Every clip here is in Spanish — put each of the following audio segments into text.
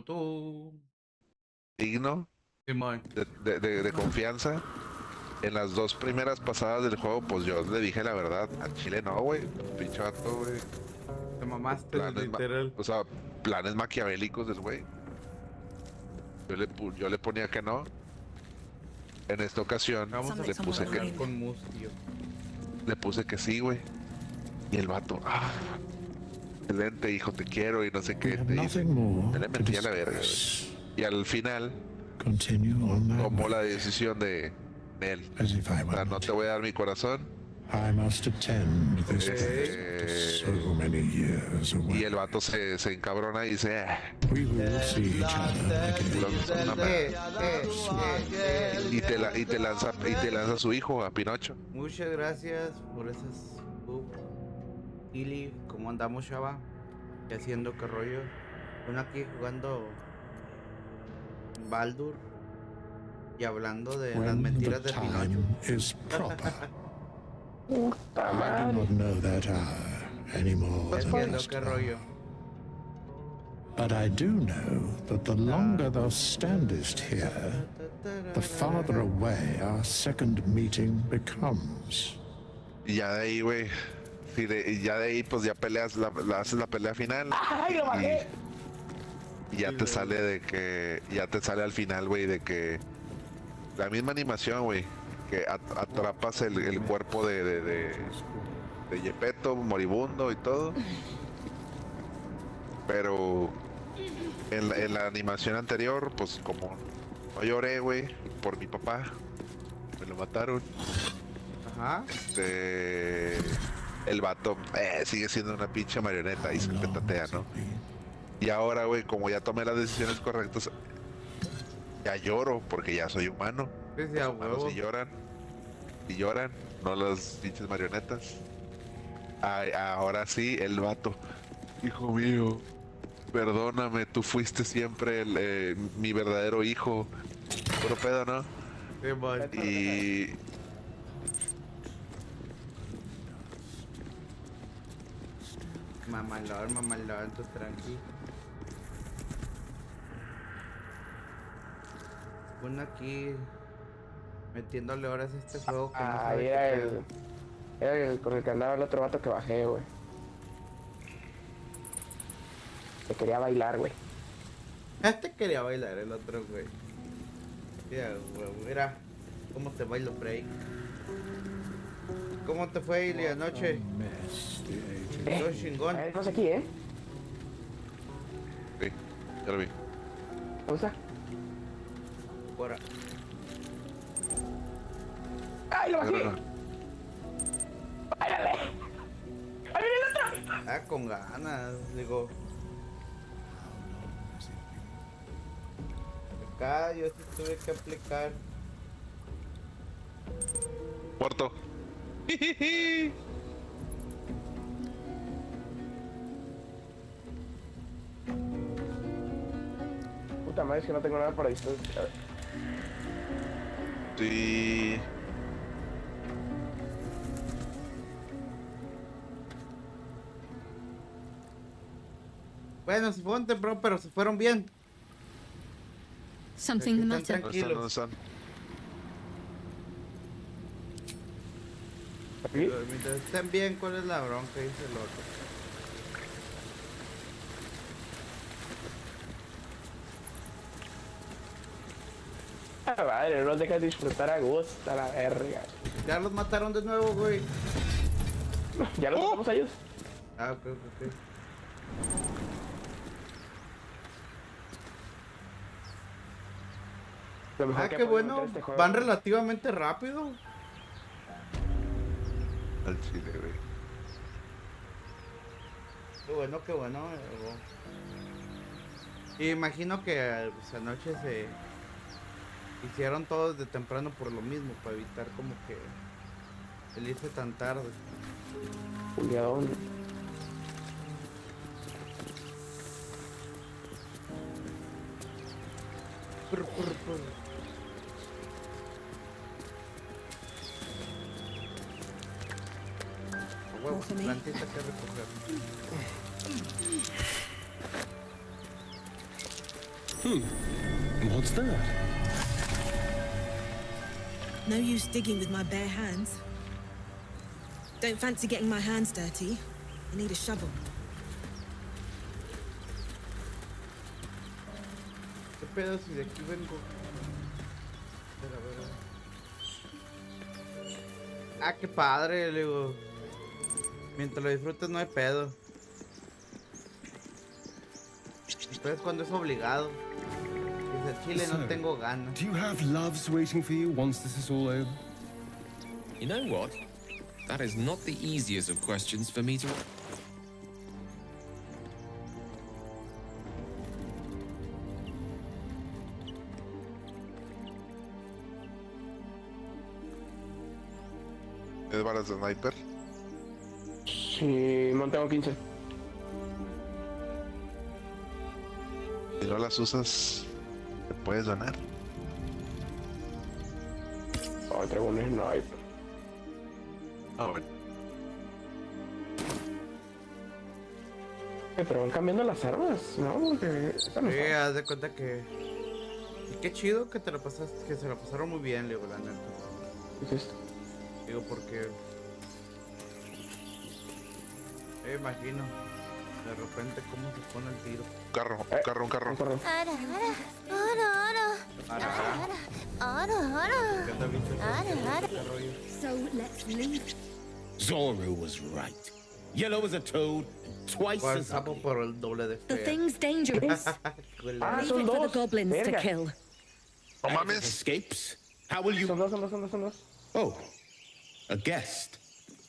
Tú. Digno Simón. de confianza. En las dos primeras pasadas del juego, pues yo le dije la verdad. Al chile no, güey. Pinche vato, güey. Te mamaste, Planes, literal. o sea, planes maquiavélicos del güey. Yo le ponía que no. En esta ocasión Vamos a le puse jugar que, con Mus, tío. le puse que sí, güey. Y el vato, excelente, hijo, te quiero y no sé qué. Te dice, yo le metí a la verga, güey. Y al final tomó la decisión de él. O sea, no te voy a dar mi corazón. Y el vato se encabrona y dice, y te lanza a su hijo, a Pinocho. Muchas gracias por esas. Ili, ¿cómo andamos, chava? ¿Qué haciendo? ¿Qué rollo? Uno aquí jugando Baldur y hablando de las mentiras de Pinocho. Puta madre. Haciendo qué rollo. But I do know that the longer thou standest here, the farther away our second meeting becomes. Y ya de ahí, güey. Sí, y ya de ahí, pues ya peleas, haces la pelea final. ¡Ay, lo bajé! Y ya te sale de que. Ya te sale al final, güey, de que. La misma animación, güey. Que atrapas el cuerpo de Gepetto, moribundo y todo. Pero en la animación anterior, pues como no lloré, güey, por mi papá. Me lo mataron. Ajá. El vato sigue siendo una pinche marioneta y se petatea, ¿no? Y ahora, güey, como ya tomé las decisiones correctas, ya lloro porque ya soy humano. Sí, Los humanos sí lloran. Y lloran, no las pinches marionetas. Ay, ahora sí, el vato. Hijo mío, perdóname, tú fuiste siempre mi verdadero hijo. Puro pedo, ¿no? Sí, boy. Y... Mamalón, tú tranqui. Uno aquí metiéndole horas a este juego que no sabe qué pedo. Era el con el que andaba el otro vato que bajé, güey. Se quería bailar, güey. Este quería bailar el otro, güey. Mira, güey, mira cómo te bailo, Frey. ¿Cómo te fue, Ili, anoche? Todo chingón. A ver, pasa aquí, ¿eh? Sí, ya lo vi. ¿Cómo está? Por ahí. ¡Ay, lo bajé! No. ¡Báilale! ¡Ahí viene el otro! Ah, con ganas, digo. Acá yo sí tuve que aplicar. Muerto. Puta madre, es que no tengo nada para distancia. A ver. Sí. Bueno, se fueron temprano, pero se fueron bien. Something the Están matter? tranquilos. ¿Dónde están? ¿Aquí? Mientras estén bien, ¿cuál es la bronca? Dice el otro. Ah, madre, no los dejas disfrutar a gusto, a la verga. Ya los mataron de nuevo, güey. Ya los matamos a ellos. Ah, ok. Lo mejor Ah, que qué podemos bueno. hacer este juego, Van güey. relativamente rápido. Al chile, güey. Qué bueno. Y imagino que pues, anoche se hicieron todos de temprano por lo mismo, para evitar como que el irse tan tarde. Juliadón. A huevo, plantita que recoger. What's that? No use digging with my bare hands. Don't fancy getting my hands dirty. I need a shovel. ¿Qué pedo si de aquí vengo? Ah, qué padre, le digo. Mientras lo disfrutes no hay pedo. Entonces cuando es obligado. Desde Chile no tengo ganas. Do you have loves waiting for you once this is all over? You know what? That is not the easiest of questions for me to... ¿Es balas de sniper? Sí, no tengo 15. Si no las usas, te puedes donar. Ay, traigo un sniper. Ah, bueno. Pero van cambiando las armas, ¿no? Porque esta no Sí, está. haz de cuenta que... Y qué chido que te lo pasaste, que se lo pasaron muy bien, le digo, la neta. ¿Qué es esto? Digo, porque... Me imagino. De repente cómo se pone el tiro. Un carro. Un carro. ¿Qué anda, bicho? ¿Qué rollo? So let's leave. Zoro was right. Yellow as a toad, twice ¿Cuál as sapo ugly. por el doble de The fea? thing's dangerous. Culero. Ah, Leave son it for the dos. goblins to Verga. kill. No And if it mames. escapes, how will you... Son dos. Oh, a guest.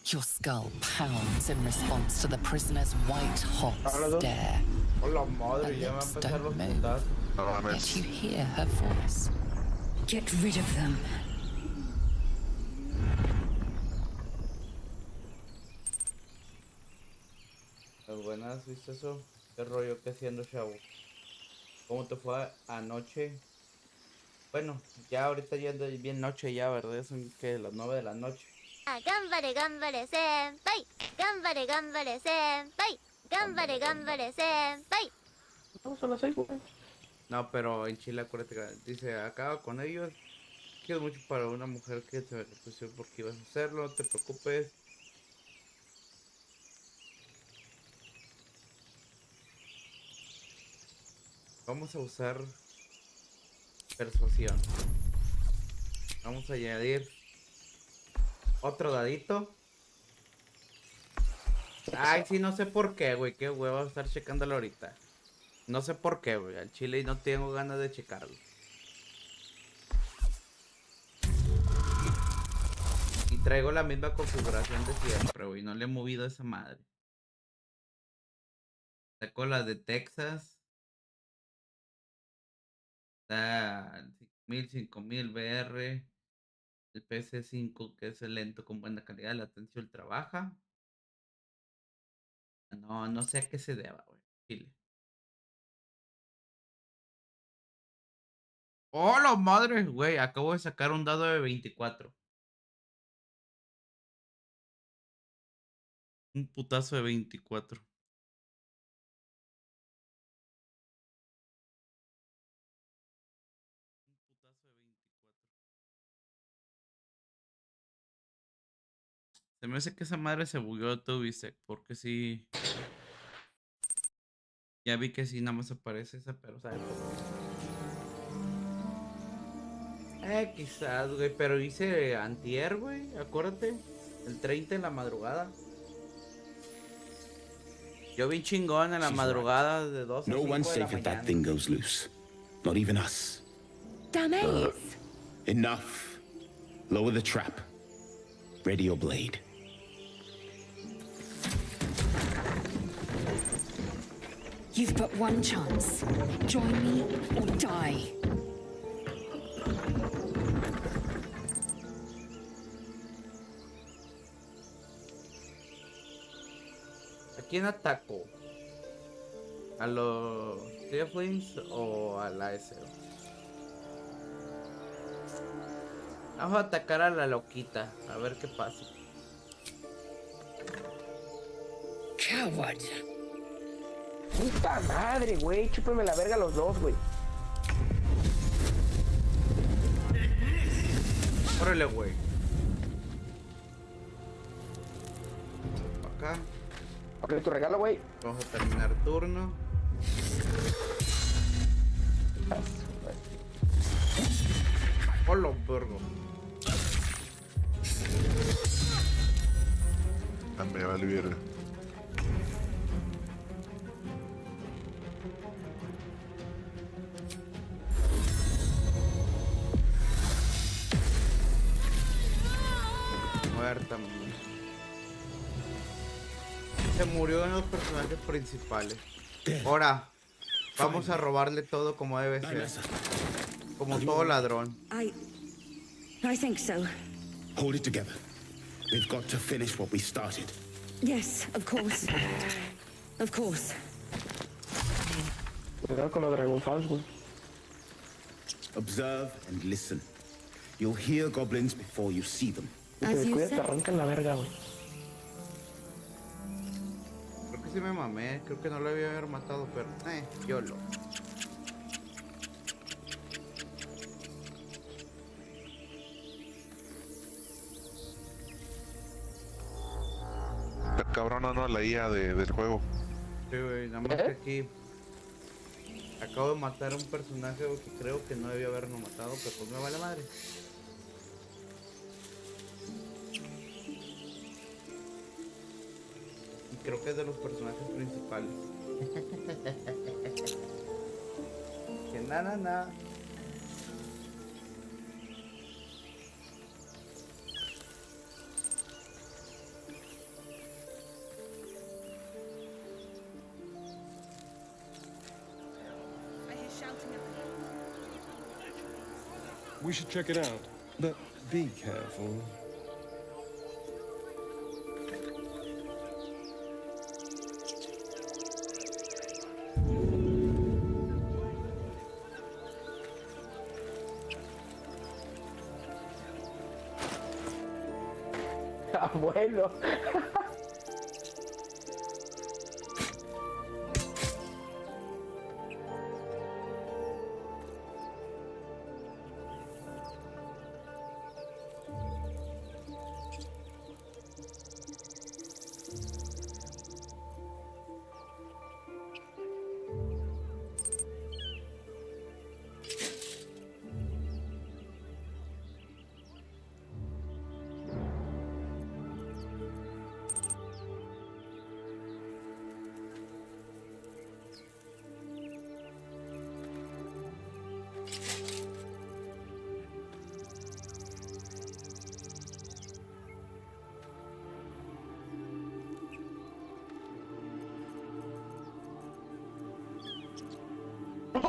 Your skull pounds in response to the prisoner's white-hot Habla dos. stare. Hola madre, The ya van a lips empezar los don't move. putazos. No Yet mames. you hear her voice. Get rid of them. Las buenas, ¿viste eso? ¿Qué rollo que haciendo, chavo? ¿Cómo te fue anoche? Bueno, ya ahorita ya es bien noche ya, ¿verdad? Son que las 9 de la noche. 頑張れ頑張れ先輩頑張れ頑張れ先輩頑張れ頑張れ先輩 No, son las 6, güey. No, pero en Chile, acuérdate que dice, acaba con ellos. Quiero mucho para una mujer que te benefició porque ibas a hacerlo, no te preocupes. Vamos a usar persuasión. Vamos a añadir otro dadito. Ay, sí, no sé por qué, güey. Qué huevo estar checándolo ahorita. No sé por qué, güey. Al chile y no tengo ganas de checarlo. Y traigo la misma configuración de siempre, güey. No le he movido a esa madre. Saco la de Texas. Está 5000 VR. El PC5 que es el lento con buena calidad. La atención trabaja. No sé a qué se deba, güey. Chile. ¡Hola madre! Güey, acabo de sacar un dado de 24. Un putazo de 24. Se me hace que esa madre se bugueó todo, viste, porque sí. Ya vi que sí, nada más aparece esa, pero sabe por qué. Quizás, güey, pero hice antier, güey, acuérdate. El 30 en la madrugada. Yo vi chingón en la madrugada de 2 a No 5 one's de la safe if that mañana. thing goes loose. Not even us. Damn ace. Enough. Lower the trap. Ready your blade. You've but one chance. Join me or die. ¿A quién ataco? ¿A los Tieflings o a la S? Vamos a atacar a la loquita, a ver qué pasa. Coward. Puta madre, güey. Chúpeme la verga los dos, güey. Órale, güey. Acá. Ok, tu regalo, güey. Vamos a terminar turno. Hola, vergo. Me vale verga. Muerta. Se murió en los personajes principales. Ahora, vamos a robarle todo como debe ser. Como todo ladrón. I think so. Hold it together. We've got to finish what we started. Yes, of course. Of course. Cuidado con los Dragon Falls, güey. Observe and listen. You'll hear goblins before you see them. Si te descuidas, te arrancan la verga, güey. Creo que sí me mamé. Creo que no lo había haber matado, pero yo lo. Cabrón, no, la IA del juego. Sí, güey, nada más que aquí acabo de matar a un personaje que creo que no debía haberlo matado, pero pues me vale madre. Y creo que es de los personajes principales. Que nada. We should check it out, but be careful. Abuelo.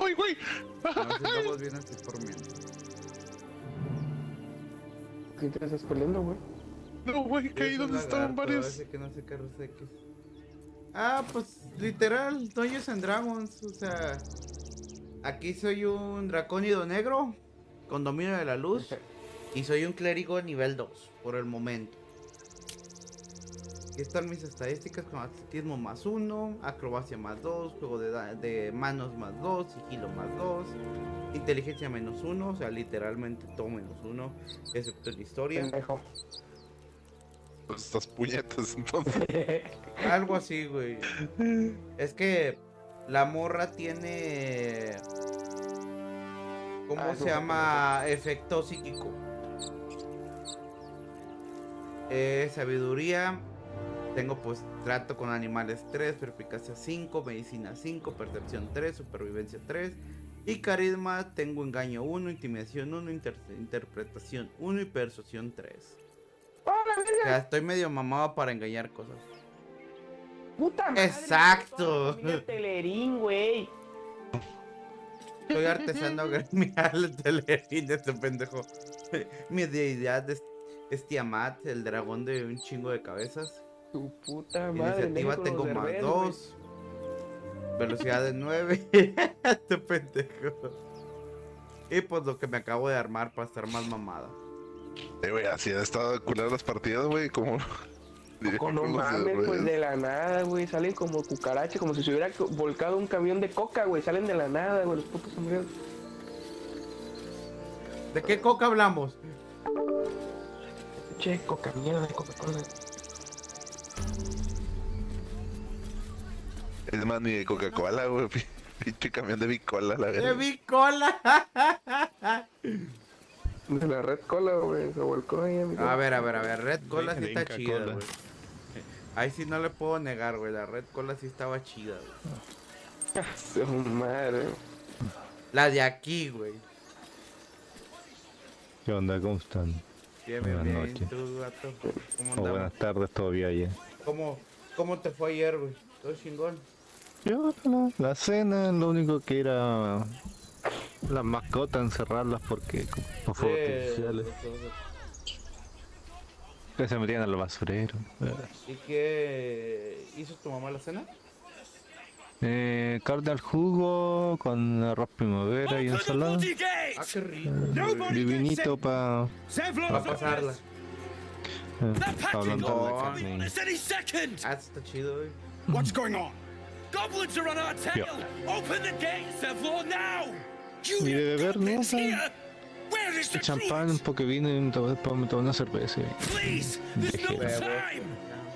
¡Ay, güey! No, si estamos bien así por mí. ¿Qué te estás peleando, güey? No, güey, caí donde estaban varios. Que no sé qué X. Ah, pues literal, Dungeons and Dragons. O sea, aquí soy un dracónido negro con dominio de la luz. Y soy un clérigo nivel 2 por el momento. Aquí están mis estadísticas con atletismo más 1, acrobacia más 2, juego de manos más 2, sigilo más 2, inteligencia menos 1, o sea, literalmente todo menos 1, excepto en historia. Pendejo. Pues estas puñetas, entonces. Algo así, güey. Es que la morra tiene... ¿Cómo se llama? Efecto psíquico. Sabiduría. Tengo pues trato con animales 3, perspicacia 5, medicina 5, percepción 3, supervivencia 3. Y carisma tengo engaño 1, intimidación 1, interpretación 1 y persuasión 3. O sea, estoy medio mamado para engañar cosas. puta madre. Exacto. Telerín, güey. Soy artesano gremial de Telerín, este pendejo. Mi deidad es Tiamat, el dragón de un chingo de cabezas. Tu puta madre. Iniciativa tengo más 2. Velocidad de 9. Este pendejo. Y pues lo que me acabo de armar para estar más mamada. Güey, así han estado culeras las partidas, güey, como... No mames, pues de la nada, güey, salen como cucarachas, como si se hubiera volcado un camión de coca, güey, salen de la nada, güey, los putos amigos. ¿De qué coca hablamos? Che, coca, mierda de Coca-Cola. Es más, ni de Coca-Cola, güey, pinche camión de bicola, la verdad. ¡De bicola! De la Red Cola, güey, se volcó ahí, amigo. A ver, Red Cola sí está chida, güey. Ahí sí no le puedo negar, güey, la Red Cola sí estaba chida, güey. Su madre. La de aquí, güey. ¿Qué onda? ¿Cómo están? Bien, Buenas bien, noches. ¿tú, gato? ¿Cómo O andamos? buenas tardes todavía ya. ¿Cómo te fue ayer, güey? ¿Todo chingón? Yo, la cena, lo único que era las mascotas, encerrarlas porque con fuegos artificiales. Que se metían al basurero. ¿Y qué hizo tu mamá la cena? Carne al jugo con arroz primavera y ensalada. Ah, qué rico. Y vinito para pasarla. Hablando de carne. Ah, está chido, güey. What's going on? Goblins are on our tail! Open the gates, Zevlor, now! Y de beber, ¿no? Champán, un poco de vino y me tomé una cerveza.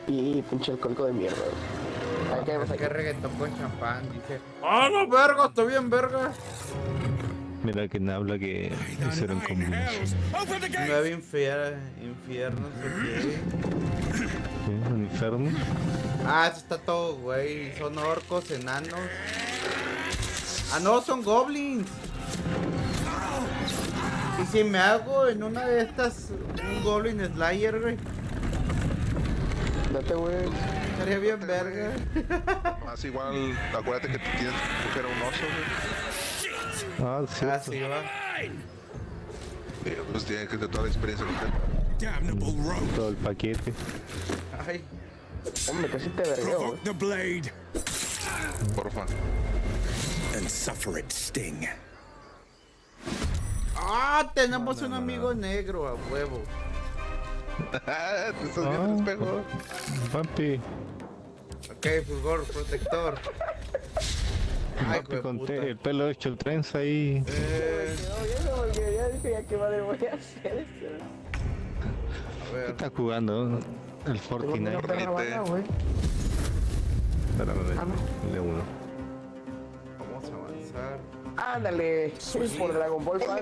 Y pinche alcohólico de mierda. ¿Qué reggaetón con champán? Dice, ¡ah, la verga! ¡Estoy bien, verga! Mira que habla que hicieron como 9 infiernos, un infierno. Ah, eso está todo, güey. Son orcos, enanos. Ah, no, son goblins. Y si me hago en una de estas un goblin slayer, güey. Date, güey. Estaría bien verga. Más igual, acuérdate que tienes que coger un oso, güey. Ah, sí. Ah, sí, va. Pues tiene que tener toda la experiencia con todo el paquete. Ay. Hombre, casi te vergueo, güey. Porfa. And suffer its sting. Ah, tenemos un amigo negro, a huevo. Te estás viendo el espejo. Papi. Ok, fulgor, protector. Ay, Papi con el pelo hecho el trenza ahí. Porque ya dije que madre voy a hacer esto. ¿Qué estás jugando? El Fortnite. Espérame, de uno. Vamos a avanzar. Ándale, por Dragon Ball Fan.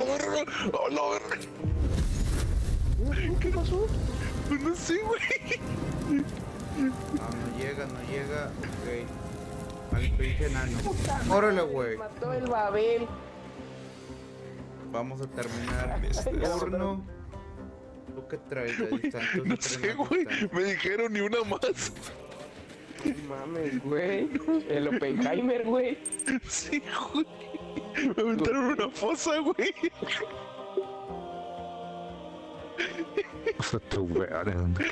¡Oh, no! ¿Qué pasó? Pues no sé, güey. No llega. Ok. Al pinche nani. Órale, güey. Mató el Babel. Vamos a terminar este turno. ¿Tú qué traes de distancia? No sé, güey. Me dijeron ni una más. Mames, güey. El Oppenheimer, güey. Sí, güey. Me aventaron una fosa, güey. ¿Qué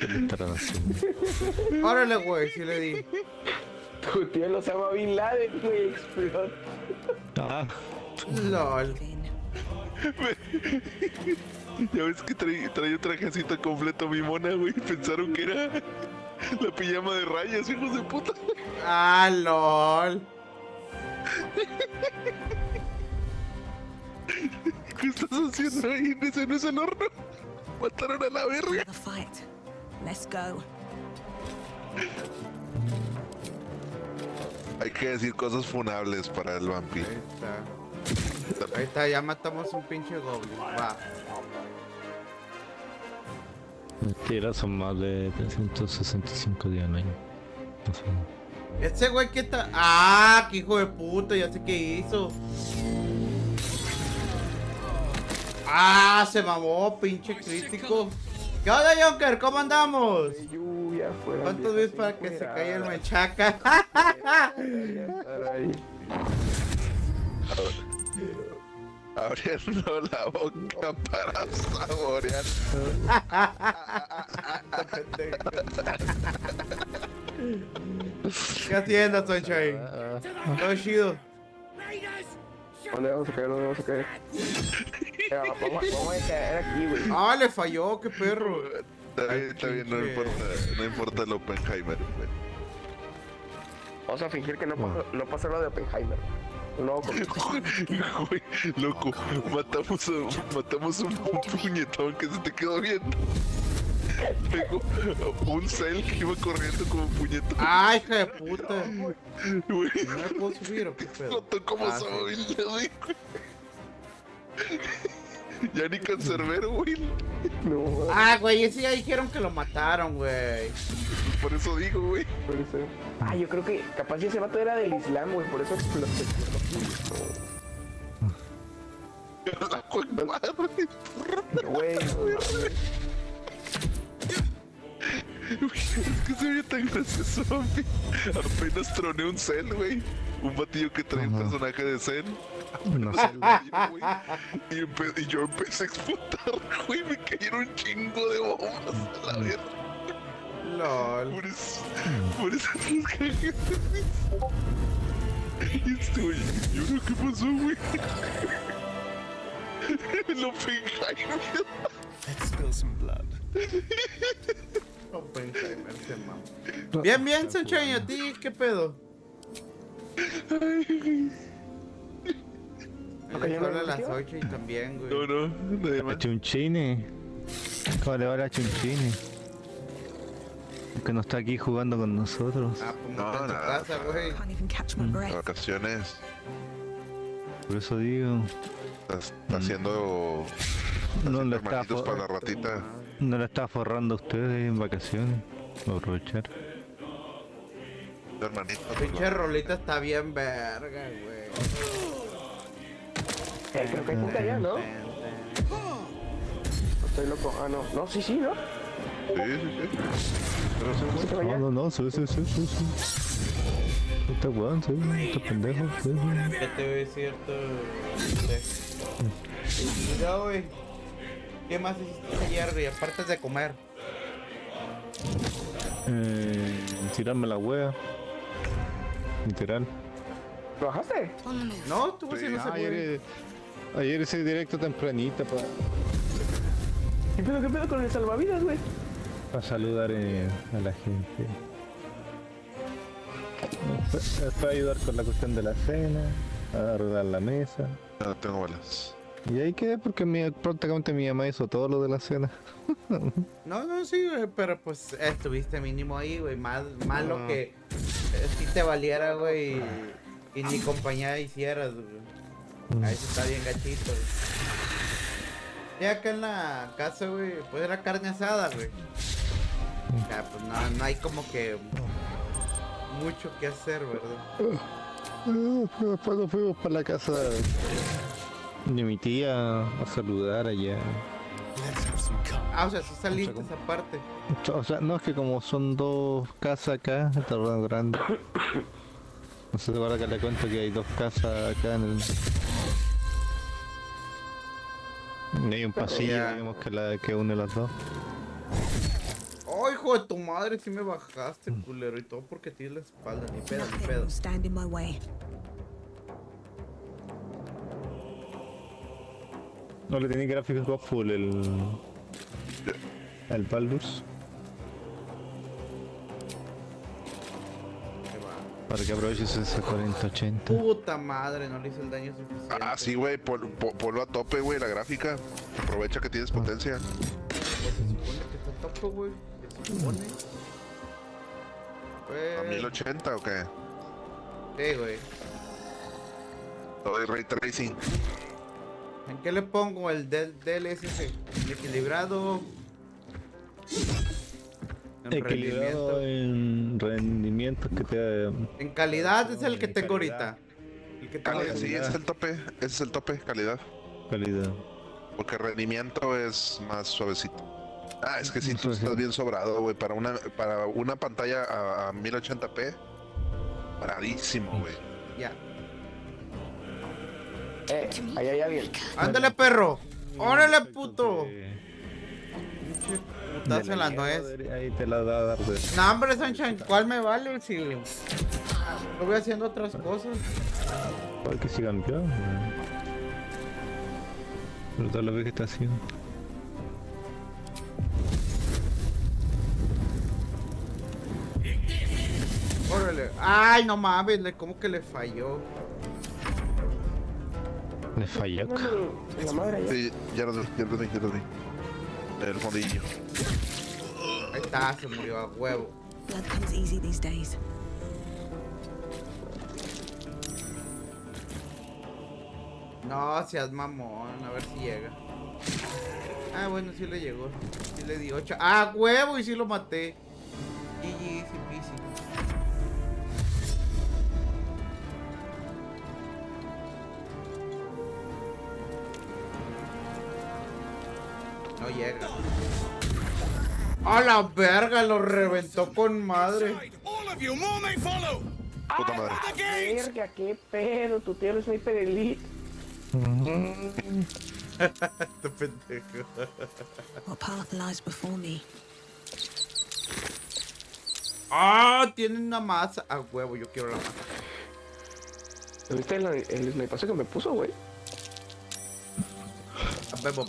le estarán haciendo? Órale, güey, sí le di. Tu tío lo llama Bin Laden, güey. Explota. Ah. LOL. Ya ves que traía un trajecito completo mi mona, güey. Pensaron que era la pijama de rayas, hijos de puta. Ah, LOL. ¿Qué estás haciendo ahí? ¿Ese no es el horno? Mataron a la verga. Let's go. Hay que decir cosas funables para el vampiro. Ahí está, ya matamos un pinche goblin. Va. Mentiras, son más de 365 días al año. No sé. Ese güey que está. Ah, qué hijo de puta, ya sé qué hizo. Ah, se mamó, pinche crítico. ¿Qué onda, Junker? ¿Cómo andamos? día fuera. ¿Cuántos ves para que se caiga el menchaca? Abriendo la boca para saborear. ¿Qué haciendo, Sunshine? Todo chido. ¿Dónde vamos a caer? ¿Dónde vamos a caer? Vamos a caer aquí, güey. Ah, le falló, qué perro. Está bien, no importa el Oppenheimer, güey. Vamos a fingir que no pasa lo de Oppenheimer. No, Güey, loco, matamos un puñetón que se te quedó viendo. Tengo un cel que iba corriendo como puñetón. Ay, hija de puta. Güey. ¿No me puedo subir o qué pedo? Notó como soy, le digo. Ya ni cancerbero, güey. No. Ah, güey, ese ya dijeron que lo mataron, güey. Por eso digo, güey. Por eso. Ah, yo creo que capaz ese vato era del Islam, güey. Por eso explotó. La madre. Güey. Es que se veía tan gracioso, güey. Apenas troné un cel, güey. Un batillo que trae un personaje de Zen. No sé. Y yo empecé a explotar, güey. Me cayeron un chingo de bombas a la verga. LOL. Por eso nos cagamos. Y este, güey, ¿y ahora qué pasó, güey? Lo Oppenheimer. Let's spill some blood. Oppenheimer se mama. Bien, bien, Sunshine, ¿a ti qué pedo? Le habla a las 8 y también, güey. No, nadie más. La Chunchini. ¿Cómo le va la Chunchini? Que no está aquí jugando con nosotros. Ah, pues no está en tu casa, güey. Can't even catch my breath. Vacaciones. Por eso digo. Está haciendo. No le hermanitos para la ratita. No la está forrando a ustedes en vacaciones. Voy a aprovechar. Hermanito. Pinche rolita está bien verga, güey. Creo que hay gente allá, ¿no? Estoy loco. Ah, no. No, sí, ¿no? Sí. No, sí. Este weón, sí, este pendejo, sí. ¿Qué te voy a decir Mira, güey. ¿Qué más hiciste ayer, güey? Aparte de comer. Tirarme la wea. Literal. ¿Lo bajaste? No, tú haciendo ese güey. Ayer hice directo tempranito ¿Qué pedo con el salvavidas, güey? para saludar a la gente. Para ayudar con la cuestión de la cena, a arreglar la mesa. No tengo balas. Y ahí quedé porque prácticamente mi mamá hizo todo lo de la cena. No, sí, güey, pero pues estuviste mínimo ahí, güey. Más lo que si te valiera, güey, y ni compañía hicieras, güey. Ahí sí está bien gachito, güey. Y acá en la casa, güey, pues era carne asada, güey. O sea, pues no hay como que mucho que hacer, ¿verdad? Después nos fuimos para la casa de mi tía a saludar allá. Ah, o sea, sí saliste esa parte. O sea, no, es que como son dos casas acá, está grande. No sé, ahora que le cuento que hay dos casas acá en el... Y hay un pasillo, digamos, que une las dos. Oh, hijo de tu madre, si me bajaste, culero, y todo porque tienes la espalda, ni pedo, ni pedo. Stand in my way. No le tiene gráficos full el Baldur's. Para que aproveches ese 4080. Puta madre, no le hice el daño suficiente. Ah, sí, güey, ponlo a tope, güey, la gráfica. Aprovecha que tienes potencia. Pues se supone que está a tope, güey. Se supone. ¿A 1080 o qué? Sí, güey. Todo el ray tracing. ¿En qué le pongo el DLSS? ¿En equilibrado? Equilibrado en rendimiento que te... En calidad es el que tengo ahorita. El que tengo Calidad, sí, ese es el tope. Ese es el tope, calidad. Calidad. Porque rendimiento es más suavecito. Ah, es que sí, tú estás bien sobrado, güey. Para una pantalla a 1080p, paradísimo, güey. Ya. Ahí hay alguien. ¡Ándale, perro! ¡Órale, puto! Putazo en la nuez. Ahí te la da a dar de... No, hombre, Sunshine, ¿cuál me vale? Si lo voy haciendo otras cosas. ¿Cuál que sigan yo? Pero toda la vegetación. Órale. Ay, no mames, ¿cómo que le falló? Le falló. La madre allá. Sí, ya lo vi. El fondillo. Ahí está, se murió a huevo. Blood comes easy these days. No, seas mamón, a ver si llega. Ah, bueno, sí le llegó. Sí le di 8. ¡Ah, huevo! Y sí lo maté. GG, easy peasy. No llega. ¡A la verga! Lo reventó con madre. Puta madre. Verga, qué pedo, tu tío es sniper elite. Este pendejo. What path lies before me? ¡Ah! Tiene una masa. ¡A huevo! Yo quiero la masa. ¿Viste el snipazo que me puso, güey? Bebo.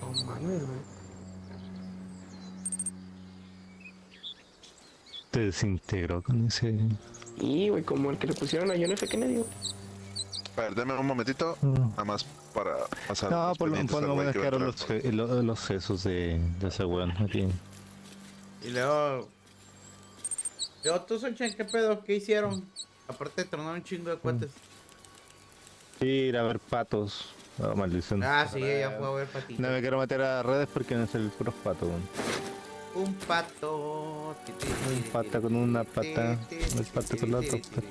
No mames, güey. Te desintegró con ese... Y, güey, como el que le pusieron a John F. Kennedy. A ver, dame un momentito, nada más para pasar. No, por lo pendientes al menos güey que va a quedaron entrar. los sesos de ese weón aquí. Y luego... tú, Sunshine, ¿qué pedo? ¿Qué hicieron? Aparte de tronar un chingo de cuates. Ir a ver patos. Oh, maldición. Ah, sí, ella fue a ver patitos. No me quiero meter a redes porque no es el puro pato, weón. Un pato. Un pato con una pata. Un pato con la otra pata.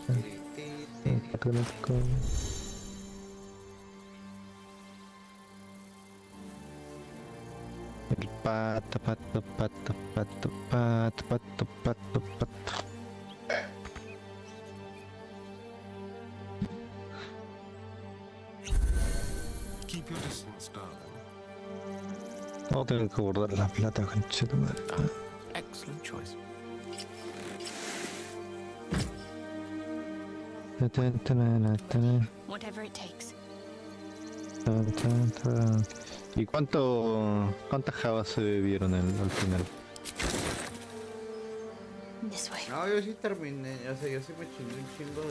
Un pato con otro con... El pato. Keep your distance, darling. No, tengo que guardar la plata, conchito madre. Excellent choice. Whatever it takes. ¿Y cuántas jabas se bebieron al final? This way. No, yo sí terminé. O sea, yo sí me chingué un chingo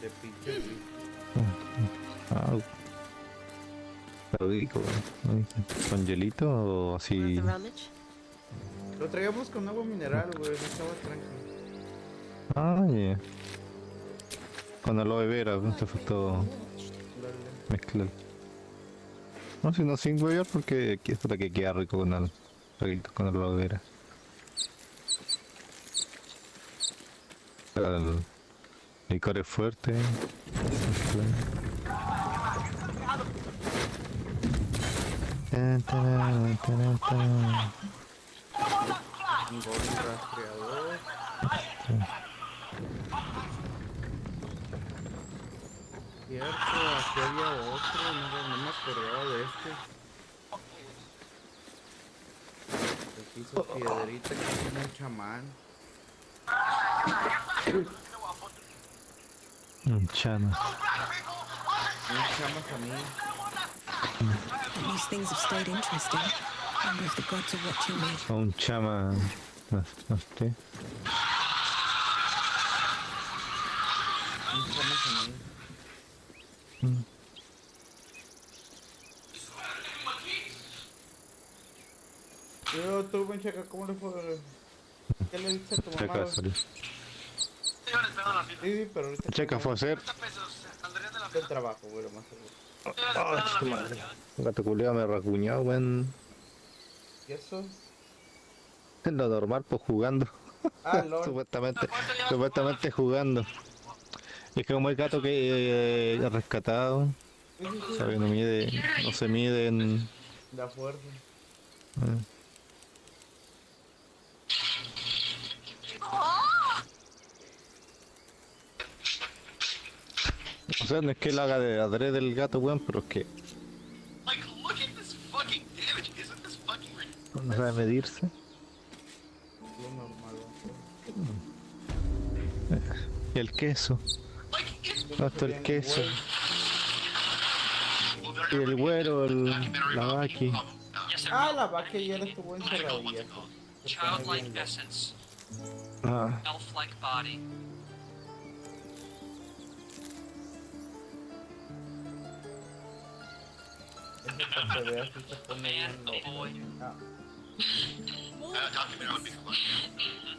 de pinches. Ah, está rico, ¿no? ¿Con hielito o así? Lo traíamos con agua mineral, güey. Estaba tranquilo. Ah, yeah. Con aloe vera, se fue todo mezclar. No, si no sin beber porque aquí es para que queda rico con aloe vera. El licor es fuerte. Un rastreador. Cierto, aquí había otro, no me acordaba de este. Aquí hizo piedrita, que tiene un chamán. Un chama. Un chamas a mí. These things have stayed interesting. I wonder if the gods are watching me. Un chama. ¿Usted? Un chamas a mí. Yo, tú, ven, checa, ¿cómo le fue? ¿Qué le dices a tu mamá? Sí, pero ahorita... Checa fue a hacer. El trabajo, güey, lo más seguro. Ay, su madre. Gato culiao me rasguñó, weón. ¿Y eso? Es lo normal, pues jugando. Ah, lol. Supuestamente jugando. Es que como el gato que he rescatado, Sabe, no mide, no se mide en... La fuerza. O sea, no es que él haga de adrede el gato, weón, pero es que... No sabe medirse. Lo normal. Y el queso. Hasta el queso. Y el güero, la vaqui. Ah, la vaca ya estuvo encerradilla. Childlike essence. Ah. Elf-like body. A man, a boy.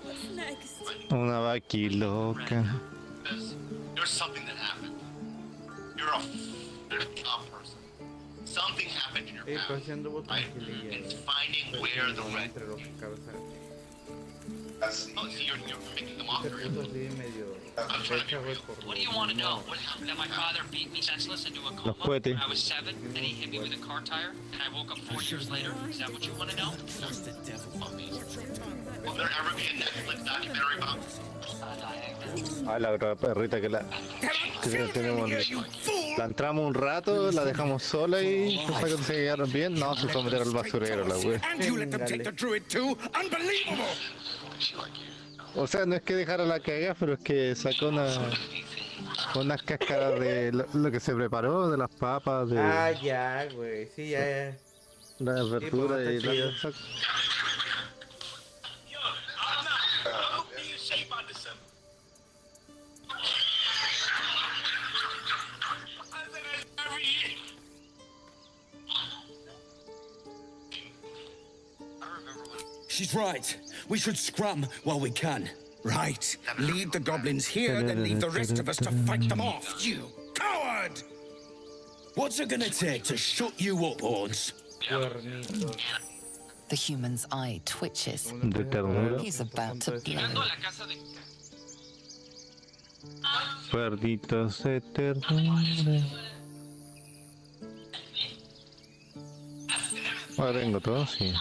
What's next? Una vaqui loca. There's something that happened. You're a person. Something happened in your past. Right? And finding where the red. Oh, so you're making them off. I'm trying to be real. What do you want to know? What happened? That my father beat me senseless into a coma puede. when I was 7, and he hit me with a car tire, and I woke up 4 years later? Is that what you want to know? Will there ever be a Netflix documentary about? Ah, la otra perrita que la... Que tenemos... La entramos un rato, la dejamos sola y después cuando se llegaron bien, no, se fue a meter al basurero la wea. And you let them take the druid too? Unbelievable! O sea, no es que dejara la cagada, pero es que sacó unas cáscaras de lo que se preparó, de las papas, de... Ah, ya, güey, sí, ya. Las verduras y la... She's right. We should scrum while we can. Right. Lead the goblins here, then leave the rest of us to fight them off. You coward! What's it gonna take to shut you up, Horns? The human's eye twitches. De ternura. He's about to blow. Perditos de ternura. Ahora tengo todo, sí.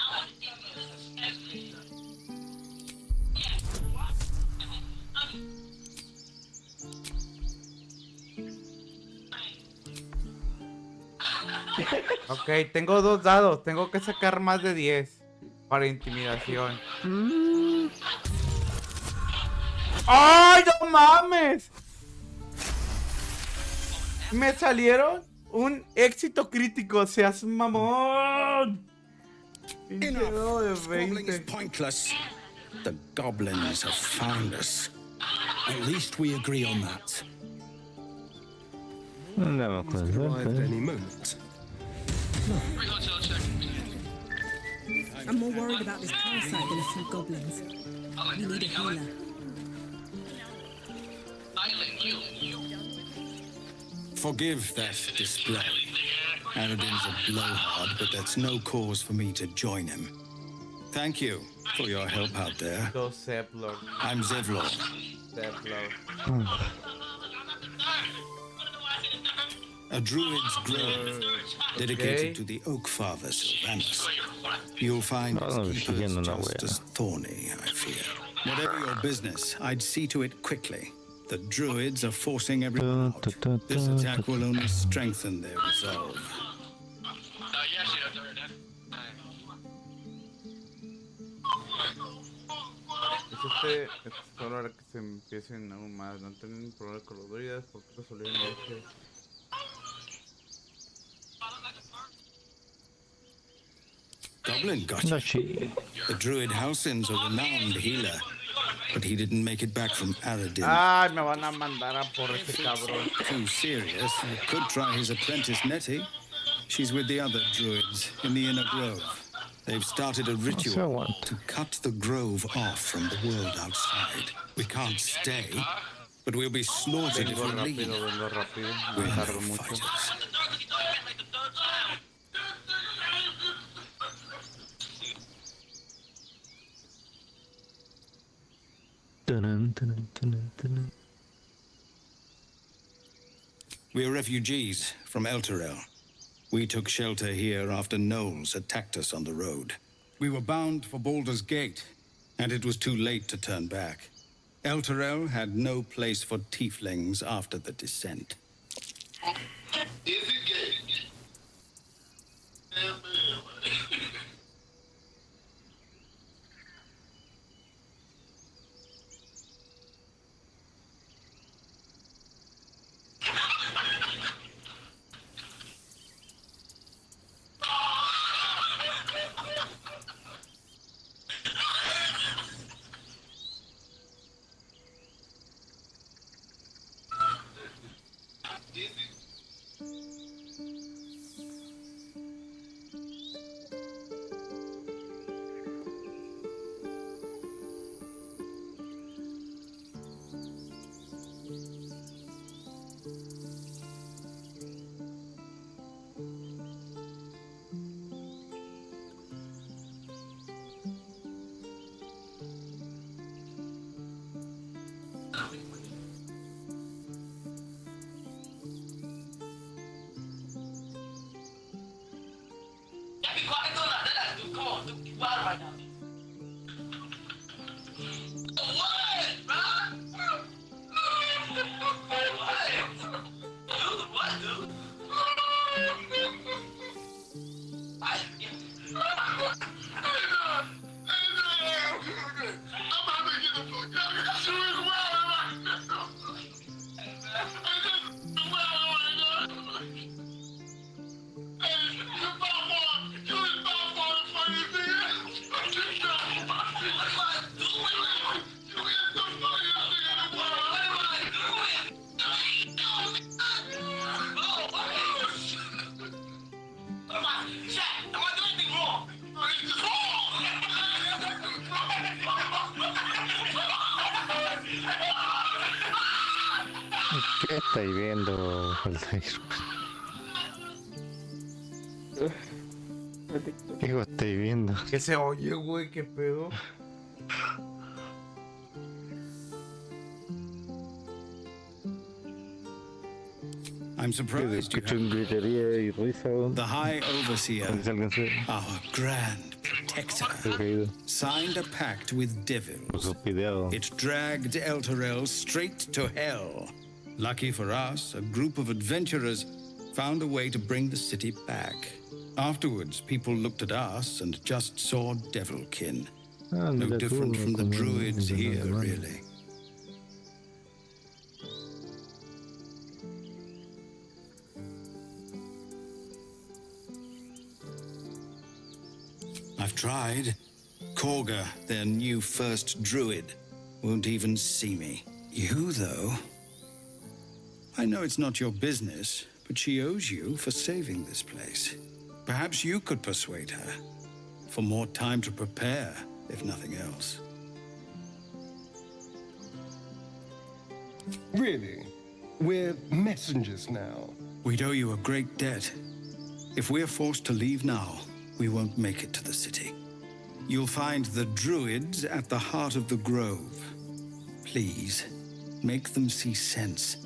Ok, tengo 2 dados. Tengo que sacar más de 10 para intimidación. ¡Ay, no mames! Me salieron un éxito crítico. Seas mamón. Pinche de Squabbling is 20. pointless. The goblins have found us. At least we agree on that. No me acuerdo. Any moment. I'm more worried about this parasite than a few goblins. We need a healer. Forgive that display. Aradin's a blowhard, but that's no cause for me to join him. Thank you for your help out there. Go Zeplor. I'm Zevlor. Zeplor. A druid's grove dedicated to the Oak Father Sylvanus. You'll find its keepers just as thorny, I fear. Whatever your business, I'd see to it quickly. The druids are forcing everyone out. This attack will only strengthen their resolve. Es solo ahora que se empiecen aún más. No tienen problema con los druidas porque resolvieron este. Goblin got you. The druid Halsin's a renowned healer, but he didn't make it back from Aradin. Ay, me van a mandar a por ese cabrón. Too serious. You could try his apprentice Nettie. She's with the other druids in the inner grove. They've started a ritual to cut the grove off from the world outside. We can't stay, but we'll be slaughtered if we leave. We're no fighters. We're refugees from Elturel. We took shelter here after gnolls attacked us on the road. We were bound for Baldur's Gate, and it was too late to turn back. Elturel had no place for tieflings after the descent. Is it gay? ¿Qué estáis viendo, Altair? ¿Qué estáis viendo? ¿Qué se oye, güey? ¿Qué pedo? I'm surprised you have... The High Overseer, our grand protector, signed a pact with devils. It dragged Elturel straight to hell. Lucky for us, a group of adventurers found a way to bring the city back. Afterwards, people looked at us and just saw devilkin. No different from the druids here, really. I've tried. Korga, their new first druid, won't even see me. You, though? I know it's not your business, but she owes you for saving this place. Perhaps you could persuade her. For more time to prepare, if nothing else. Really? We're messengers now. We'd owe you a great debt. If we're forced to leave now, we won't make it to the city. You'll find the druids at the heart of the grove. Please, make them see sense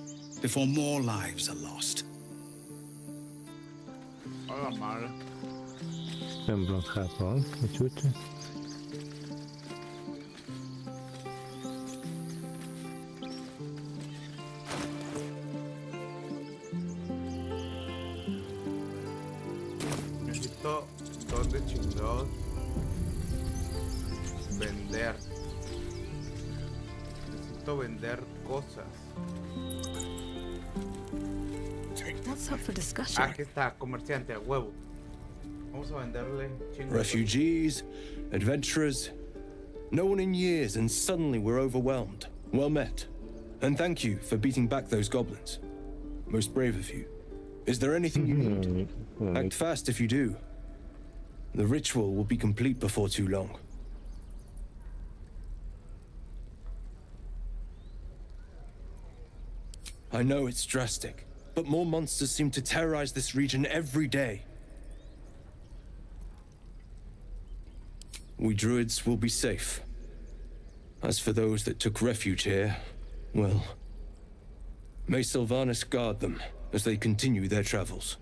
before more lives are lost. Hola, madre. En Japón, qué chucha. Necesito dónde chingados vender. Necesito vender cosas. That's up for discussion. Aquí está, comerciante, a huevo. Vamos a venderle chingos. Refugees, adventurers, no one in years, and suddenly we're overwhelmed. Well met. And thank you for beating back those goblins. Most brave of you. Is there anything you need? Act fast if you do. The ritual will be complete before too long. I know it's drastic, but more monsters seem to terrorize this region every day. We druids will be safe. As for those that took refuge here, well, may Sylvanas guard them as they continue their travels.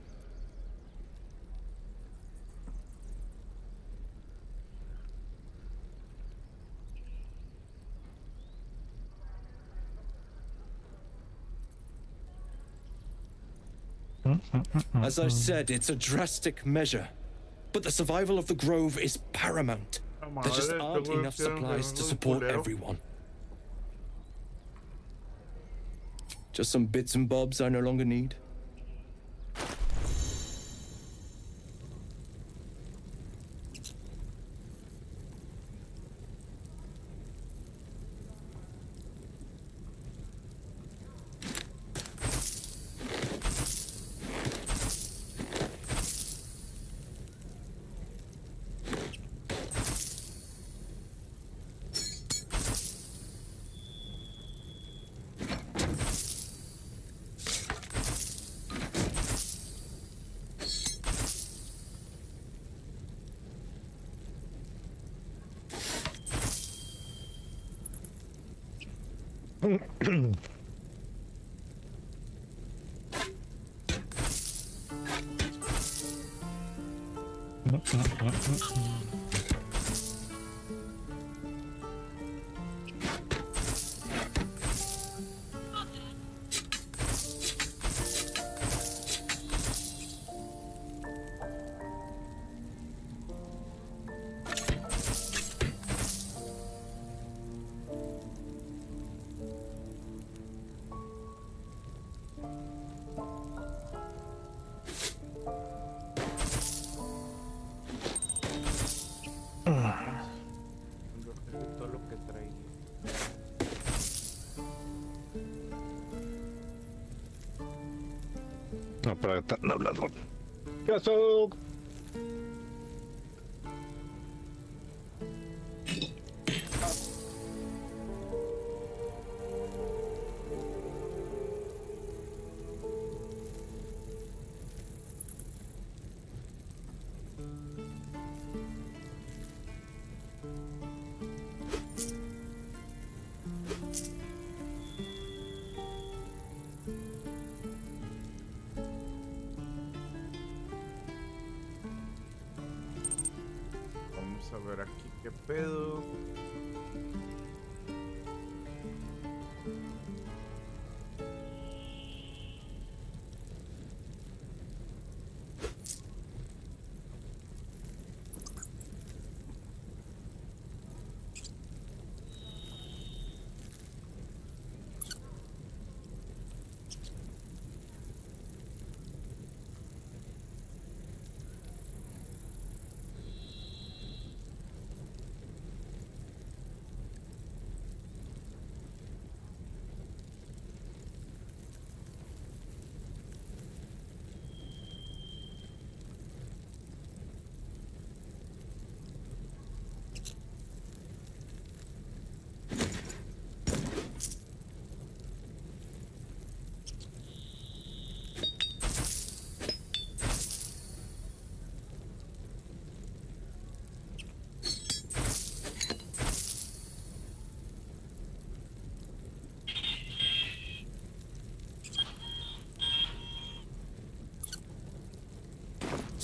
As I said, it's a drastic measure, but the survival of the grove is paramount. There just aren't enough supplies to support everyone. Just some bits and bobs I no longer need. No, para estar hablando. ¿Qué pasó? A ver aquí qué pedo.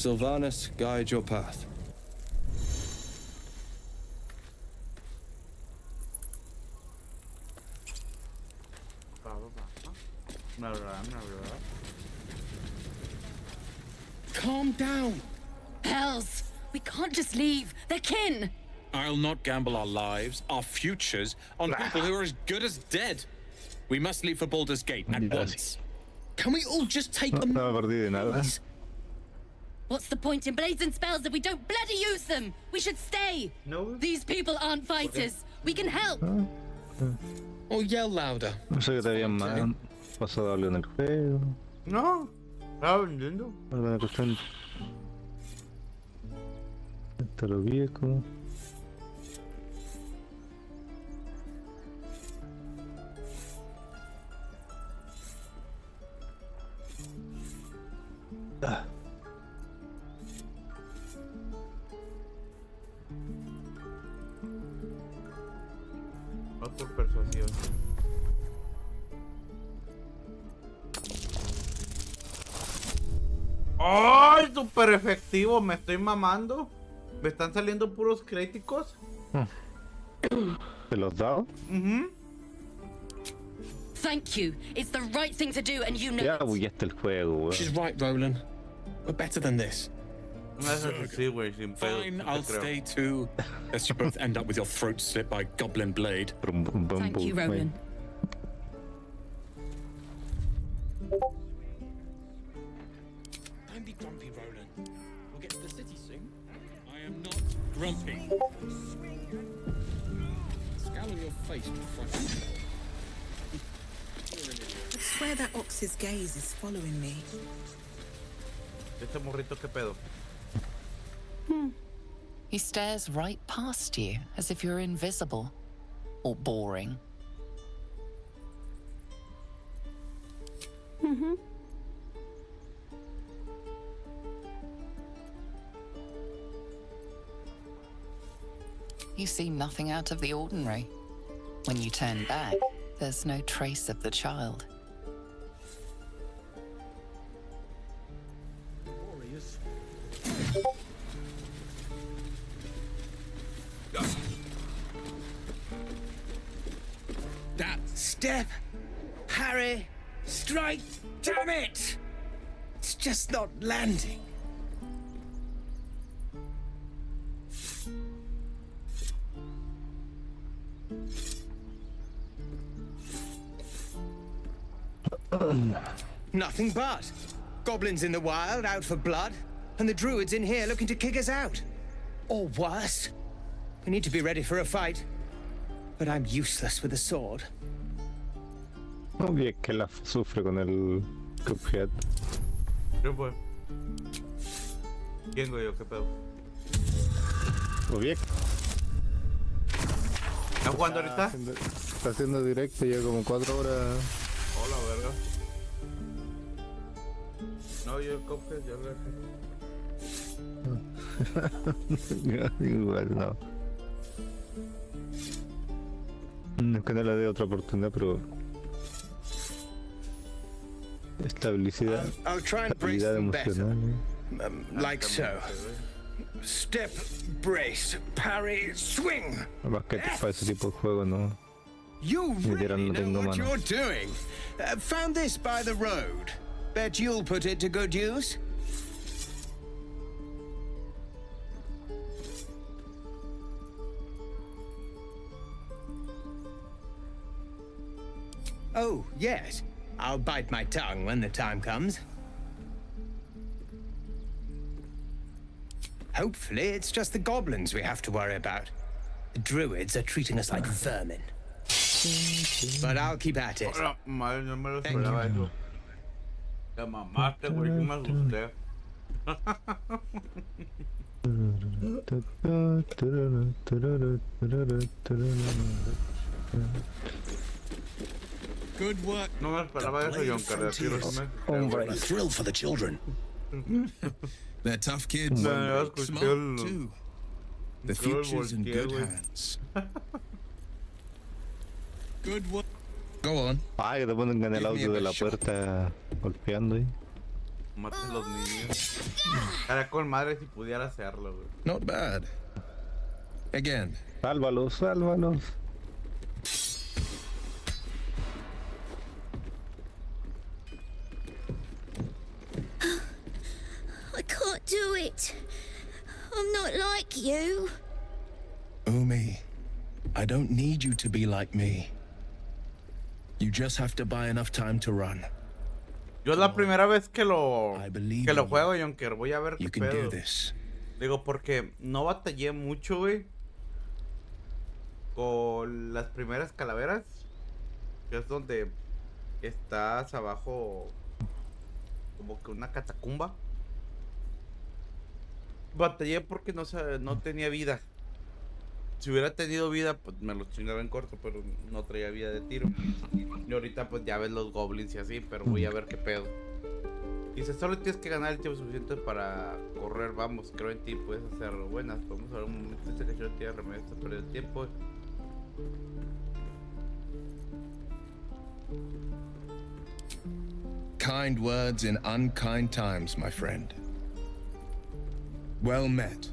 Sylvanus, guide your path. Calm down. Hells, we can't just leave. They're kin. I'll not gamble our lives, our futures, on people who are as good as dead. We must leave for Baldur's Gate at once. Can we all just take a minute? What's the point in blades and spells if we don't bloody use them? We should stay. No. These people aren't fighters. We can help. Or yell louder. No sé que te habían pasado algo en el juego. No, estaba vendiendo. Alguna cuestión. Esto lo viejo. Por persuasión. ¡Ay! Súper efectivo, me estoy mamando. Me están saliendo puros críticos. ¿Te los dado? Thank you. It's the right thing to do, and you know. Ya bugueaste el juego, weón. She's right, Roland. We're better than this. Sí, güey, sin pedo. Fine, I'll stay too. Lest you both end up with your throat slit by goblin blade. Thank you, Roland. Don't be grumpy, Roland. We'll get to the city soon. I am not grumpy. Scowl on your face before I I swear that ox's gaze is following me. Este morrito, ¿qué pedo? He stares right past you, as if you're invisible. Or boring. You see nothing out of the ordinary. When you turn back, there's no trace of the child. That step! Harry! Strike! Damn it! It's just not landing. Nothing but. Goblins in the wild, out for blood, and the druids in here looking to kick us out. Or worse. We need to be ready for a fight. But I'm useless with a sword. Obvio que la sufre con el Cuphead. ¿Qué fue? ¿Quién, güey? ¿Qué pedo? Obvio. ¿Estás jugando ahorita? Está haciendo directo, lleva como 4 horas. Hola, verga. No, yo el Cuphead ya lo Igual no. No es que no le dé otra oportunidad, pero estabilidad, I'll try and brace estabilidad them better. emocional. Like so. Step, brace, parry, swing. Además que para ese tipo de juego no. You Literal really no know tengo what mano. you're doing. Found this by the road. Bet you'll put it to good use. Oh, yes. I'll bite my tongue when the time comes. Hopefully, it's just the goblins we have to worry about. The druids are treating us like vermin. But I'll keep at it. Hola, madre, no me lo esperaba eso. Te mamaste, güey, que me asusté. Good work. No me esperaba eso, John Carlos. Hombre, a thrill for the children. They're tough kids. No, Smart too. The future's in good hands. Good work. Go on. Ah, que te ponen en el audio de la puerta golpeando ahí. Mate a los niños. Era con madre si pudiera hacerlo, güey. Not bad. Again. Sálvalos, sálvalos. I can't do it. I'm not like you. Umi, I don't need you to be like me. You just have to buy enough time to run. Yo es la primera vez que lo juego, Jonker. Voy a ver qué pedo. Digo, porque no batallé mucho, güey, con las primeras calaveras, que es donde estás abajo, como que una catacumba. Batallé porque no tenía vida. Si hubiera tenido vida, pues me lo chingaba en corto, pero no traía vida de tiro. Y ahorita pues ya ves los goblins y así, pero voy a ver qué pedo. Dice, solo tienes que ganar el tiempo suficiente para correr, vamos, creo en ti, puedes hacerlo. Buenas, vamos a ver un momento, este que yo tiene remedio, está perdiendo el tiempo. kind words in unkind times, my friend. Well met.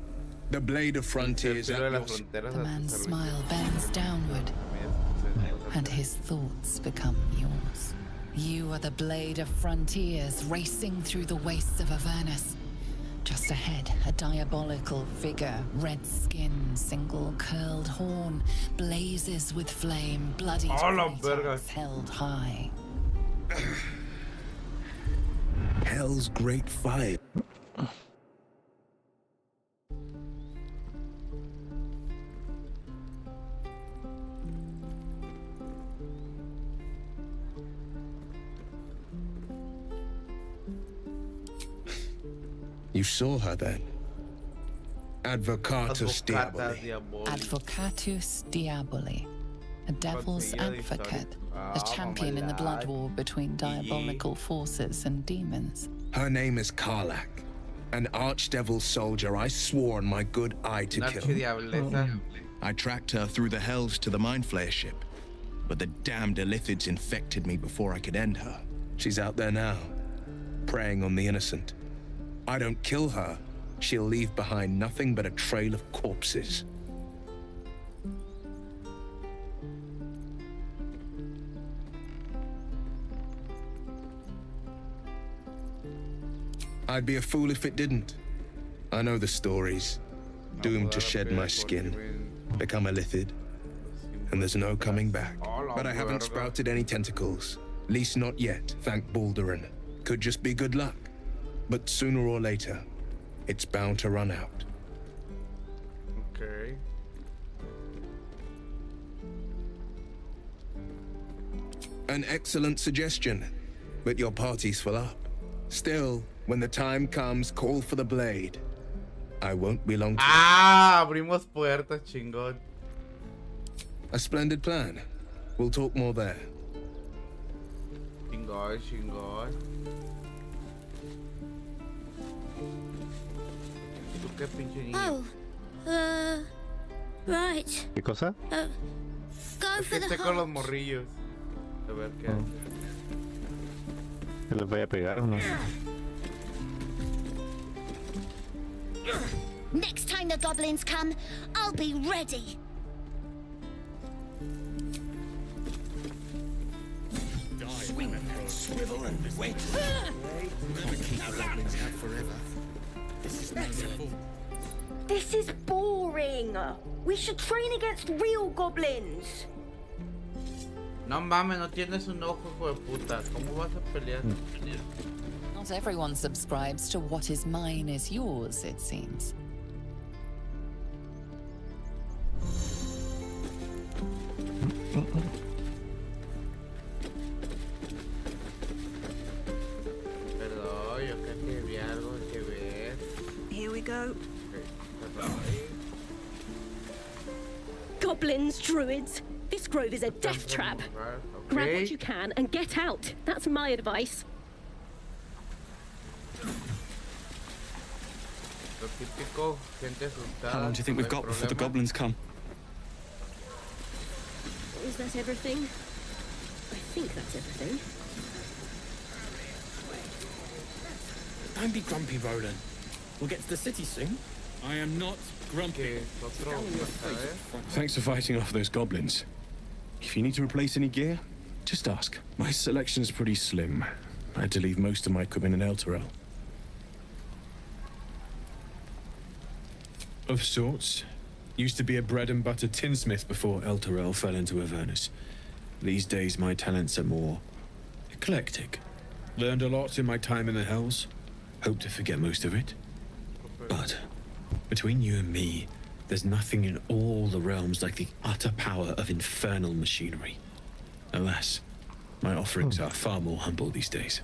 The blade of frontiers at your... The man's smile bends downward, and his thoughts become yours. You are the blade of frontiers racing through the wastes of Avernus. Just ahead, a diabolical figure, red skin, single curled horn, blazes with flame, bloody held high. Hell's great fire. You saw her then? Advocatus Diaboli. Advocatus Diaboli. A devil's advocate. A champion in the blood war between diabolical forces and demons. Her name is Karlak. An archdevil soldier I swore on my good eye to kill. I tracked her through the hells to the Mind Flayer ship. But the damned Illithids infected me before I could end her. She's out there now, preying on the innocent. I don't kill her, she'll leave behind nothing but a trail of corpses. I'd be a fool if it didn't. I know the stories. Doomed to shed my skin, become a Illithid, and there's no coming back. But I haven't sprouted any tentacles. Least not yet, thank Baldurin. Could just be good luck. But sooner or later, it's bound to run out. Okay. An excellent suggestion, but your party's full up. Still, when the time comes, call for the blade. I won't be long. Abrimos puertas, chingón. A splendid plan. We'll talk more there. Chingón, chingón. Oh, right. ¿Qué cosa? Go for the con los morrillos. A ver qué hace. ¿Se les voy a pegar o no? Next time the goblins come, I'll be ready. Swing and swivel and wait. We're gonna keep the goblins out forever. This is boring. We should train against real goblins. No mames, no tienes un ojo, hijo de puta. ¿Cómo vas a pelear? Not everyone subscribes to what is mine is yours, it seems. Perdón, yo creo que vi algo que ver. Here we go. Okay. Goblins, druids. This grove is a death trap. Grab what you can and get out. That's my advice. How long do you think we've got before the goblins come? Is that everything? I think that's everything. Don't be grumpy, Roland. We'll get to the city soon. I am not grumpy. Thanks for fighting off those goblins. If you need to replace any gear, just ask. My selection's pretty slim. I had to leave most of my equipment in Elturel. Of sorts. Used to be a bread and butter tinsmith before Elturel fell into Avernus. These days my talents are more eclectic. Learned a lot in my time in the Hells. Hope to forget most of it. But between you and me, there's nothing in all the realms like the utter power of infernal machinery. Alas, my offerings are far more humble these days.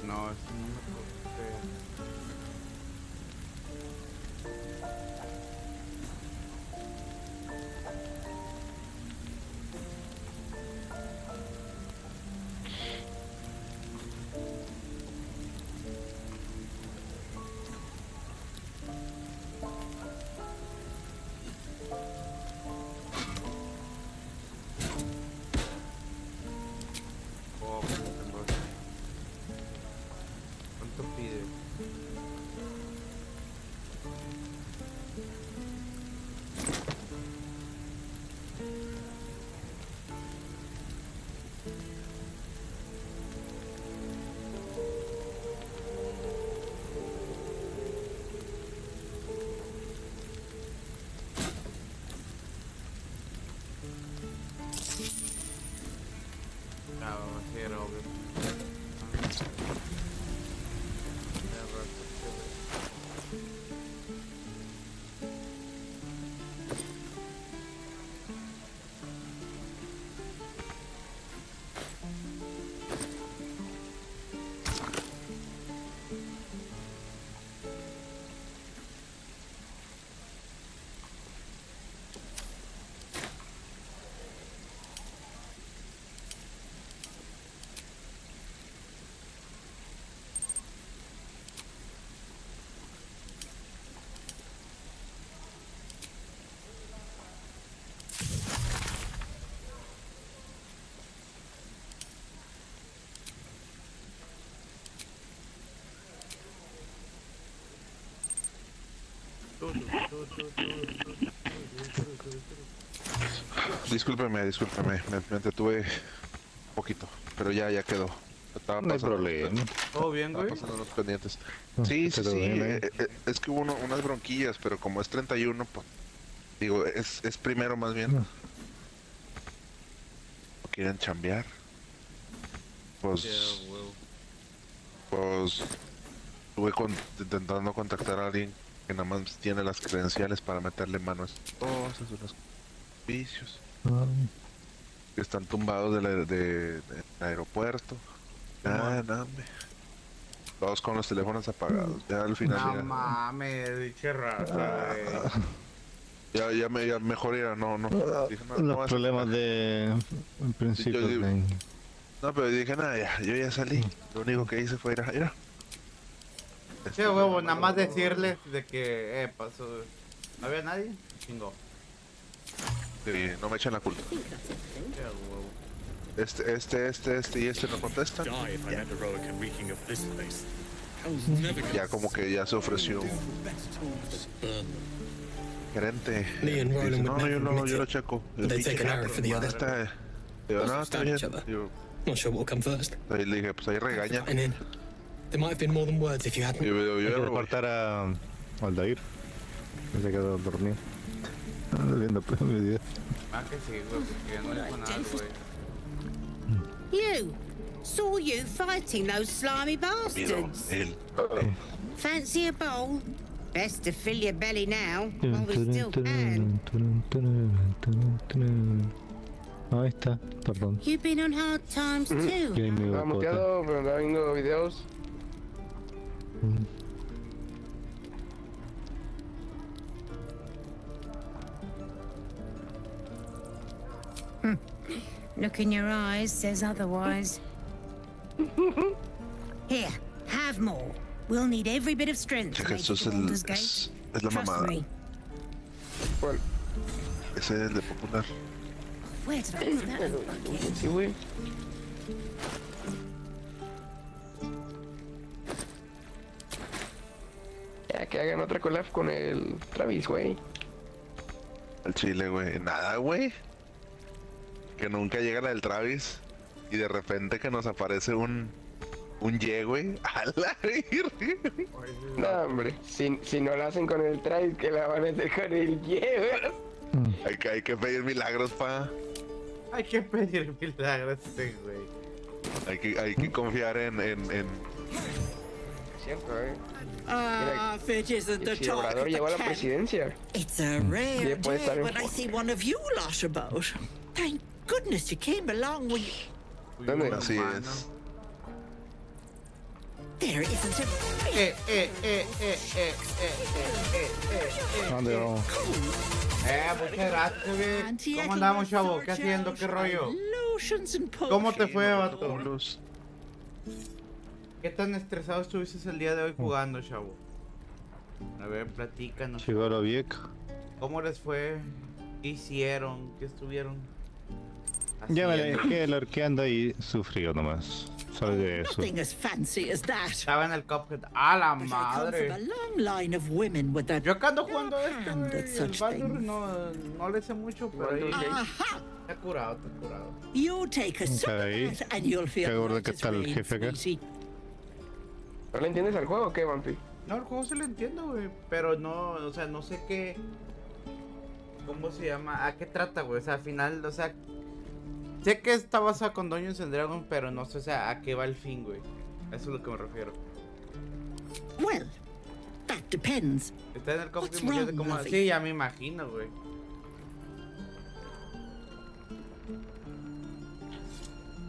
No, eso no me puedo creer. Oh, ¿cuánto pide? Ah, va a ser obvio. Discúlpeme, me entretuve un poquito, pero ya quedó. Estaba No hay pasando, problema. ¿Todo bien, güey? pasando unos pendientes. No, Sí, pero bien, es que hubo unas bronquillas, pero como es 31, pues, digo, es primero más bien. ¿No quieren chambear? Pues, pues, estuve intentando contactar a alguien que nada más tiene las credenciales para meterle mano a esas cosas, unos vicios. Que están tumbados del aeropuerto. Nada, hombre. Todos con los teléfonos apagados. Ya al final. No mames, diche raza, ya mejor ir a no. Dije, Los problemas de. En principio. No, pero dije, nada, yo ya salí. Lo único que hice fue ir a. Sí, huevo, nada más decirles de que, pasó. ¿No había nadie? Chingó. Sí, no me echen la culpa. Este y este no contestan. Ya como que ya se ofreció gerente. Dice, no, yo lo checo. Está bien. Ahí le dije, pues ahí regaña. Hay que reportar a Aldair. Se quedó dormido. Viendo video. Ah, que sí, güey, porque no dijo nada, güey. You! Saw you fighting those slimy bastards. Fancy a bowl? Best to fill your belly now, while we still can. Ahí está, perdón. You've been on hard times too. Estaba muteado, pero andaba viendo videos. Look in your eyes says otherwise. Here, have more. We'll need every bit of strength to make it to Baldur's Gate. Es la Trust mamada. me. ¿Cuál? Ese es el de popular. Where did I put that? Sí, güey. Ya que hagan otra collab con el Travis, güey. Al chile, güey. Nada, güey. Que nunca llega la del Travis. Y de repente que nos aparece un Y, güey. A la virgen. No, hombre. Si no la hacen con el Travis, que la van a hacer con el Y, güey. Hay que pedir milagros, pa. Hay que pedir milagros, güey. Hay que confiar Cierto, If it isn't the si talk Obrador of llegó a la the town. presidencia. It's a rare puede estar day en when I foto. see one of you lot about. Thank goodness you came along when you... Así es. There isn't a... ¿Dónde vamos? Muchas gracias, güey. ¿Cómo andamos, chavo? ¿Qué haciendo? ¿Qué rollo? ¿Cómo te fue, vato? ¿Qué tan estresado estuviste el día de hoy jugando, chavo? A ver, platícanos. Llegó la vieja. ¿Cómo les fue? ¿Qué hicieron? ¿Qué estuvieron Ya me haciendo? dejé el arqueando y sufrió nomás. Solo de eso. Nothing as fancy as that. Estaba en el Cuphead. ¡A la But I come from madre! a long line of women with that Yo acá ando jugando esto, hand güey. at El such Baldur things. no le sé mucho, pero ahí Aha! está curado, está curado. You take a sip of Ahí. that and you'll Qué feel gordo right que as está el rain, jefe acá. sweetie. ¿No le entiendes al juego o qué, Vampi? No, el juego sí lo entiendo, güey. Pero no, o sea, no sé qué. ¿Cómo se llama? ¿A qué trata, güey? O sea, al final, o sea. Sé que está basado con Dungeons and Dragons, pero no sé, o sea, a qué va el fin, güey. A eso es lo que me refiero. Well, that depends. Está en el cómic What's de mujeres de wrong, cómo. Luffy? Sí, ya me imagino, güey.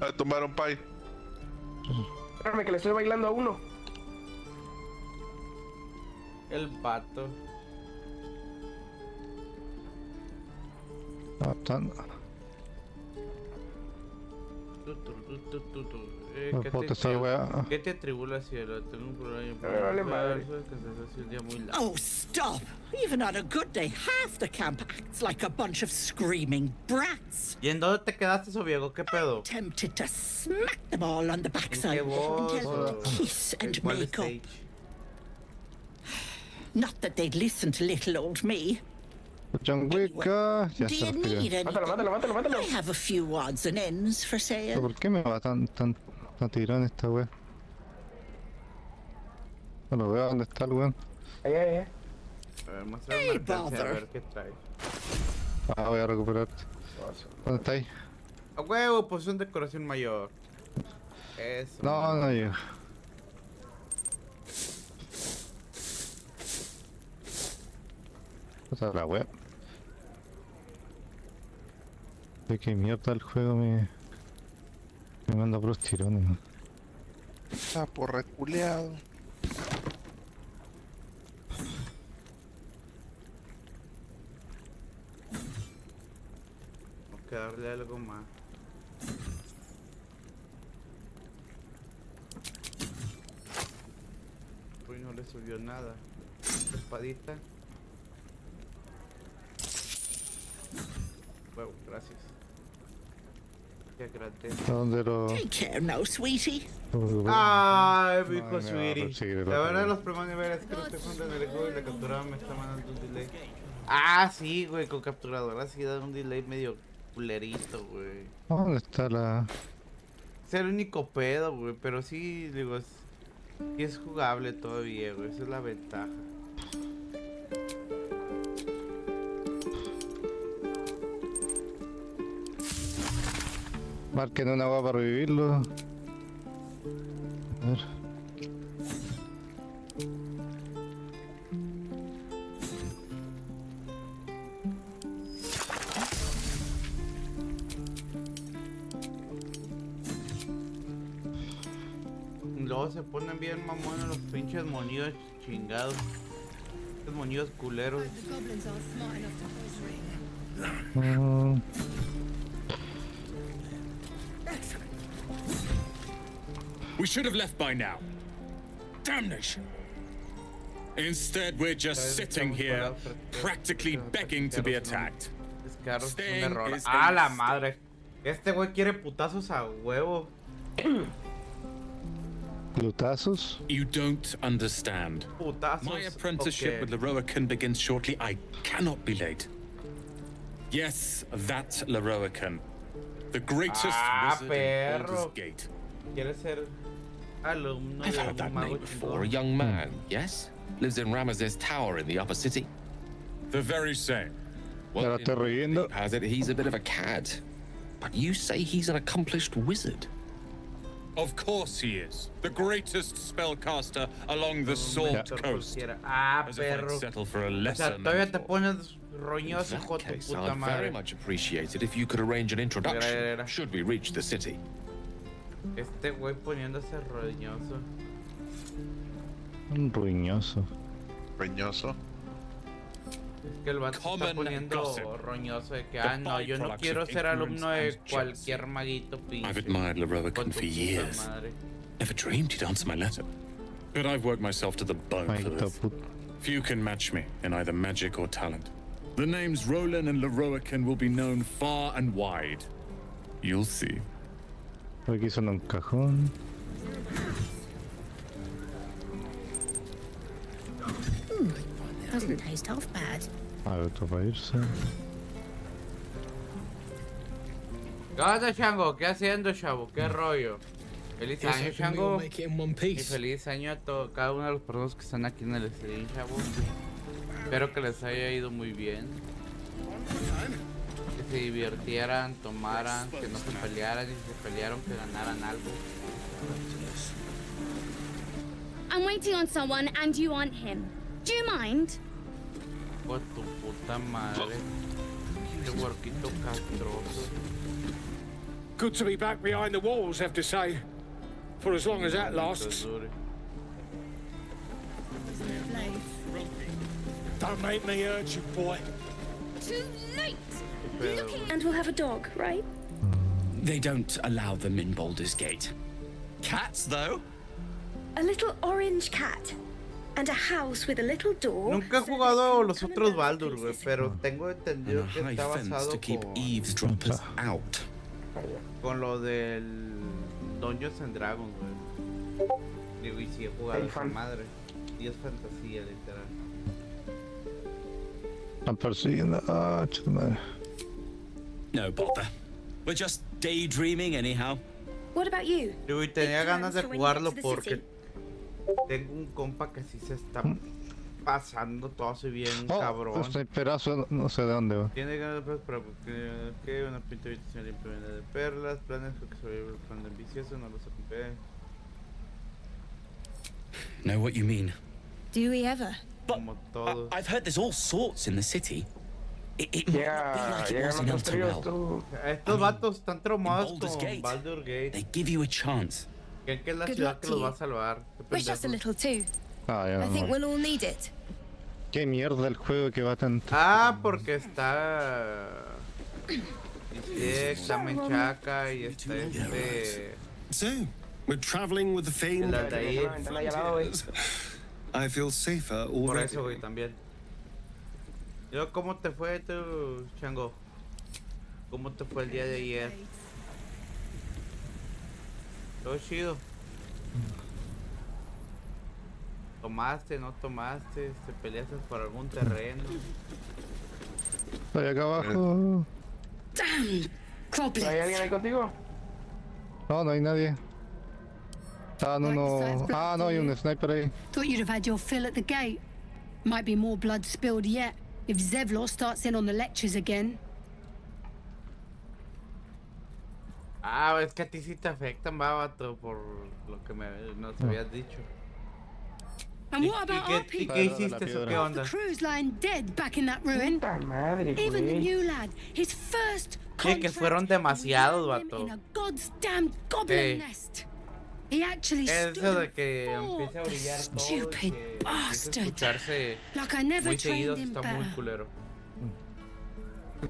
A tomar un pie. Espérame que le estoy bailando a uno. El vato. Ah, tan- No puedo testar, weá. ¿Qué te atribula, cielo? Tengo un problema. vale madre. Un día muy largo. Oh, stop! Even on a good day, half the camp acts like a bunch of screaming brats. ¿Y en dónde te quedaste, Sobiego? ¿Qué pedo? Tempted to smack them all on the ¿En qué backside voz? and tell them kiss and ¿Cuál make up. stage? Not that they'd listen to little old me. John Wick, ya Do se you respira. need anything? Mátalo. I have a few odds and ends for sale. ¿Por qué me va tan tirón esta wea? No lo veo dónde está el weón. Ahí. A ver, muéstrame el alcance, a ver qué trae. Ah, voy a recuperarte. ¿Dónde está ahí? A huevo, pues es decoración mayor. Eso. No llega. Esa la wea. De qué mierda el juego me manda por los tirones, man. Sapo reculeado. Tengo que darle algo más. Uy, no le subió nada. Espadita. Huevo, gracias. Qué agradezco. ¿Dónde lo...? Take care now, sweetie. Ay, mi hijo No, me va a sweetie. perseguir el La otro, verdad, güey. los primeros niveles que no estoy jugando en el juego y la capturada me está mandando un delay. Ah, sí, güey, con capturadora sí da un delay medio culerito, güey. ¿Dónde está la...? Es el único pedo, güey, pero sí, digo, sí es jugable todavía, güey, esa es la ventaja. Marquen una agua para revivirlo. A ver. Luego se ponen bien mamones los pinches monidos chingados. Los monidos culeros. We should have left by now. Damnation. Instead, we're just sitting here, practically begging to be attacked. Descarros es un Staying error. is ¡Ah, a la mistake. madre! Este güey quiere putazos a huevo. ¿Lutazos? You don't understand. Putazos. My apprenticeship okay. with Leroican begins shortly. I cannot be late. Yes, that Leroican. The greatest wizard in Baldur's perro. Gate. Quiere ser alumno I've de heard un that mago name before. A chingón. young man, yes? Lives in Ramesses Tower in the upper city. The very same. Ya lo estoy reviendo. Has it, he's a bit of a cad. But you say he's an accomplished wizard. Of course he is. The greatest spellcaster along the Salt Coast. Ah, As if I'd perro. settle for a O lesser sea, todavía te mentor. pones roñoso, In hijo that de tu case, puta I'd very madre. much appreciate it if you could arrange an introduction, should we reach the city. Este güey poniéndose roñoso. Un ruñoso. Roñoso. Es que el vato se está poniendo roñoso de que, no, yo no quiero ser alumno de cualquier maguito pinche. I've admired Leroican for years. Never dreamed he'd answer my letter. But I've worked myself to the bone for this. Few can match me in either magic or talent. The names Roland and Leroican will be known far and wide. You'll see. Aquí son un cajón. Doesn't taste half bad. A ver, otro para irse. ¿Qué onda, Chango? ¿Qué haciendo, chavo? ¿Qué rollo? Feliz año, Chango. Y feliz año a cada una de las personas que están aquí en el stream, chavo. Espero que les haya ido muy bien. Que se divirtieran, tomaran, que no se pelearan y si se pelearon que ganaran algo. I'm waiting on someone and you aren't him. Do you mind? Por tu puta madre. Qué huerquito castroso. Good to be back behind the walls, have to say. For as long as that lasts. Don't make me urge you, boy. Too late! And we'll have a dog, right? They don't allow them in Baldur's Gate. Cats, though? A little orange cat. And a house with a little door. Nunca he jugado los otros Baldur, güey, pero tengo entendido que está basado con lo del Dungeons and Dragons, güey. Digo, y si he jugado esa madre. Y es fantasía, literal. Están persiguiendo. Ah, chuta madre. No bother. We're just daydreaming anyhow. What about you? Digo, y tenía ganas de jugarlo porque tengo un compa que sí se está pasando todo así bien cabrón. Este pedazo no sé de dónde va. Tiene ganas de que una pinta habitación limpia de perlas, planes porque sobrevive el plan de ambicioso, no los ocupé. Know what you mean. Do we ever? Como todo. I've heard there's all sorts in the city. It might be like it was in Elterwell. Estos vatos están traumados con Baldur's Gate. They give you a chance. Creen que es la ciudad que los va a salvar. Wish us a little too. Ah, ya I think no. we'll all need it. Qué mierda el juego que va tanto. Ah, porque está está Menchaca y está So, we're traveling with the famed. I feel safer already. Por eso, güey, también. Yo, ¿cómo te fue tú, Chango? ¿Cómo te fue el día de ayer? Todo chido. ¿Tomaste, no tomaste? ¿Te peleaste por algún terreno? Estoy acá abajo. ¿Hay alguien ahí contigo? No, no hay nadie. Ah, no, hay un sniper ahí. Thought you'd have had your fill at the gate. Might be more blood spilled yet if Zevlor starts in on the lectures again. Ah, es que a ti sí te afectan, vato, por lo que nos habías dicho. And what about our ¿Y people? qué hiciste eso? ¿Qué onda? The crew's lying dead back in that ruin. Even the new lad, his first Sí, que fueron demasiados, vato. in a god's damned goblin Sí. nest. He actually Eso stood de que empiece a brillar todo y stupid que empiece a bastard. escucharse Like I never muy seguido, trained him está muy better. culero.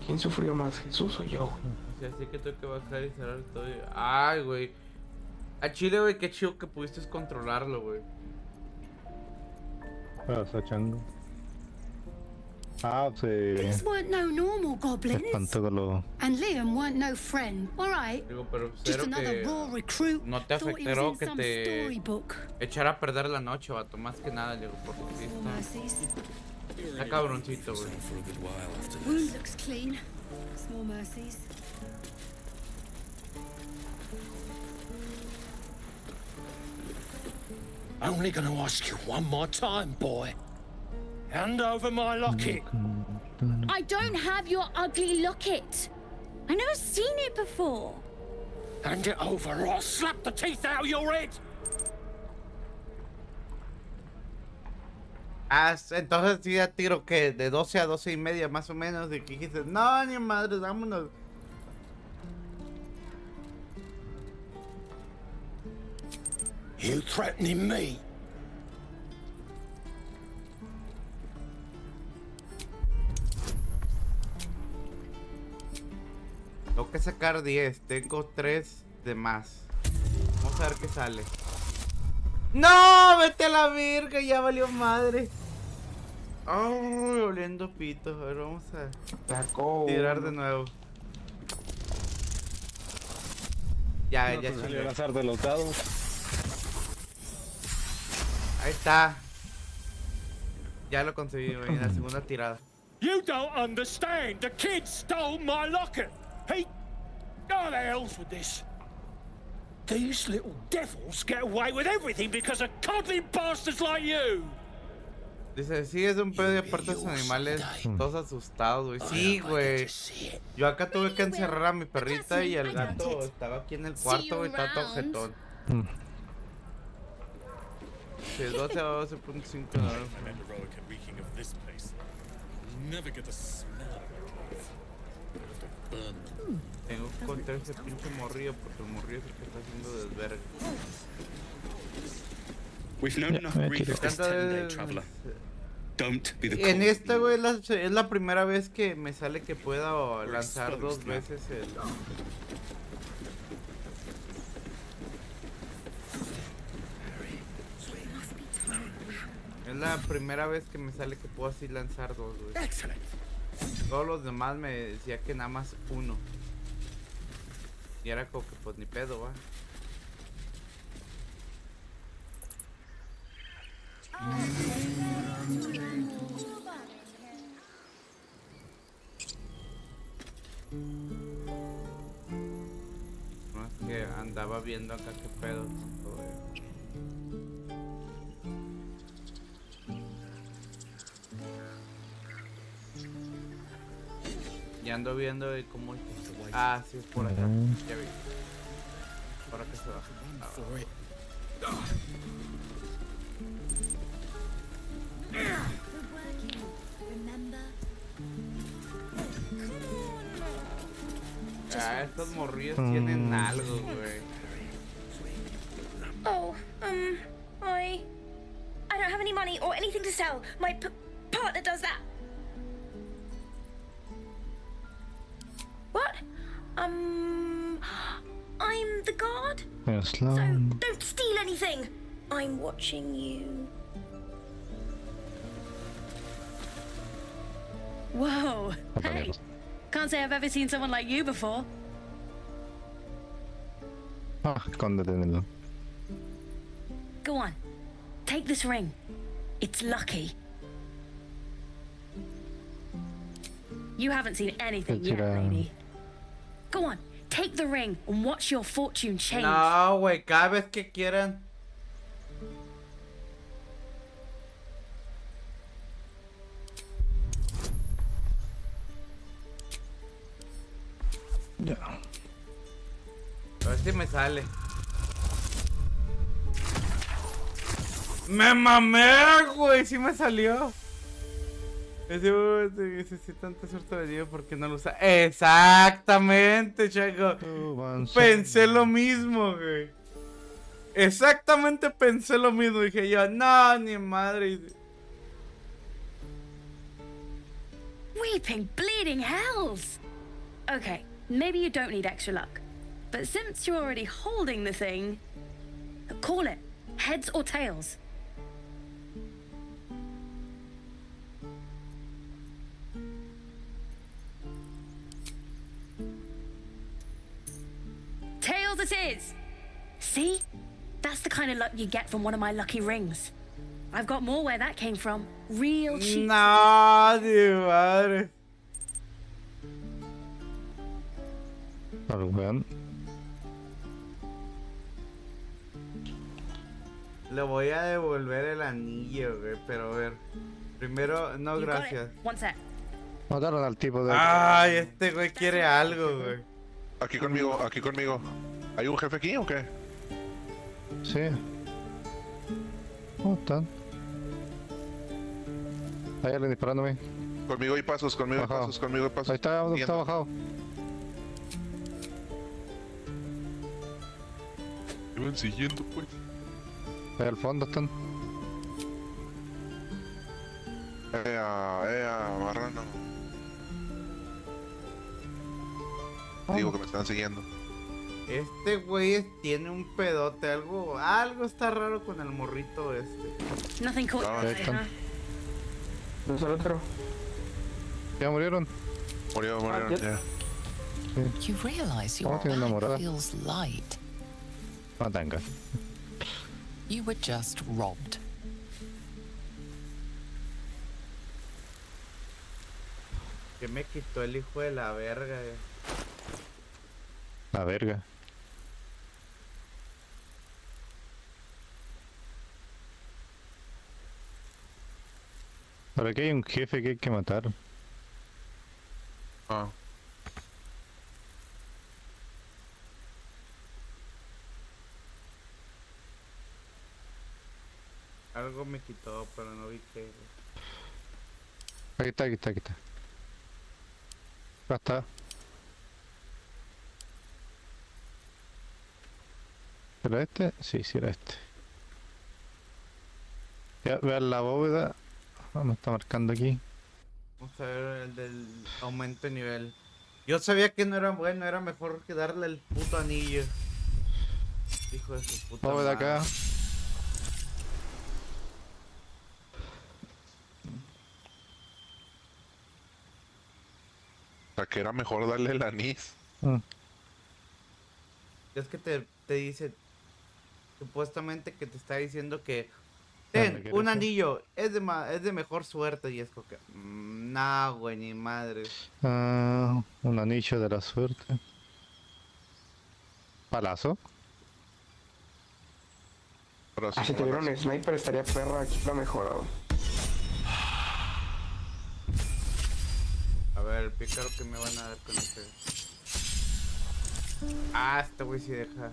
¿Quién sufrió más, Jesús o yo? O sea, así que tengo que bajar y cerrar todo. Ay, güey. A Chile, güey, qué chido que pudiste controlarlo, güey. Pasa, Chango. Ah, se These weren't no normal goblins. espantó con los. And Liam weren't no friend, alright? Digo, pero Just cero another que raw recruit. no te Thought he was afectó in que some te storybook. echara a perder la noche, vato. Más que nada, digo, porque sí está cabroncito, güey. Wound looks clean. Small mercies. Only gonna ask you one more time, boy. Hand over my locket. I don't have your ugly locket. I've never seen it before. Hand it over or I'll slap the teeth out of your head. Ah, entonces sí ya tiro que de 12 a 12 y media más o menos. De que dijiste, no, ni madre, vámonos. You threatening me? Tengo que sacar 10, tengo 3 de más. Vamos a ver qué sale. ¡No! ¡Vete a la verga! Ya valió madre. ¡Oh! Oliendo pito. A ver, vamos a tirar de nuevo. Ya salió el azar de los dados. Ahí está. Ya lo conseguí, güey, en la segunda tirada. You don't understand. The kid stole my locket. He... Oh, the hell's with this? These little devils get away with everything because of coddling bastards like you. Dice, sí, es un pedo y aparte los animales todos asustados, güey. Sí, güey. Yo acá tuve que encerrar a mi perrita y el gato estaba aquí en el cuarto, güey, está todo jetón. Sí, 12 a 12.5. Tengo que contar ese pinche morrillo porque el morrillo es el que está haciendo desverga. En esta, güey, es la primera vez que me sale que puedo lanzar 2 veces el... Es la primera vez que me sale que puedo así lanzar 2, güey. Todos los demás me decía que nada más 1. Y era como que pues ni pedo, va. No, es que andaba viendo acá qué pedo con todo eso. Ya ando viendo cómo... Ah, sí, es por acá. Ya vi. Por acá se baja. Ah, estos morrillos tienen algo, güey. Oh, I don't have any money or anything to sell. My partner does that. What? I'm the guard. Yes, so don't steal anything. I'm watching you. Whoa. Hey. Can't say I've ever seen someone like you before. Ah, escóndete. Go on. Take this ring. It's lucky. You haven't seen anything yet, lady. Go on, take the ring and watch your fortune change. No, güey, cada vez que quieran. Ya. A ver si me sale. ¡Me mamé, güey! Sí me salió. Ese sí, tanta suerte me dio porque no lo usa. Exactamente, Chaco. Pensé lo mismo, güey. Exactamente pensé lo mismo. Dije yo, no, ni madre. Weeping, bleeding hells. Okay, maybe you don't need extra luck. But since you're already holding the thing, call it. Heads or tails. Tails it is! See? That's the kind of luck you get from one of my lucky rings. I've got more where that came from. Real cheap. No, tío, madre. Le voy a devolver el anillo, güey, pero a ver. Primero, no, gracias. Mataron al tipo de... Ay, este güey quiere algo, güey. Aquí conmigo, aquí conmigo. ¿Hay un jefe aquí o qué? Sí. ¿Cómo están? Hay alguien disparándome. Conmigo hay pasos, conmigo hay pasos, conmigo hay pasos. Ahí está bajado. Me van siguiendo, pues. Ahí al fondo están. Marrano. Digo que me están siguiendo. Este güey tiene un pedote, algo está raro con el morrito este. Nothing caught your eye, huh? ¿No es el otro? ¿Ya murieron? Murieron, ya. You realize your back feels light. No tenga. You were just robbed. Que me quitó el hijo de la verga. La verga. Por aquí hay un jefe que hay que matar. Ah. Algo me quitó, pero no vi qué. Aquí está. Acá está. ¿Era este? Sí, era este. Ya, vean la bóveda. Me está marcando aquí. Vamos a ver el del aumento de nivel. Yo sabía que no era bueno, era mejor que darle el puto anillo. Hijo de su puta bóveda madre. acá. O sea, que era mejor darle el anís. Es que te dice, supuestamente que te está diciendo que ten un anillo, es de mejor suerte, y es como que nah, güey, ni madre. Un anillo de la suerte. Palazo. Si tuviera un sniper estaría perra, aquí lo mejorado. A ver, el pícaro que me van a dar con este. Este güey sí deja.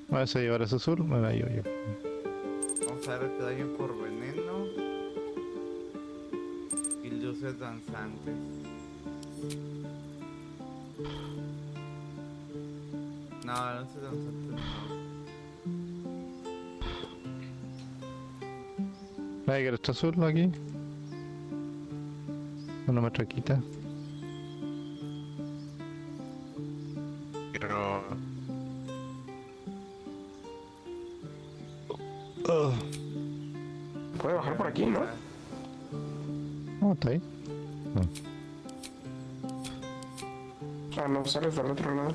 ¿Vas a llevar ese azul? Me la llevo yo. Vamos a ver que daño por veneno y luces danzantes. No, luces danzantes no. ¿Hay que está azul aquí? Una metraquita. Pero... Puede bajar por aquí, ¿no? Está ahí. No sales del otro lado.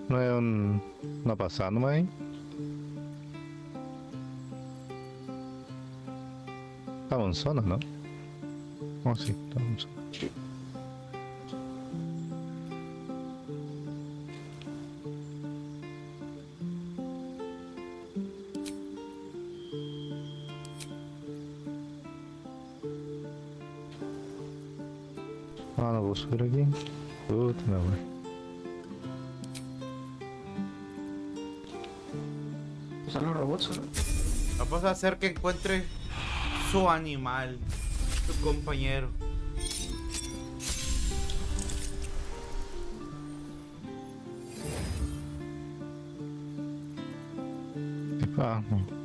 No hay una pasada nomás ahí. Estamos en zona, ¿no? Oh, sí, estamos en zona. No puedo subir aquí. Puta, me voy. Usan los robots, ¿no? Vamos a hacer que encuentre su animal, su compañero. No.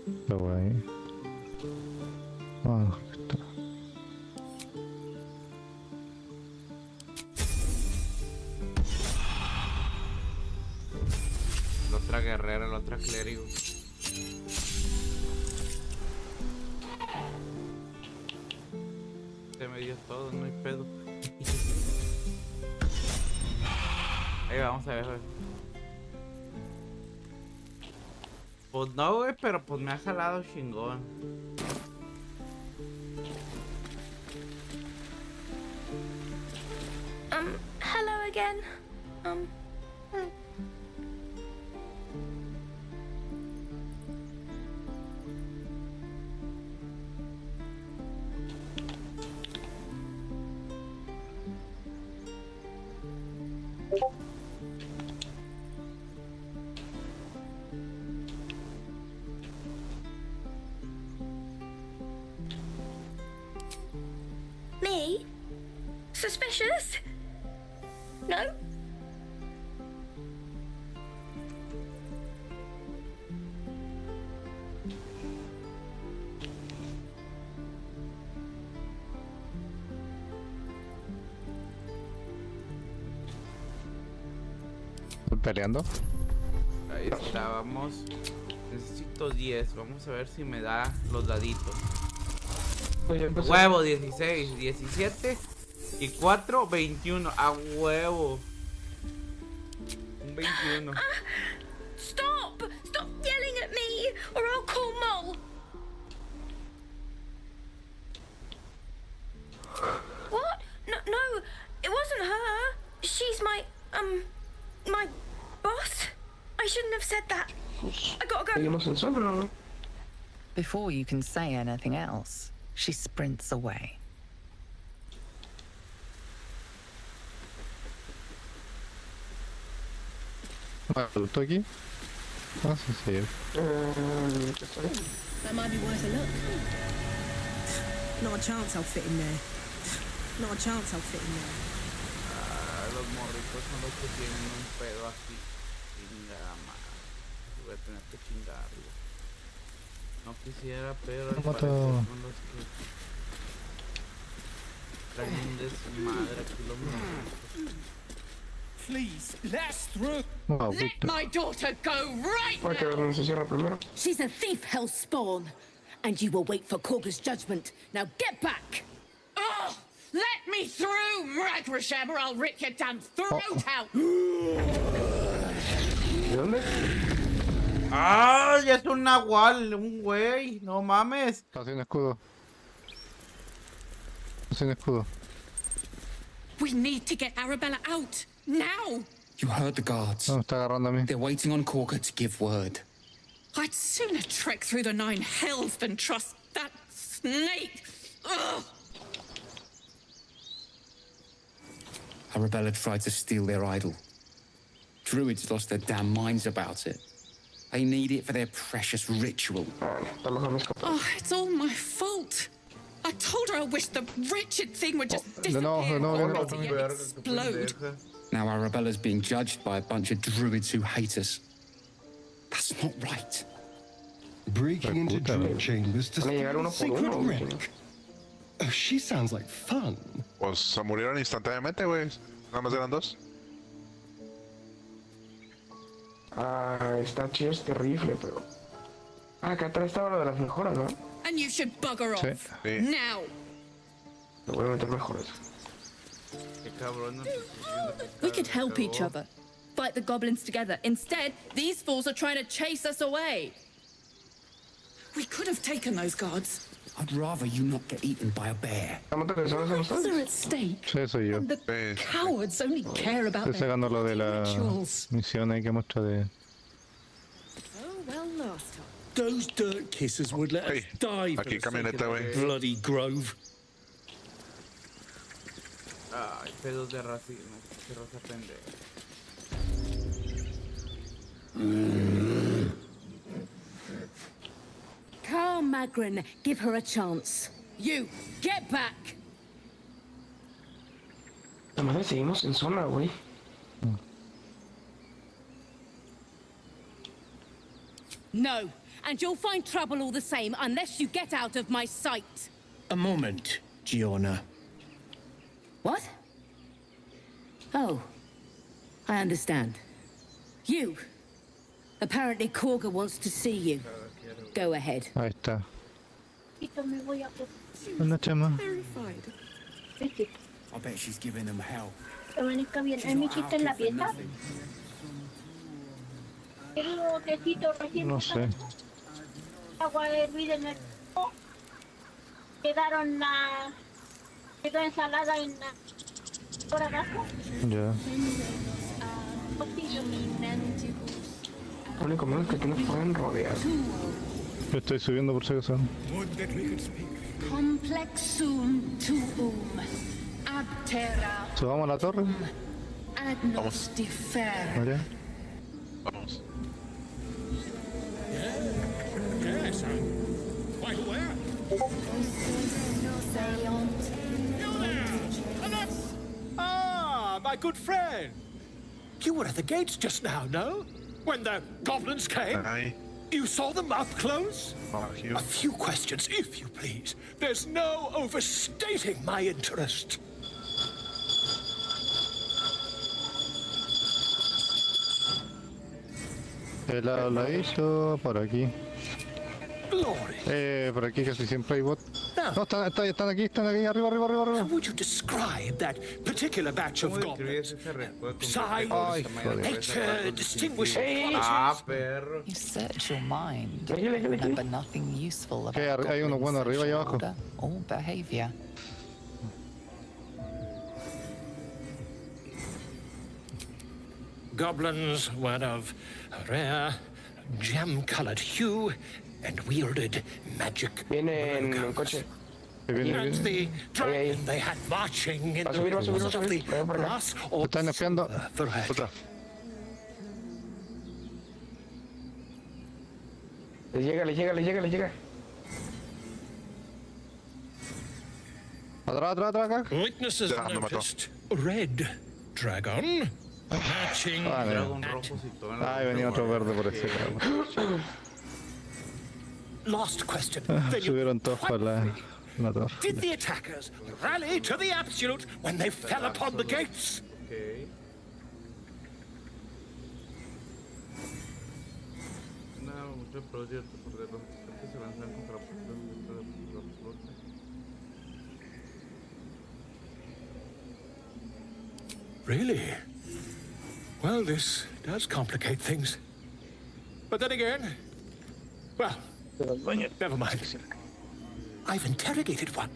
Está guay. Está. La otra guerrera, la otra clérigo. Se me dio todo, no hay pedo. Ahí vamos a ver. Pues no, güey, pero pues me ha jalado chingón. Hello again. Me? Suspicious? No? ¿Estoy peleando? Ahí está, vamos. Necesito 10. Vamos a ver si me da los daditos. Huevo, 16, 17 y 4, 21. A huevo. Un 21. Stop! Stop yelling at me, or I'll call Mole. What? No, it wasn't her. She's my boss. I shouldn't have said that. I gotta go. Before you can say anything else, she sprints away. ¿Adulto aquí? Ah, sí, sí. That might be worth a look. Not a chance I'll fit in there. Not a chance I'll fit in there. Los morritos son los que tienen un pedo así. Chingada madre. Voy a tener que chingarlo. No quisiera, pero al parecer son los que traen un desmadre aquí los morritos. Please, let us through. Let my daughter go right now. She's a thief, hell spawn. And you will wait for Korga's judgment. Now get back! Oh, let me through, Ragrasham, or I'll rip your damn throat out. ¡Ah! Ya es un nahual, un güey. No mames. Está sin escudo. Está sin escudo. We need to get Arabella out. Now! You heard the guards. No, está agarrando a mí. They're waiting on Korga to give word. I'd sooner trek through the 9 hells than trust that snake. Ugh. Arabella tried to steal their idol. Druids lost their damn minds about it. They need it for their precious ritual. Oh, it's all my fault. I told her I wished the wretched thing would just disappear or explode. Now Arabella's being judged by a bunch of druids who hate us. That's not right. Breaking into druid chambers to steal a secret relic. Oh, she sounds like fun. Pues se murieron instantáneamente, güey. Nada más eran 2. Ah, está chido este rifle, pero... Ah, acá atrás estaba lo de las mejoras, ¿no? And you should bugger off. Now. Le voy a meter mejoras. We could help each other. Fight the goblins together. Instead, these fools are trying to chase us away. We could have taken those guards. I'd rather you not get eaten by a bear. Lives are at stake. Sí, soy yo. And the cowards only care about Estoy sacando lo de la rituals. misión ahí que muestra de... Oh, well, last time. Those dirt kissers would let us die for the sake of that bloody grove. Ay, pedos de racismo. Qué raza pendeja. Carl Magrin, give her a chance. You, get back! La madre, seguimos en zona, güey. No, and you'll find trouble all the same unless you get out of my sight. A moment, Gianna. What? Oh, I understand. You. Apparently Korga wants to see you. Go ahead. Ahí está. Una chama. I bet she's giving them hell. Querido quesito recién. No sé. Agua hervida en el quedó ensalada en la por abajo. Ya. Lo único malo es que aquí nos pueden rodear. Yo estoy subiendo por si acaso. Complexum tuum, abterra. ¿Subamos a la torre? Vamos. ¿Vale? Vamos. Yes, I'm quite aware. You there! Ah, my good friend. You were at the gates just now, no? When the goblins came? Aye. You saw them up close? Fuck you. A few questions, if you please. There's no overstating my interest. El ladito, por aquí. Glory. Por aquí casi siempre hay bot. No, están aquí, arriba. How would you describe that particular batch of goblins? Size, nature, distinguishing qualities? perro. You search your mind, remember nothing useful about Hay uno bueno arriba y abajo. order or behavior. Goblins were of a rare, jam-colored hue and wielded magic. Viene en coche. And the dragon they had marching in the walls of the brass or Están espiando. variety. Le llega. Atrás, acá. Witnesses Ya, me mató. noticed red dragon marching Ay, venía otro verde por ese lado. Last question. Then you Subieron todos para la torre. Did the attackers rally to the absolute when they fell upon the gates? Okay. No, mucho proyecto porque los que se lanzan contra la absoluta. Really? Well, this does complicate things. But then again, well, never mind. I've interrogated one,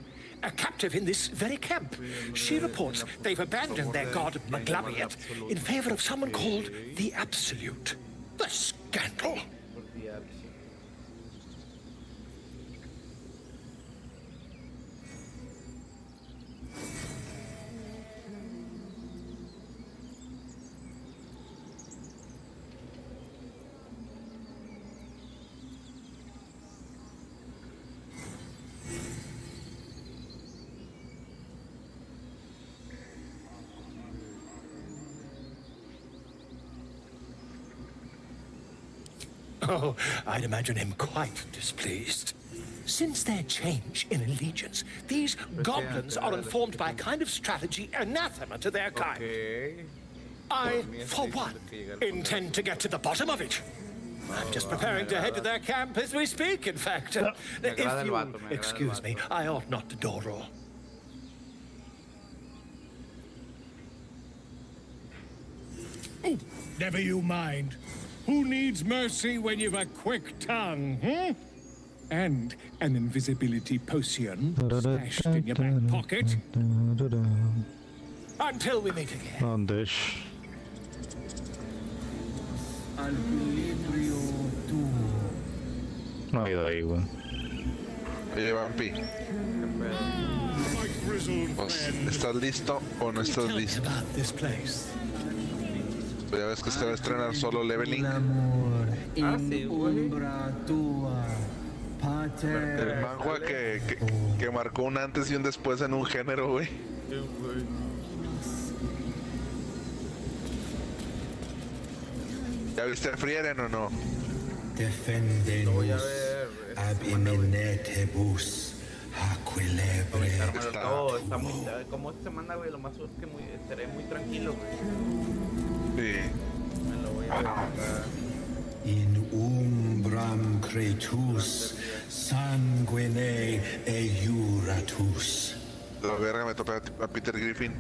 a captive in this very camp. She reports they've abandoned their god Maglabiet in favor of someone called the Absolute. The scandal! Oh, I'd imagine him quite displeased. Since their change in allegiance, these goblins are informed by a kind of strategy anathema to their kind. I, for one, intend to get to the bottom of it. I'm just preparing to head to their camp as we speak, in fact. If you excuse me, I ought not to door roll. Oh, never you mind. Who needs mercy when you've a quick tongue, hmm? And an invisibility potion stashed in your back pocket? Until we meet again. ¿Dónde es? No ha ido ahí, weón. Oye, Vampi. ¿Estás listo o no estás listo? Pues ya ves que se va a estrenar solo Leveling. Ah, sí, güey. El manga que marcó un antes y un después en un género, güey. ¿Ya viste a Frieren o no? Defendemus ab imminentibus aquilebre. Está muy, como esta semana, güey, lo más es que estaré muy tranquilo, güey. Sí. Me lo voy a dejar. In umbram cretus sanguine eiuratus. La verga, me toca a Peter Griffin.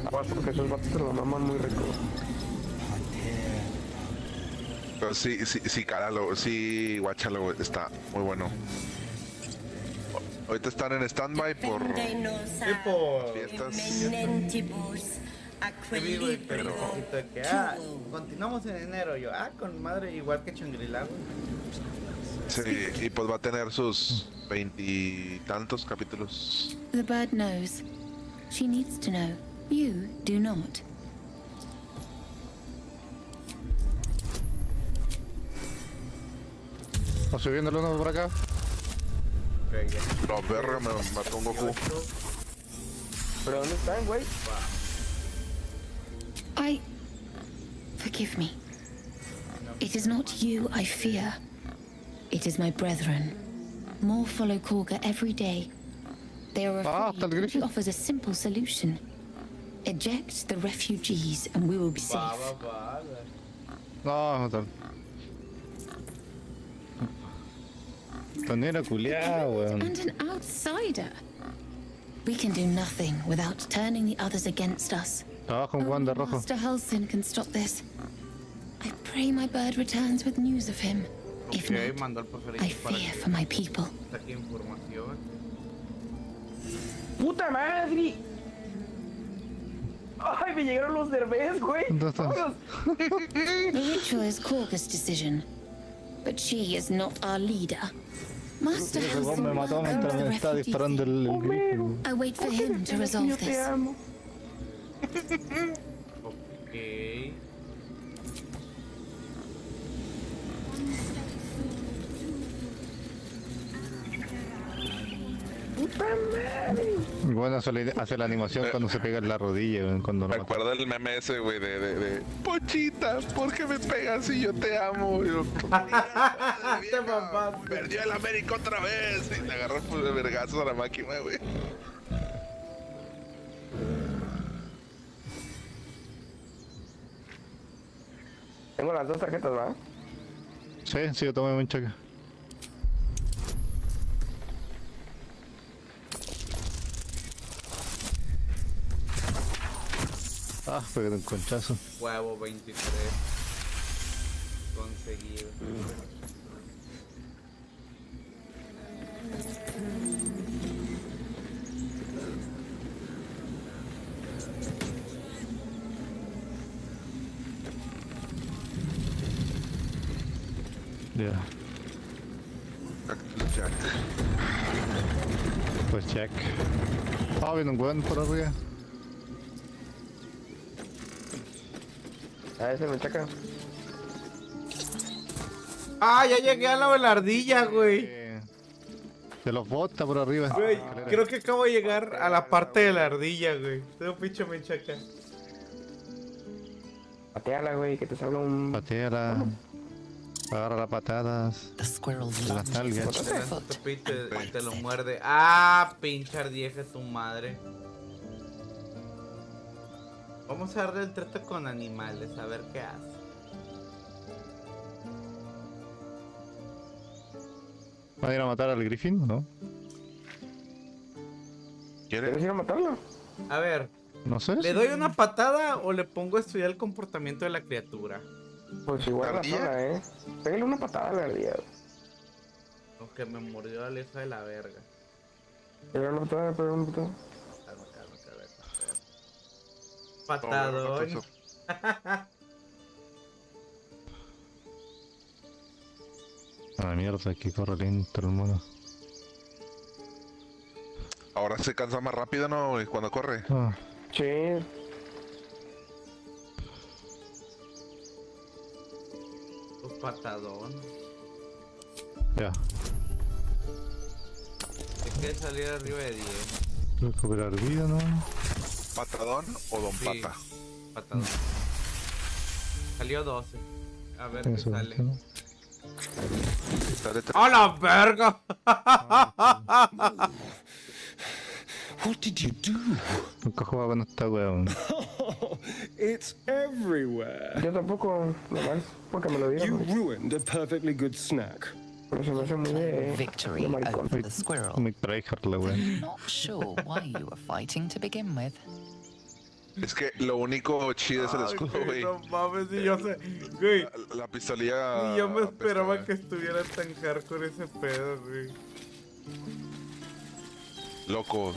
Porque esos vatos se lo maman muy rico. Pero sí, cálalo, sí, guáchalo, güey, está muy bueno. Ahorita están en stand-by por fiestas. Pero que, continuamos en enero. Yo, con madre, igual que Shangri-La, güey. Sí, y pues va a tener sus 20 y tantos capítulos. The bird knows. She needs to know. You do not. ¿Estás subiendo el uno por acá? No, verga, me mató un Goku. ¿Pero dónde están, güey? Forgive me. It is not you I fear. It is my brethren. More follow Korga every day. They are afraid, but he offers a simple solution. Eject the refugees and we will be safe. No, Tonera culiao, weón. And an outsider. We can do nothing without turning the others against us. Abajo un guante rojo. Master Halsin can stop this. I pray my bird returns with news of him. If not, I fear for my people. ¡Puta madre! ¡Ay, me llegaron los derbés, güey! The ritual is Korga's decision, but she is not our leader. Master Halsin Me mató mientras me está disparando el grifo. I wait for him to resolve this. Okay. Bueno, hace la animación cuando se pega en la rodilla, cuando Me acuerdo del meme ese, güey, de Pochita, ¿por qué me pegas si yo te amo? Yo, perdió el América otra vez y le agarró de vergazos a la máquina, güey. Tengo las dos tarjetas, ¿va? Sí, yo tomé un cheque. Pegué un conchazo. Huevo 23. Conseguido. Ya. Jack. Pues check. Viene un weón por arriba. Ese me checa. Ya llegué a la velardilla, güey. Se los bota por arriba. Güey, creo que acabo de llegar a la parte de la ardilla, güey. Tengo pinche menchaca. Pateala, güey, que te salga un... Pateala. Agarra las patadas. Las nalgas. Te lo muerde. Pinche ardilla, tu madre. Vamos a darle el trato con animales, a ver qué hace. ¿Van a ir a matar al Griffin, no? ¿Quieres ir a matarlo? A ver. No sé. ¿Le doy una patada o le pongo a estudiar el comportamiento de la criatura? Pues igual la zona, Pégale una patada a la ardilla. Aunque me mordió la hija de la verga. Pégale una patada, pégale una patada. Patadón. Mierda, aquí corre lento el mono. Ahora se cansa más rápido, ¿no? Cuando corre. Sí. Patadón. Ya. Hay que salir arriba de 10. Recuperar vida, ¿no? ¿Patadón o Don Pata? Patadón. Salió 12. A ver qué sale. ¡A la verga! What did you do? Nunca jugaba con esta weón. It's everywhere. Yo tampoco, nomás porque me lo dieron. You ruined a perfectly good snack. Pero se me hace muy de... Victory over the squirrel. Muy tryhard la weón. Not sure why you were fighting to begin with. Es que lo único chido es el escudo, güey. No mames, si yo sé, güey. La pistolilla. Y yo me esperaba que estuviera tan hardcore ese pedo, güey. Loco.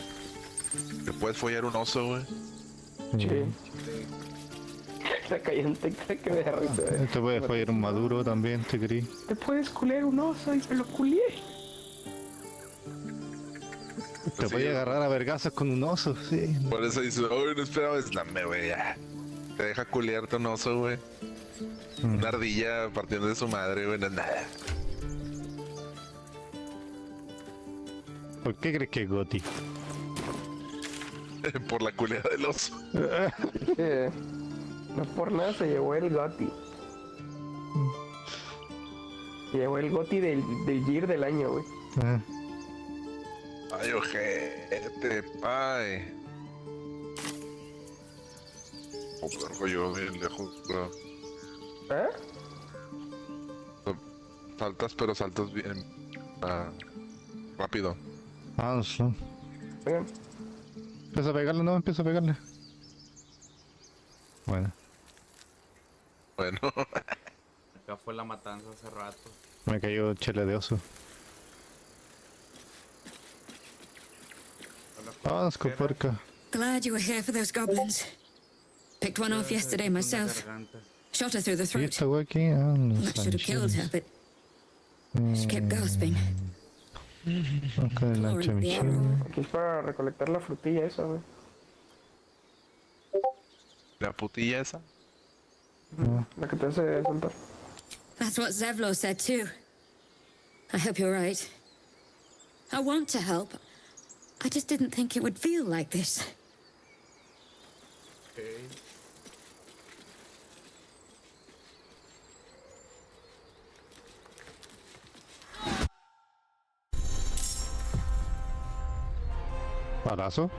¿Te puedes follar un oso, güey? Sí. Se cayó un texto que me da risa. Te puedes follar un maduro también, te querí. Te puedes culear un oso y me lo culié. Te voy a agarrar a vergazos con un oso, sí. Por eso dice, uy, no esperaba Slammer, güey, ya. Te deja culiarte un oso, güey. Una ardilla partiendo de su madre, güey, no es nada. ¿Por qué crees que es Goti? Por la culeada del oso. No por nada se llevó el Goti. Se llevó el Goti del Gear del año, güey. Ay, ojete, pay. Oh, pero yo bien lejos, bro. Saltas, pero saltas bien. Rápido. No sé. Empieza a pegarle, no, empieza a pegarle. Bueno. Acá fue la matanza hace rato. Me cayó chile de oso. Puerca. Glad you were here for those goblins. Picked one off yesterday myself. Shot her through the throat. That should have killed her, but she kept gasping. Aquí es para recolectar la frutilla esa, güey. ¿La putilla esa? La que te hace saltar. That's what Zevlo said too. I hope you're right. I want to help. I just didn't think it would feel like this. Okay. ¿Balazo?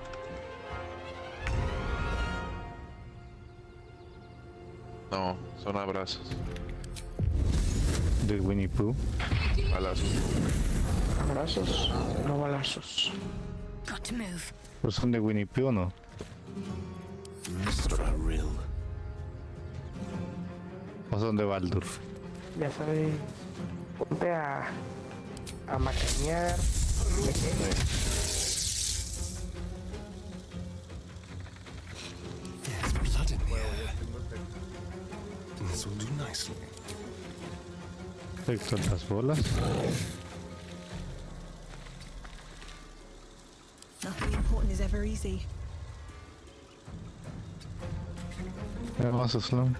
No, son abrazos. De Winnie Pooh. Balazos. Abrazos, no balazos. Got to move. ¿Pero son de Winnie Pooh o no? ¿O son de Baldur? Ya sabes, ponte a macanear. There's blood in the air. This will do nicely. Perfecto, las bolas. Nothing important is ever easy. Vamos a Slum.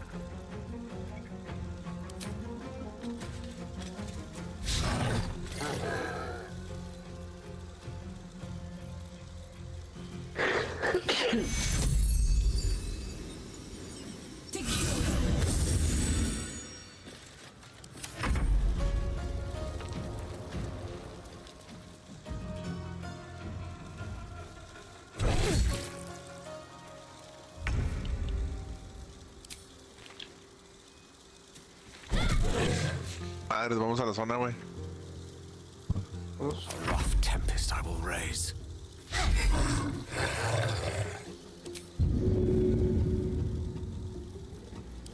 Madres, vamos a la zona, güey. A rough tempest I will raise.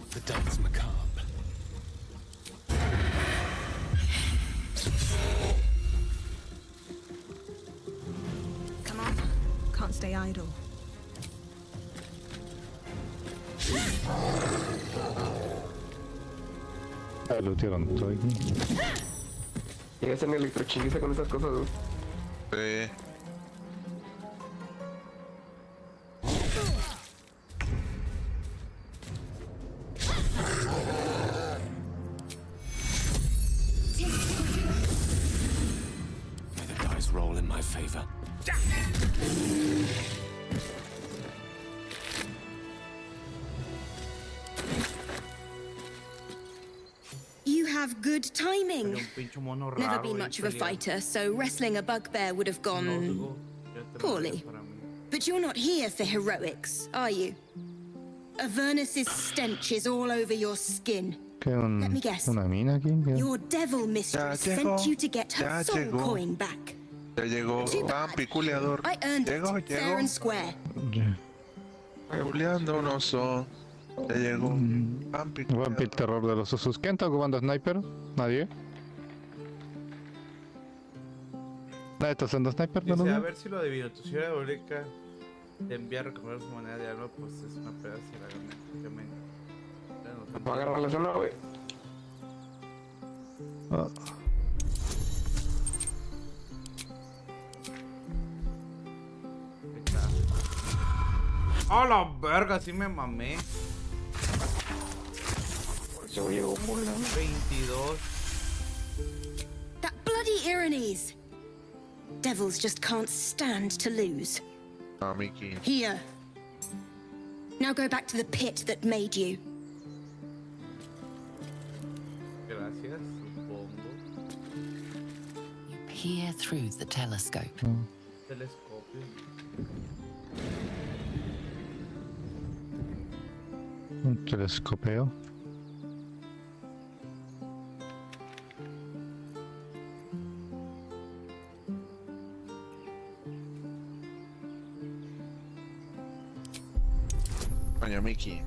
The dance macabre. Come on, can't stay idle. Lo tiraron todo aquí. Llegas en electrochinguiza con esas cosas, güey. Sí. May the dice roll in my favor. You have good timing. Never been much of a fighter, so wrestling a bugbear would have gone poorly. But you're not here for heroics, are you? Avernus's stench is all over your skin. Let me guess. Una mina aquí. Your devil mistress sent you to get her soul coin back. Ya llegó. Too bad. Piculeador. I earned it, fair and square. Juliando un oso. Ya llegó. Vampir terror de los osos. ¿Quién está jugando sniper? ¿Nadie? ¿Nadie está haciendo sniper? Dice, a ver si lo adivino. Tu ciudad pública te envía a recoger su moneda de algo, pues es una pedazo de la gana. Va a agarrar la zona, güey. ¡A la verga! Sí me mamé. Se llegó por la 22. That bloody Irenes! Devils just can't stand to lose. Ah, Mickey. Here. Now go back to the pit that made you. Gracias, supongo. You peer through the telescope. Telescopio. Un telescopeo. Coño, Mickey.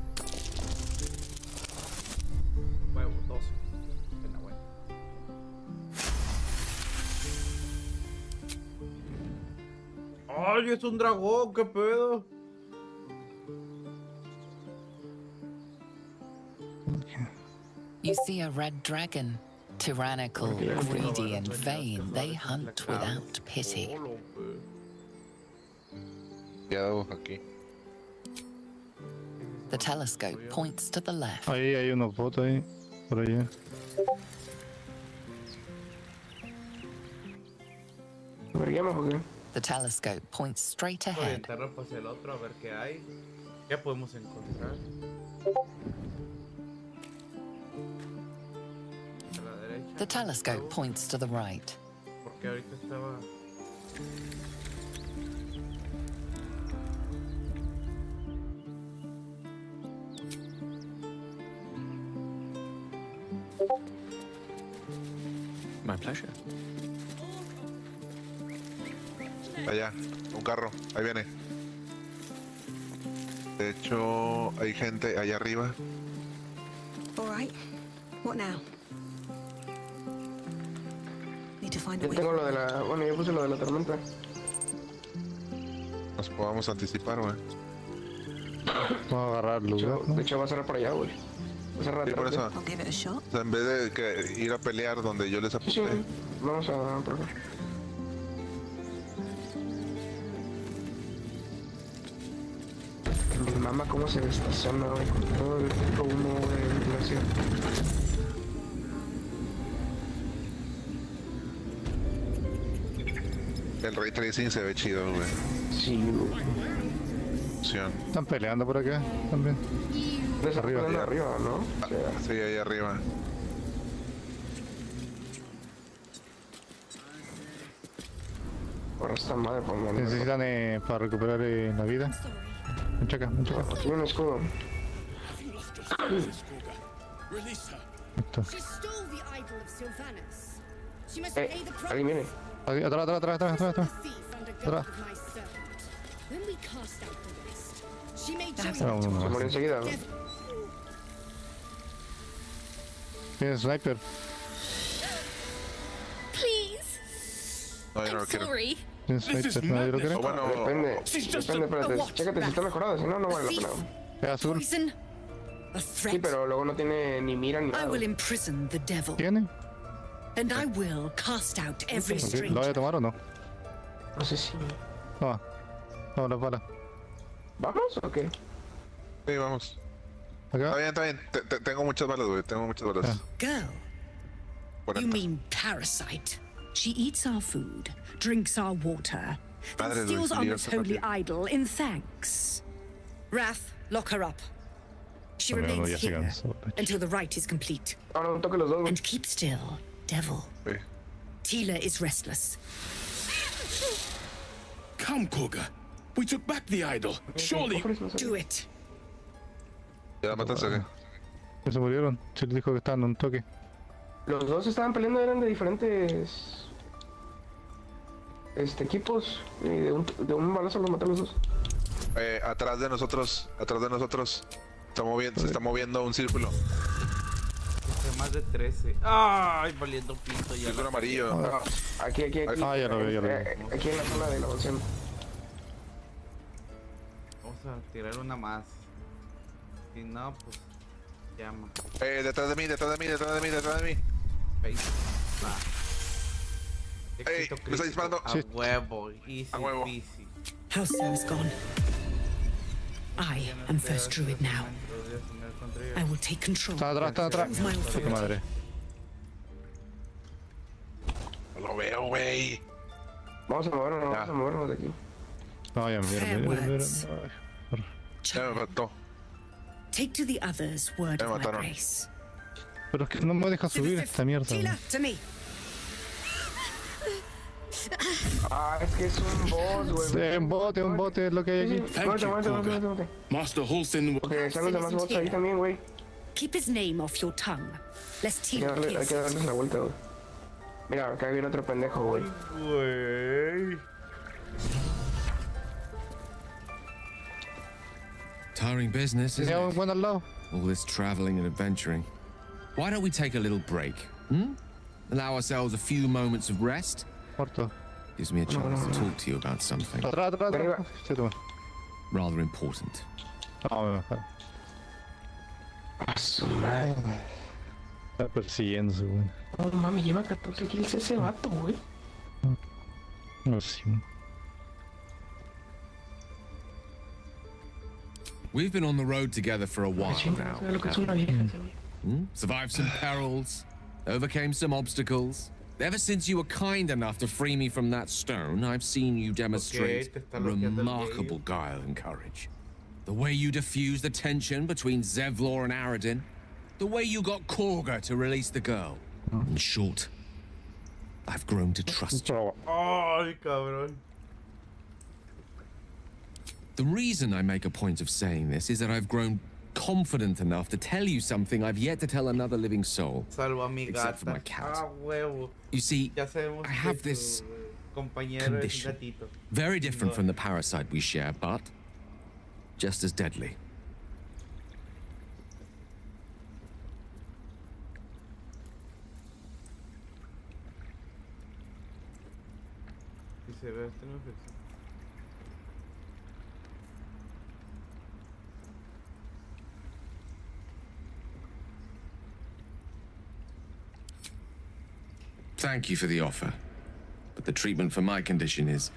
Huevo, 12. Buena, buena. ¡Ay, es un dragón! ¿Qué pedo? You see a red dragon. Tyrannical, greedy, and vain, they hunt without pity. Aquí. The telescope points to the left. Ahí hay unos bots ahí. Por allá. The telescope points straight ahead. Orientarlo hacia el otro a ver qué hay. ¿Qué podemos encontrar? A la derecha. The telescope points to the right. Porque ahorita estaba... My pleasure. Allá, un carro, ahí viene. De hecho, hay gente allá arriba. All right. What now? Need to find a Yo way. tengo lo de la... Bueno, yo puse lo de la tormenta. Nos podamos anticipar, güey. Vamos a agarrar lugar. De hecho, va a ser por allá, güey. Va a ser Sí, por eso. I'll give it a shot. O sea, en vez de que ir a pelear donde yo les apunté. Sí, vamos a probar. Mi mamá cómo se ve esta zona, güey, con todo el puto humo de ventilación. El ray tracing se ve chido, güey. Sí, güey. Están peleando por acá también. Arriba, arriba, ¿no? Ah, sí, ahí arriba. Ahora está madre por lo menos. Necesitan para recuperar la vida. Ven acá, ven acá. Tiene un escudo. Esto. Alguien viene. Atrás, atrás, atrás, atrás, atrás. Atrás. Se murió enseguida, ¿no? Tiene sniper. Please. No, yo no lo quiero. Sorry. Tiene sniper, ¿nadie lo quiere? Bueno, Depende, espérate. Chécate si está mejorado, si no, no vale la pena. Es azul. Sí, pero luego no tiene ni mira ni nada. I will imprison the devil. ¿Tiene? And I will cast out every ¿Lo stranger. voy a tomar o no? No sé si... Toma. Toma la bala. ¿Vamos o qué? Sí, vamos. Acá. Está bien, está bien. Tengo muchas balas, güey. Tengo muchas balas. Girl, you mean parasite. She eats our food, drinks our water, then Madre steals de our Dios, most holy idol in thanks. Wrath, lock her up. She Bueno, remains ya se here cansó. until the rite is complete. Ahora no toque los dos, güey. And keep still, devil. Sí. Tila is restless. Come, Koga. We took back the idol. Surely. Do it. ¿Ya la mataste o qué? Ya se murieron. Se les dijo que estaban en un toque. Los dos estaban peleando, eran de diferentes... equipos. Y de un balazo los mataron los dos. Atrás de nosotros. Se está moviendo un círculo. Más de 13. Ay, valiendo pito ya. Círculo amarillo. No, aquí. Ah, ya lo veo. Aquí en la zona de la opción. Vamos a tirar una más. Si no, pues llama. Detrás de mí. Ahí. Va. Me está disparando. A huevo. Easy peasy. Halcyon is gone. I am first druid now. I will take control. Está atrás. Puta madre. No lo veo, güey. Vamos a movernos de aquí. No, ya mira. Ya me mató. Take to the others word Me of my mataron. grace. Pero es que no me deja subir esta mierda. Sheila, to me. Es que es un boss, güey. Un bote es lo que hay aquí. Muévete. Master Halsin. Ok, están los demás bots ahí también, güey. Keep his name off your tongue. Lest he Hay que darles la vuelta, güey. Mira, acá viene otro pendejo, güey. Tiring business, isn't it? One al lado. All this traveling and adventuring. Why don't we take a little break? Allow ourselves a few moments of rest. Muerto. Gives me a chance to talk to you about something Atrás. Sí, toma. rather important. No, me bajaron. Está persiguiéndose, güey. Oh, mami, lleva 14 kills ese vato, güey. No sé. We've been on the road together for a while now. Survived some perils, overcame some obstacles. Ever since you were kind enough to free me from that stone, I've seen you demonstrate remarkable guile and courage. The way you diffused the tension between Zevlor and Aradin. The way you got Korga to release the girl. In short, I've grown to trust you. Ay, cabrón. The reason I make a point of saying this is that I've grown confident enough to tell you something I've yet to tell another living soul. Salvo a mi except for gata. my cat. Huevo. You see, Ya sabemos I have que this su compañero condition. es un gatito. Very different from the parasite we share, but just as deadly. Si se ve, este no es ficción. Thank you for the offer, but the treatment for my condition is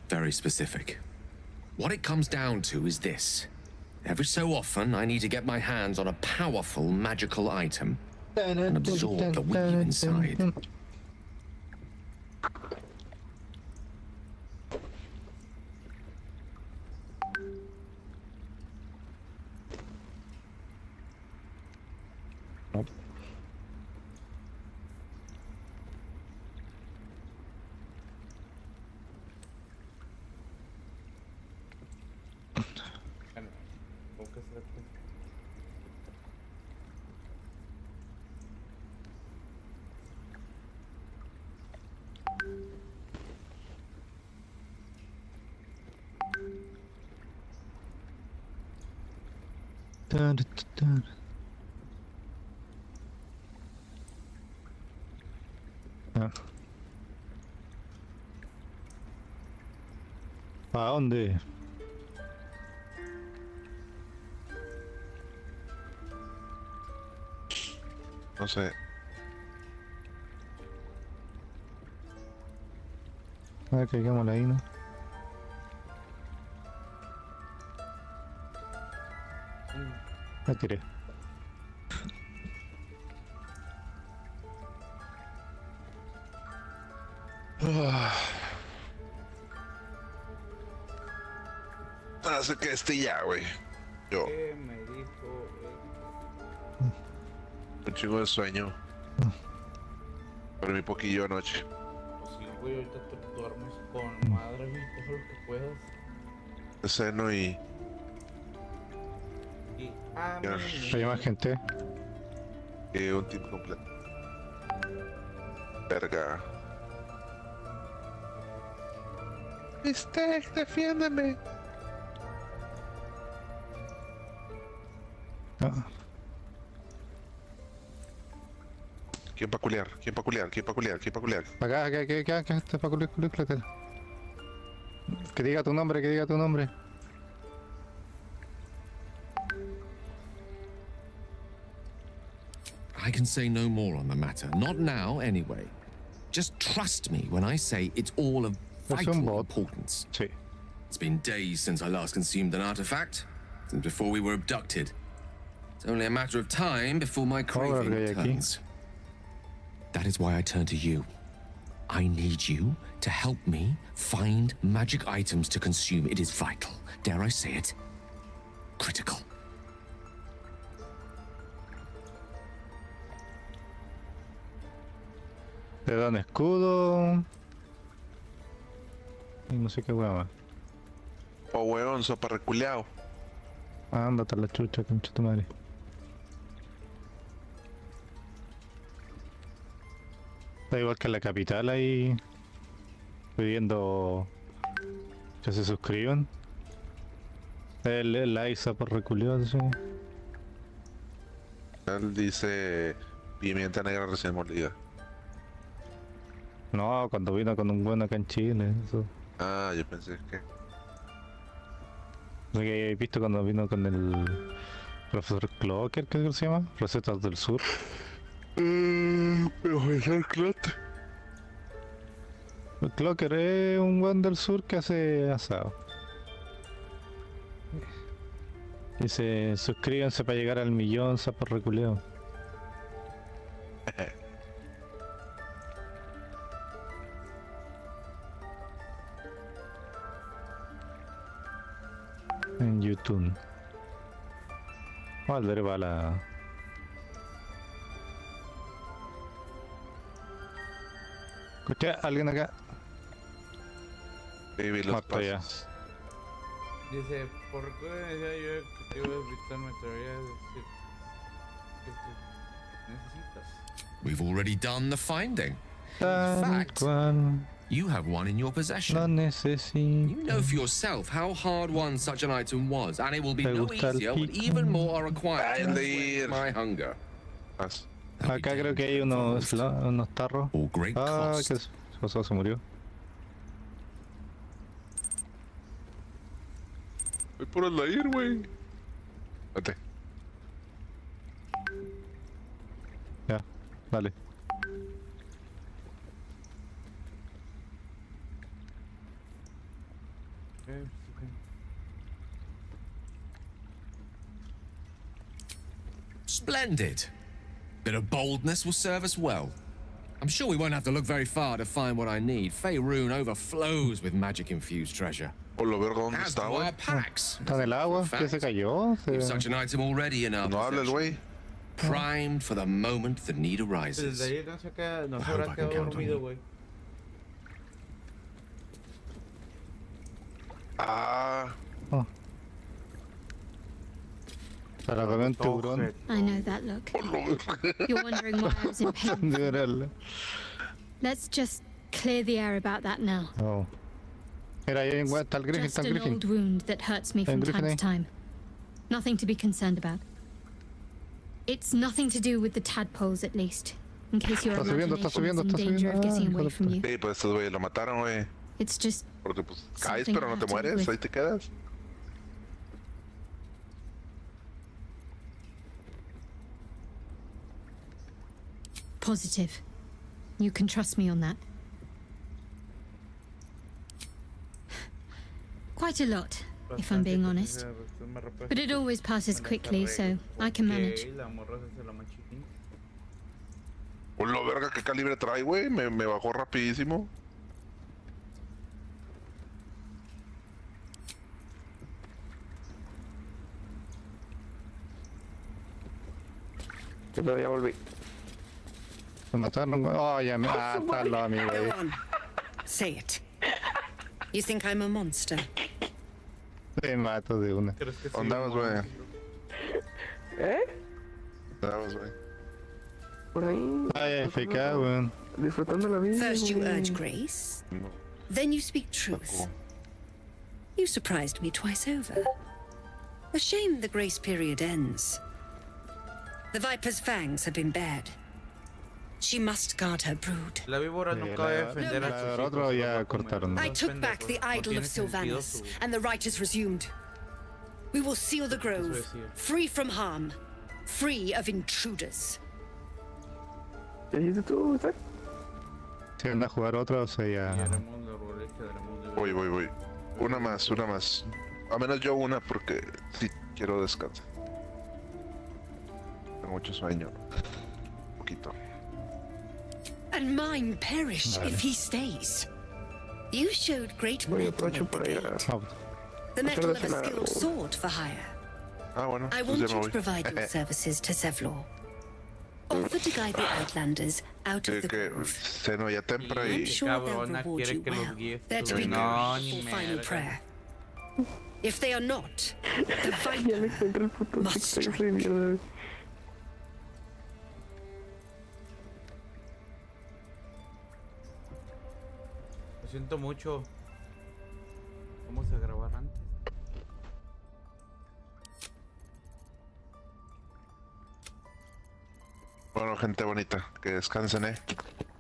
very specific. What it comes down to is this. Every so often, I need to get my hands on a powerful magical item and absorb the weave inside. ¿A dónde? No sé. A ver, caigámosle ahí, ¿no? La tiré. Hace que ya, güey. Yo. ¿Qué me dijo? Un chingo de sueño. Dormí poquillo anoche. Pues sí, güey, ahorita te duermes con madre, güey, todo lo que puedas. Ceno y... Hay más gente. Un team completo. Verga. Defiéndeme. No. ¿Quién pa' culiar? ¿Quién pa' culiar? ¿Quién pa' culiar? ¿Quién pa' culiar? Acá, este pa' culiar. Que diga tu nombre, que diga tu nombre. I can say no more on the matter. Not now, anyway. Just trust me when I say it's all of vital importance. Sí. It's been days since I last consumed an artifact, since before we were abducted. It's only a matter of time before my craving returns. That is why I turn to you. I need you to help me find magic items to consume. It is vital. Dare I say it? Critical. Te dan escudo. Y no sé qué hueá más. Oh, weón, sopa reculeado. Ándate a la chucha, concha tu madre. Da igual que en la capital ahí pidiendo que se suscriban. El Aiza por reculeado, sí. Él dice pimienta negra recién molida. No, cuando vino con un buen acá en Chile, eso. Ah, yo pensé que... No sé que he visto cuando vino con el profesor Clocker, ¿qué es que se llama? Recetas del Sur. Profesor Clocker. El Clocker es un buen del sur que hace asado. Dice, suscríbanse para llegar al 1.000.000, sapo reculeo. En YouTube. Vamos a ver para la... ¿Escuché a alguien acá? Baby, los pasos. Dice, ¿por qué decía yo que te iba a evitar me atrevería a decir que te necesitas? We've already done the finding. In fact, you have one in your possession. You know for yourself how hard won such an item was, and it will be no easier when even more are required to satisfy my hunger. Acá creo que hay unos tarros. Ah, ¿qué pasó? Se murió. Voy por el aire, güey. Vete. Ya, dale. Splendid. Bit of boldness will serve us well. I'm sure we won't have to look very far to find what I need. Faerun overflows with magic-infused treasure. Por lo verga, ¿dónde está, güey? Está en el agua, que se cayó. We've such an item already in our no hables, güey. Primed for the moment the need arises. Desde ahí no se habrá quedado dormido, güey. Ah. Oh. I know that look. You're wondering why I was in pain. Let's just clear the air about that now. Oh. Mira, ahí está el Griffin, Just an old wound that hurts me from time to time. Nothing to be concerned about. It's nothing to do with the tadpoles, at least. In case your imagination's in danger of getting away from you. Sí, pues estos güey lo mataron, güey. It's just porque pues caes pero no te mueres, ahí te quedas. Positive. You can trust me on that. Quite a lot, if I'm being honest. But it always passes quickly, so I can manage. Hola, verga, ¿qué calibre trae, güey? Me bajó rapidísimo. Pero ya volví. Me mataron. Oh, ya me mataron, amigo. Go on. Say it. You think I'm a monster? Te mato de una. ¿Dónde vamos, güey? ¿Eh? ¿Dónde vamos, güey? Por ahí. Ay, FK, weón. Disfrutando la vida. First you urge grace, then you speak truth. You surprised me twice over. A shame the grace period ends. The viper's fangs have been bared. She must guard her brood. La víbora nunca va a defender a sus otro ya cortaron. I took back the idol of Sylvanus, and the rite is resumed. We will seal the grove, free from harm, free of intruders. ¿Qué dices tú, Zach? Si van a jugar otra, o sea, ya... Voy. Una más. A menos yo una, porque sí quiero descansar. Tengo mucho sueño. Un poquito. And mine perish if he stays. You showed great metal. The metal of a skilled sword for hire. Bueno, I want you to provide your services to Zevlor. Offer to guide the Outlanders out of the grove. I'm sure they'll reward you well. They're to be grateful for final prayer. If they are not, the viper must strike. Lo siento mucho. Vamos a grabar antes. Bueno, gente bonita, que descansen,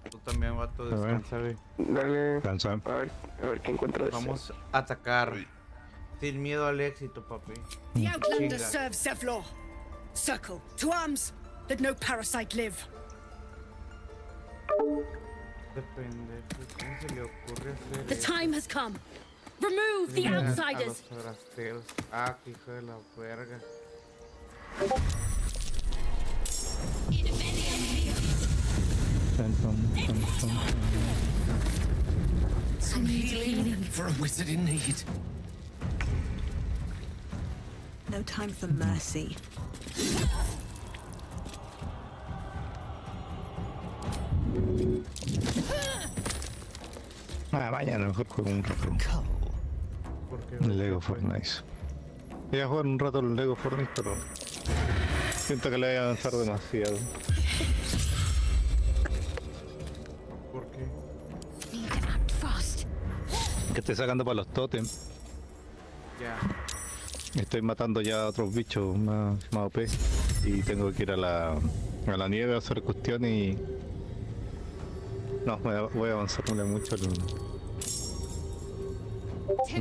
Tú también, vato, descansa, güey. Dale. Descansa. A ver qué encuentras. Vamos a atacar. Sin miedo al éxito, papi. The Outlander serves Zevlor. Circle, to arms, let no parasite live. Depende. ¿Cómo se le ocurre hacer The time has come. Remove the outsiders. A los forasteros. Ah, qué hijo de la verga. Some healing for a wizard in need. No time for mercy. Mañana mejor juego un rato. El Lego Fortnite. Voy a jugar un rato el Lego Fortnite, pero siento que le voy a avanzar demasiado. ¿Por qué? Que estoy sacando para los totems. Ya. Estoy matando ya a otros bichos más OP. Y tengo que ir a la nieve a hacer cuestiones y... No, voy a avanzar mucho en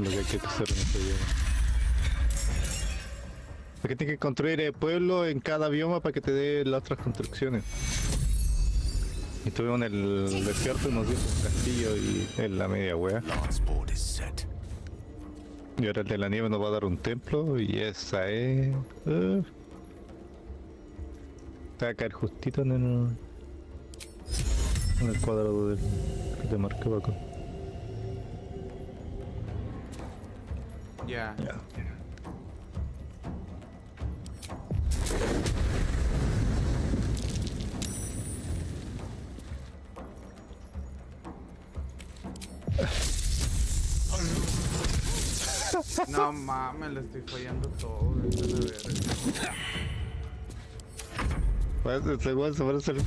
lo que hay que hacer en este video. Porque tienes que construir pueblos en cada bioma para que te dé las otras construcciones. Estuvimos en el desierto y nos dio un castillo y en la media wea. Y ahora el de la nieve nos va a dar un templo y esa es... Te va a caer justito en el cuadrado del que te marqué acá. Ya. No mames, le estoy fallando todo. Este igual se parece al...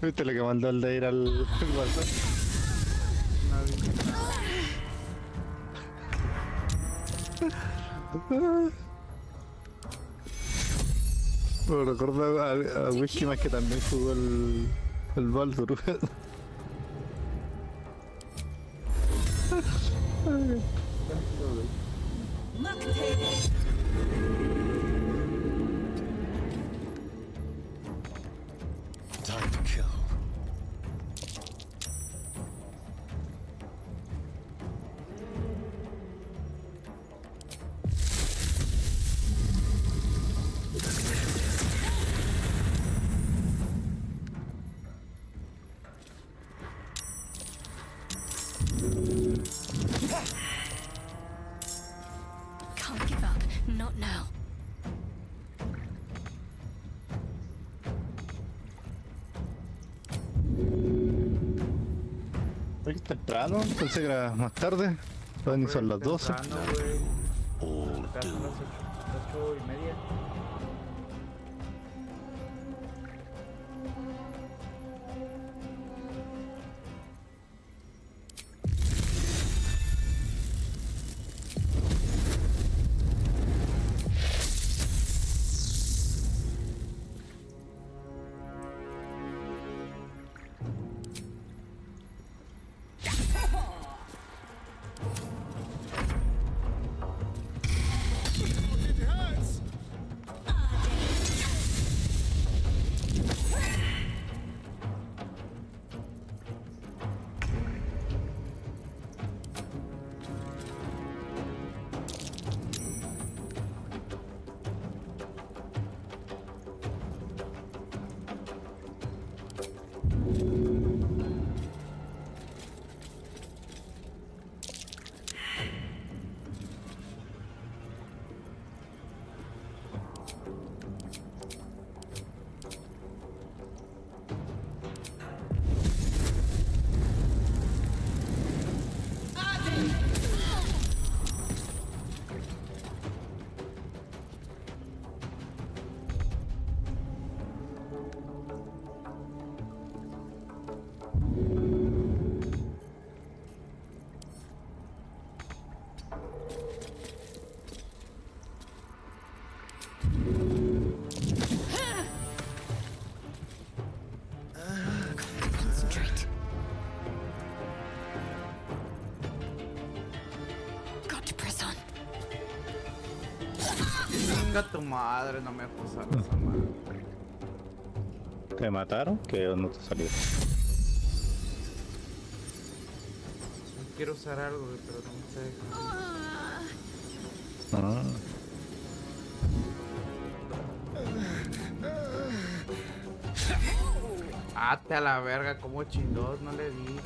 ¿Viste lo que mandó el de ir al WhatsApp? Me recuerdo a Whisky más que también jugó el Baldur. Time to kill. Can't give up. Not now. Hoy es temprano, pensé que era más tarde. Todavía ni son las 12. Las 8:30. Chinga tu madre, no me acusaron esa madre. ¿Te mataron? ¿Qué no te salió? Quiero usar algo, pero no me sé. Ate a la verga, como chingados no le di.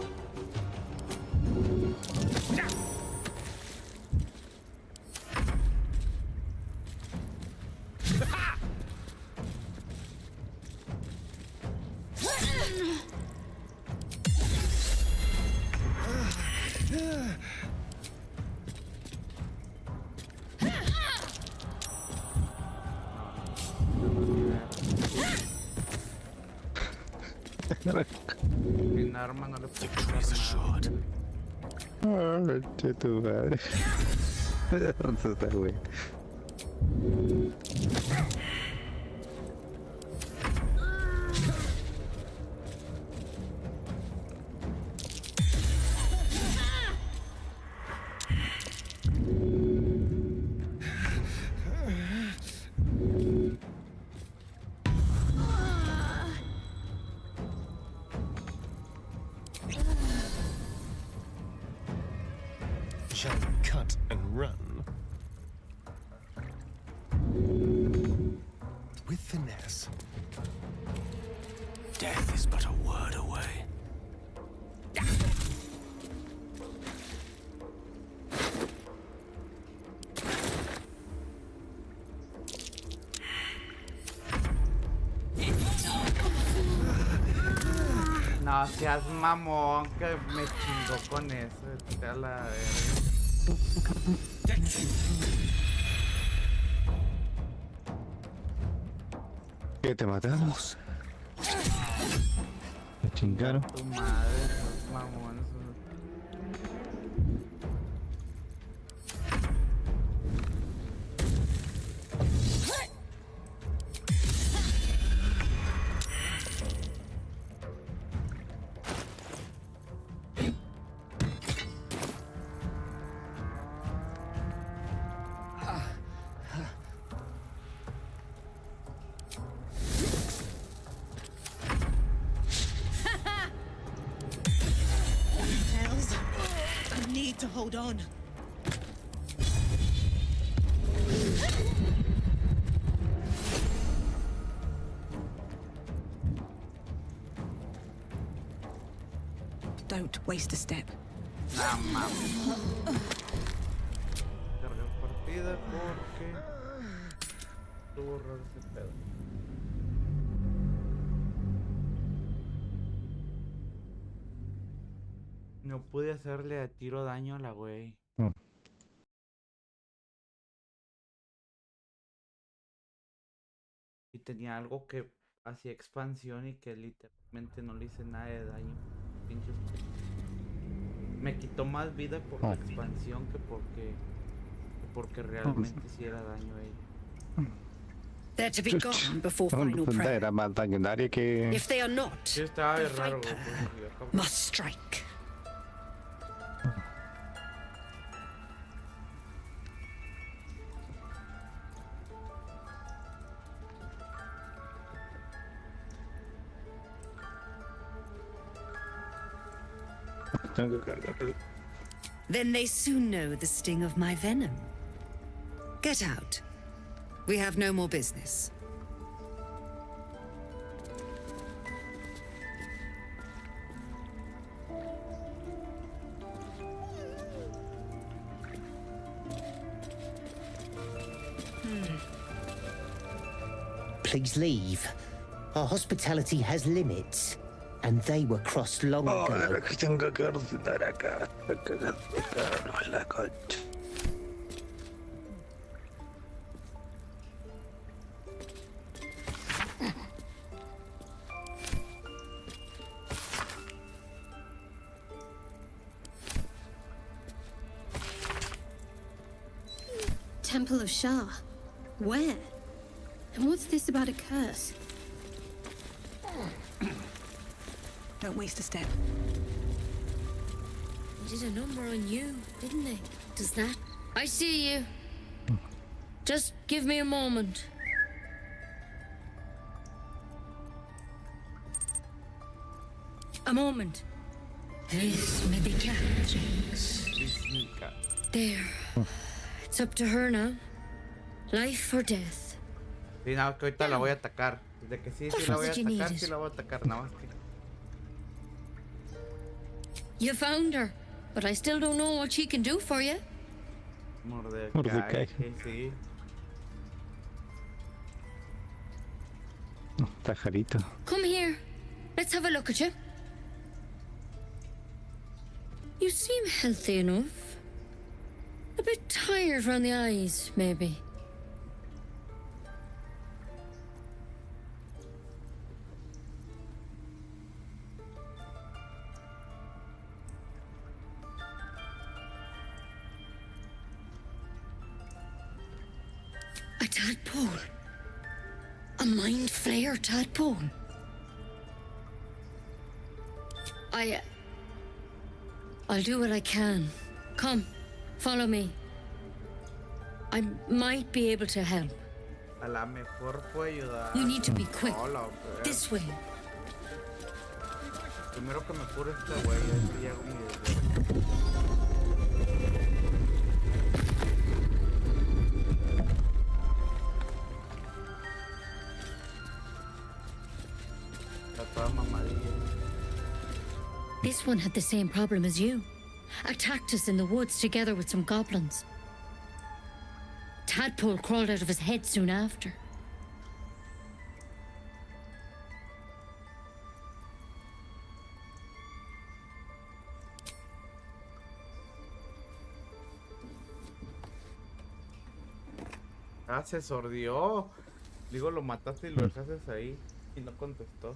Mi arma no le puedo quitar nada. Che tu madre. Eso está güey. Shall we cut and run? With finesse. Death is but a word away. No seas mamón, que me chingó con eso. Vete a la verga. ¿Qué te matamos? Me chingaron. Tu madre, seas mamón. To hold on. Don't waste a step. Nah, mames. Cargar partida porque tuvo raro ese pedo. No pude hacerle a tiro daño a la güey. Y tenía algo que hacía expansión y que literalmente no le hice nada de daño. Pinches. Me quitó más vida por la expansión que porque realmente sí era daño a ella. They're to be gone before final prayer. Era más daño que... If they are not, Sí, estaba the raro, viper güey. must strike. Then they soon know the sting of my venom. Get out. We have no more business. Please leave. Our hospitality has limits, and they were crossed long ago. Temple of Shah. Where? And what's this about a curse? Don't waste a step. He did a number on you, didn't he? Does that? I see you. Just give me a moment. A moment. This may be There. It's up to her now. Life or death. Sí, nada, que ahorita la voy a atacar. De que sí, la voy a atacar, sí la voy a atacar, nada más que... You found her, but I still don't know what she can do for you. Mordecai. Sí. Tajarito. Come here. Let's have a look at you. You seem healthy enough. A bit tired around the eyes, maybe. A tadpole. A mind flayer tadpole. I'll do what I can. Come, follow me. I might be able to help. A la mejor puedo ayudar. You need to be quick. This way. Primero que me cure este güey, así hago mi deseo. This one had the same problem as you. Attacked us in the woods together with some goblins. Tadpole crawled out of his head soon after. Ah, se sordió. Digo, lo mataste y lo dejaste ahí. Y no contestó.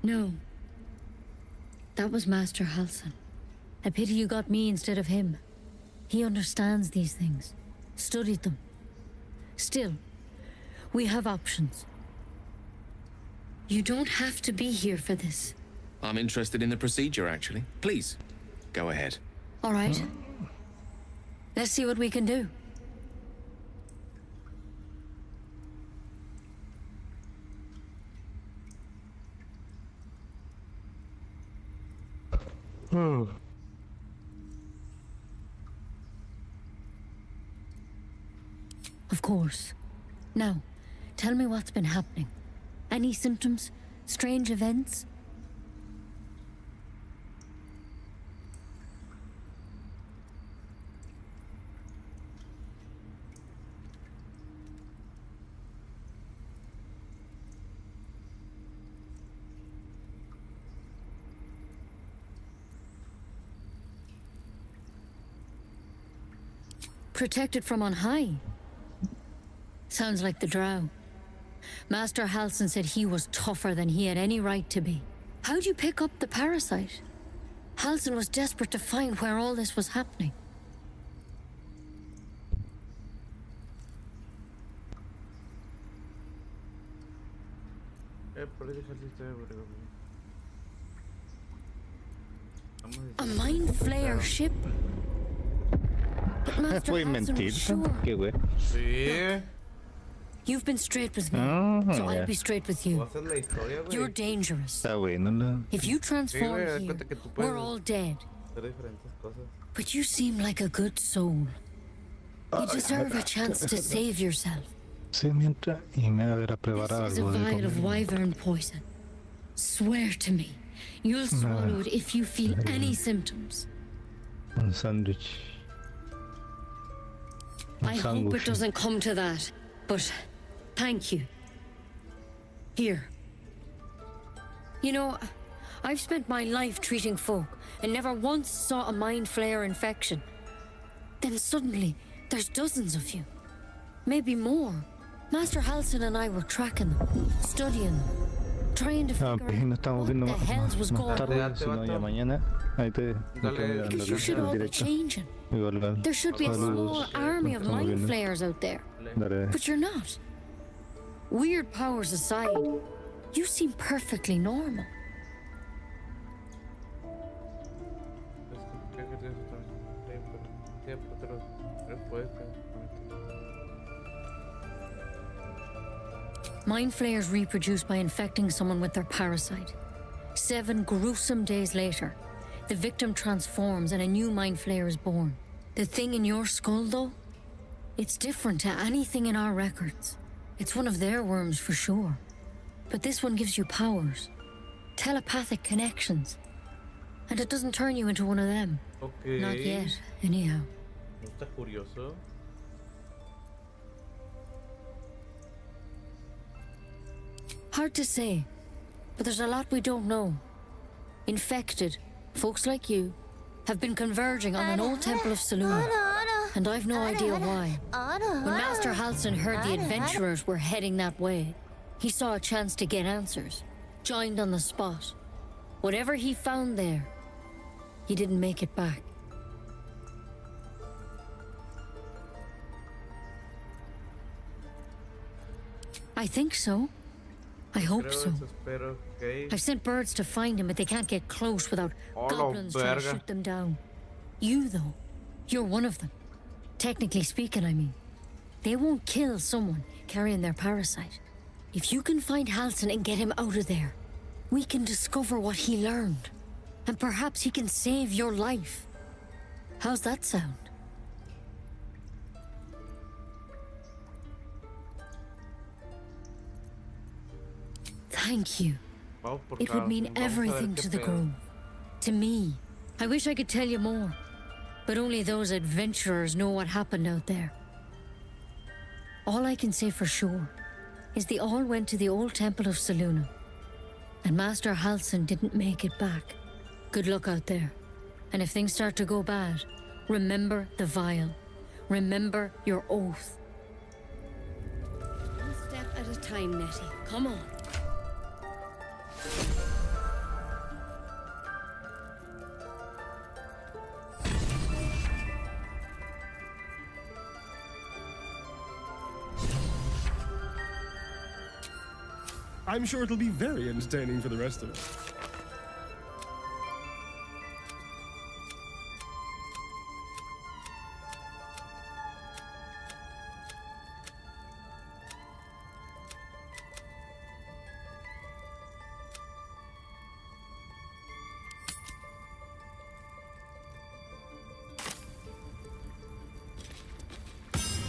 No. That was Master Halsin. A pity you got me instead of him. He understands these things. Studied them. Still, we have options. You don't have to be here for this. I'm interested in the procedure, actually. Please, go ahead. All right. Let's see what we can do. Of course. Now, tell me what's been happening. Any symptoms? Strange events? Protected from on high. Sounds like the drow. Master Halsin said he was tougher than he had any right to be. How'd you pick up the parasite? Halsin was desperate to find where all this was happening. A mind flayer ship? But Master Halsin was sure. Qué güey. Sí. You've been straight with me, so I'll be straight with you. You're dangerous. Está bueno, If you transform here, we're all dead. But you seem like a good soul. You deserve a chance to save yourself. Sí, mientras y me habrá preparado This is a algo de vial of comida. wyvern poison. Swear to me, you'll swallow it if you feel any symptoms. Un sándwich. I hope it doesn't come to that, but thank you. Here. You know, I've spent my life treating folk and never once saw a mind flayer infection. Then suddenly, there's dozens of you. Maybe more. Master Halsin and I were tracking them, studying them, trying to figure out what the hell was going on. Sino ya mañana. Ahí te Because you should all be changing. There should be a small army of mind flayers out there. But you're not. Weird powers aside, you seem perfectly normal. que después. Mind flayers reproduce by infecting someone with their parasite. 7 gruesome days later, the victim transforms and a new mind flayer is born. The thing in your skull, though, it's different to anything in our records. It's one of their worms for sure. But this one gives you powers, telepathic connections. And it doesn't turn you into one of them. Okay. Not yet, anyhow. ¿No está curioso? Hard to say, but there's a lot we don't know. Infected, folks like you, have been converging on an old temple of Selûne, and I've no idea why. When Master Halsin heard the adventurers were heading that way, he saw a chance to get answers, joined on the spot. Whatever he found there, he didn't make it back. I think so. I hope so. I've sent birds to find him, but they can't get close without goblins trying to shoot them down. You, though, you're one of them. Technically speaking, I mean. They won't kill someone carrying their parasite. If you can find Halsin and get him out of there, we can discover what he learned. And perhaps he can save your life. How's that sound? Thank you. It would mean everything to the grove. To me. I wish I could tell you more. But only those adventurers know what happened out there. All I can say for sure is they all went to the old temple of Selûne. And Master Halsin didn't make it back. Good luck out there. And if things start to go bad, remember the vial. Remember your oath. One step at a time, Nettie. Come on. I'm sure it'll be very entertaining for the rest of us.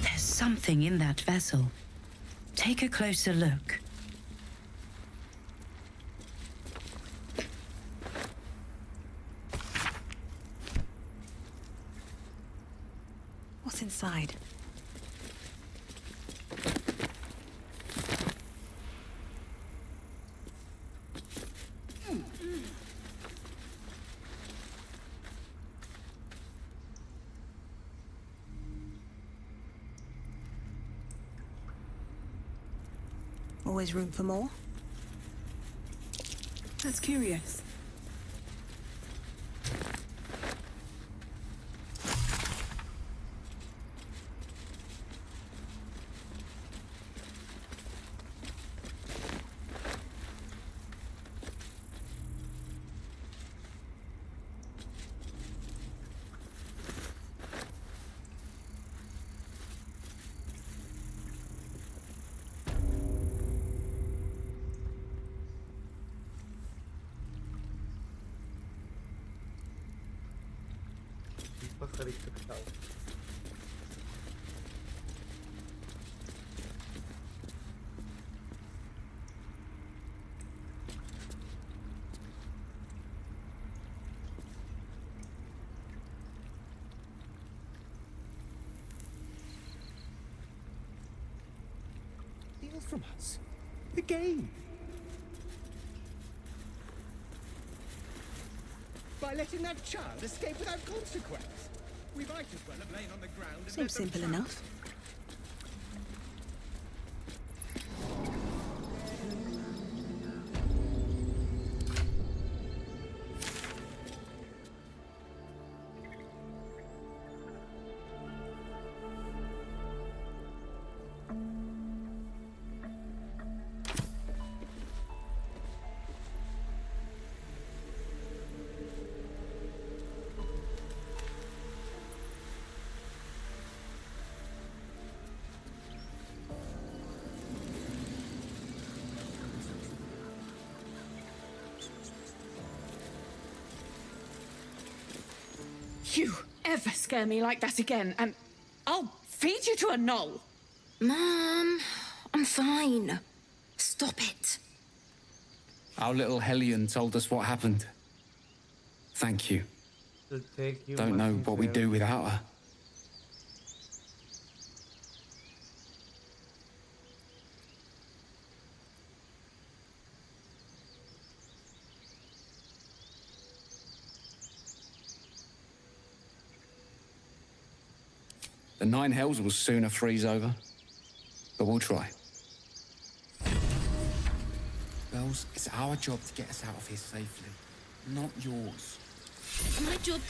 There's something in that vessel. Take a closer look. What's inside? Always room for more? That's curious. Steal from us. The game. By letting that child escape without consequence. We might as well have lain on the ground and Seems simple enough. you ever scare me like that again, and I'll feed you to a knoll. Mom, I'm fine. Stop it. Our little Hellion told us what happened. Thank you. Don't know what we'd do without her. The Nine Hells will sooner freeze over, but we'll try. Bells, it's our job to get us out of here safely, not yours. My job.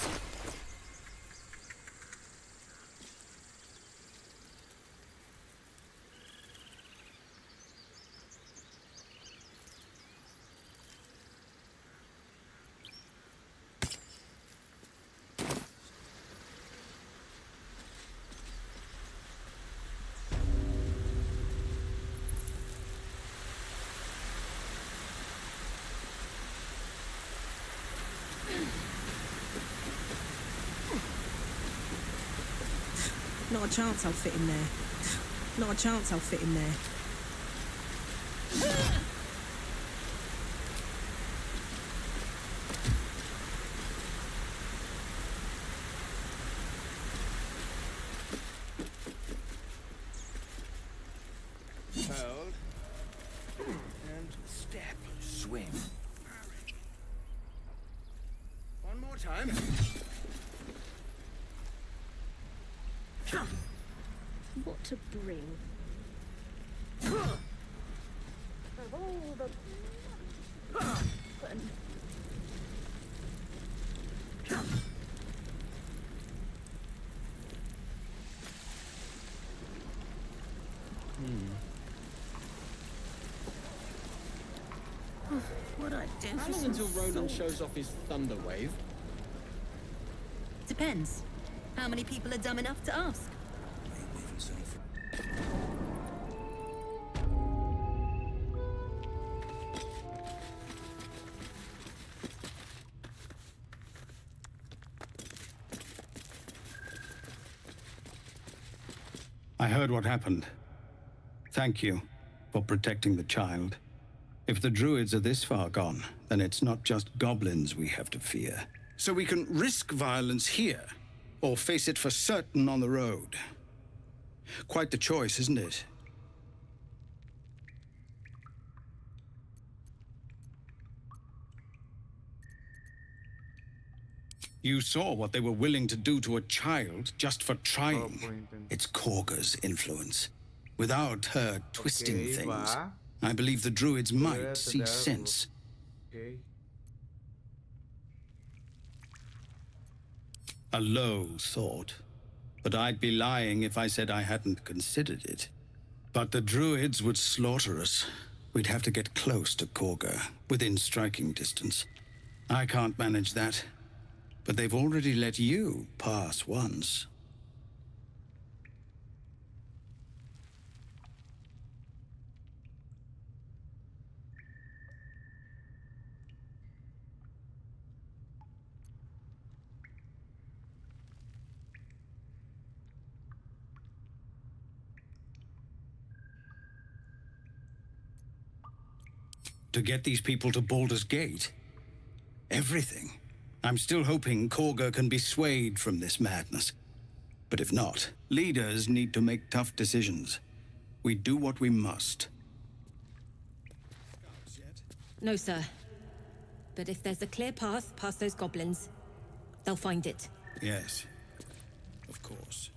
Not a chance I'll fit in there. Not a chance I'll fit in there. Hold. And step. Swim. One more time. What to bring? What I do How long until Roland shows off his thunder wave? Depends. How many people are dumb enough to ask? I heard what happened. Thank you for protecting the child. If the druids are this far gone, then it's not just goblins we have to fear. So we can risk violence here, or face it for certain on the road. Quite the choice, isn't it? You saw what they were willing to do to a child just for trying. It's Korga's influence. Without her twisting things, I believe the druids might see sense. A low thought, but I'd be lying if I said I hadn't considered it. But the druids would slaughter us. We'd have to get close to Korga, within striking distance. I can't manage that, but they've already let you pass once. To get these people to Baldur's Gate? Everything. I'm still hoping Korga can be swayed from this madness. But if not, leaders need to make tough decisions. We do what we must. No, sir. But if there's a clear path past those goblins, they'll find it. Yes, of course.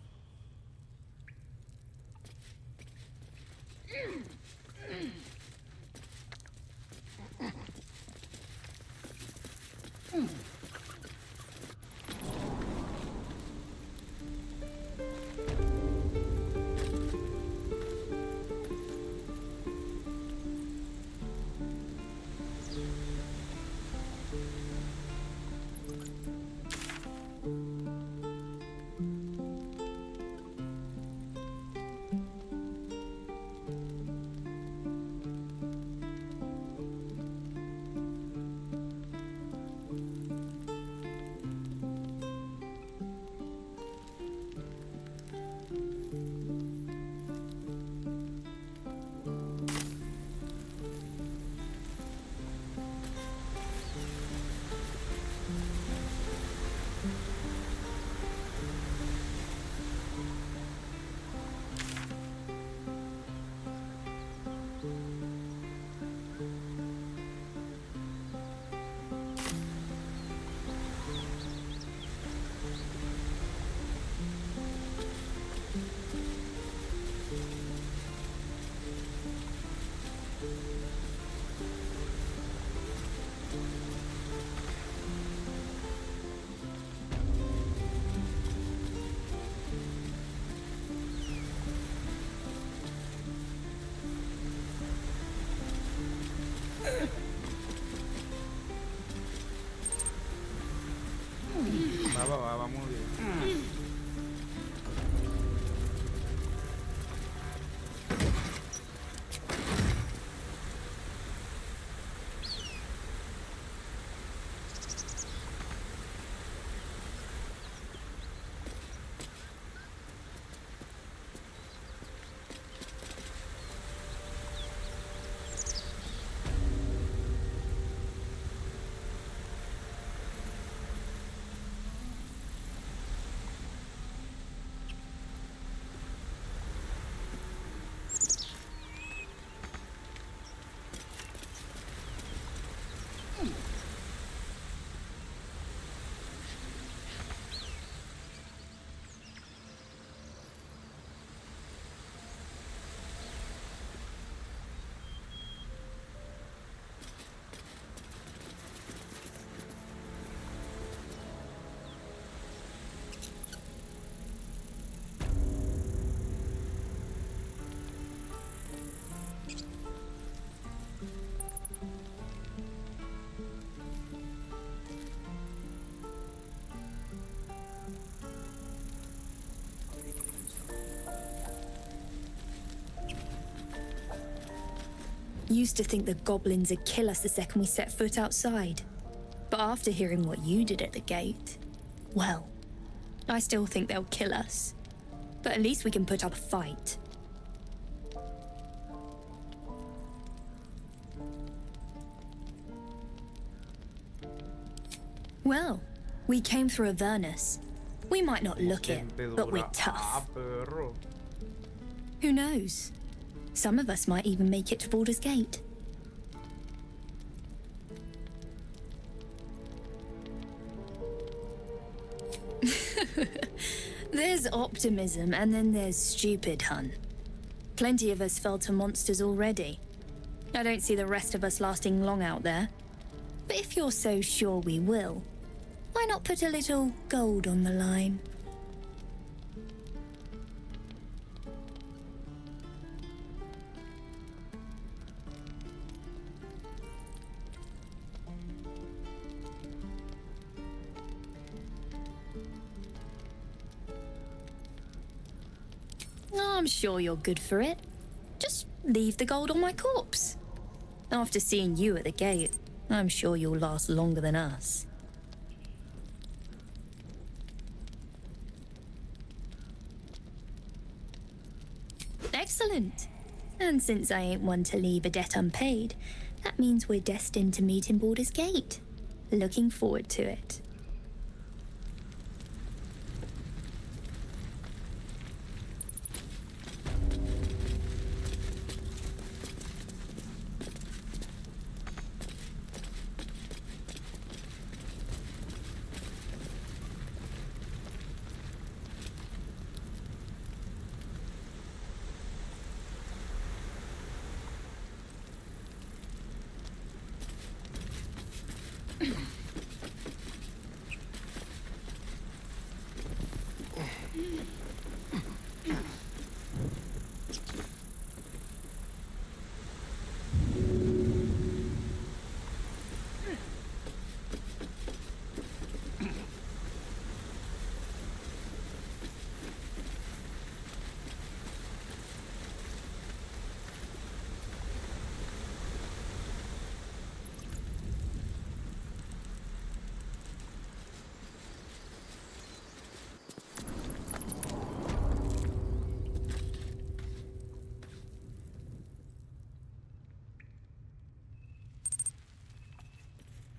Vamos bien. Used to think the goblins would kill us the second we set foot outside. But after hearing what you did at the gate, well, I still think they'll kill us. But at least we can put up a fight. Well, we came through Avernus. We might not look it, but we're tough. Who knows? Some of us might even make it to Baldur's Gate. There's optimism, and then there's stupid, hun. Plenty of us fell to monsters already. I don't see the rest of us lasting long out there. But if you're so sure we will, why not put a little gold on the line? I'm sure you're good for it. Just leave the gold on my corpse. After seeing you at the gate, I'm sure you'll last longer than us. Excellent. And since I ain't one to leave a debt unpaid, that means we're destined to meet in Baldur's Gate. Looking forward to it.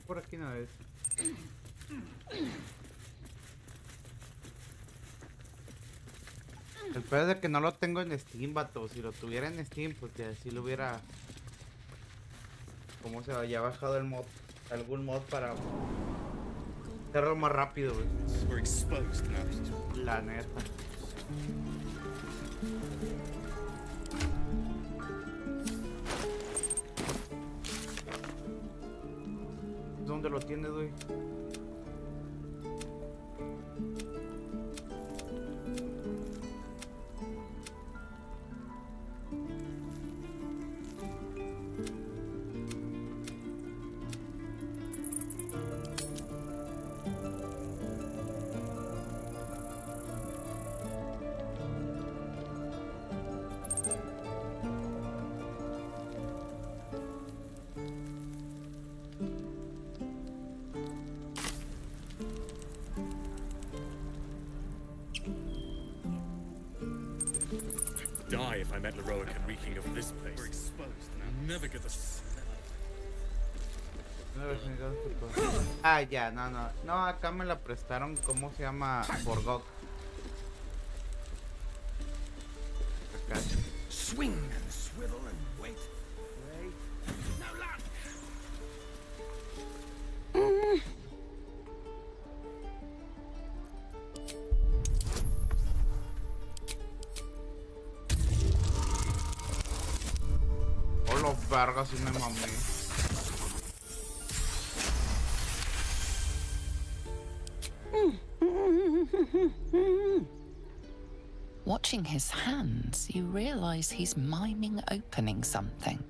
Por aquí no es. El peor es que no lo tengo en Steam, vato. Si lo tuviera en Steam, pues ya sí lo hubiera... ¿Cómo se va? Ya bajado el mod. Algún mod para... hacerlo más rápido, güey. La neta. ¿Dónde lo tienes, güey? met Leroic and reeking of this place. We're exposed now. Never get the smell. Ah, ya, no. No, acá me la prestaron, ¿cómo se llama? Forgot. Acá. Swing and swivel and wait. No luck. Oh, los vergas, y me mamé. Watching his hands, you realize he's miming opening something.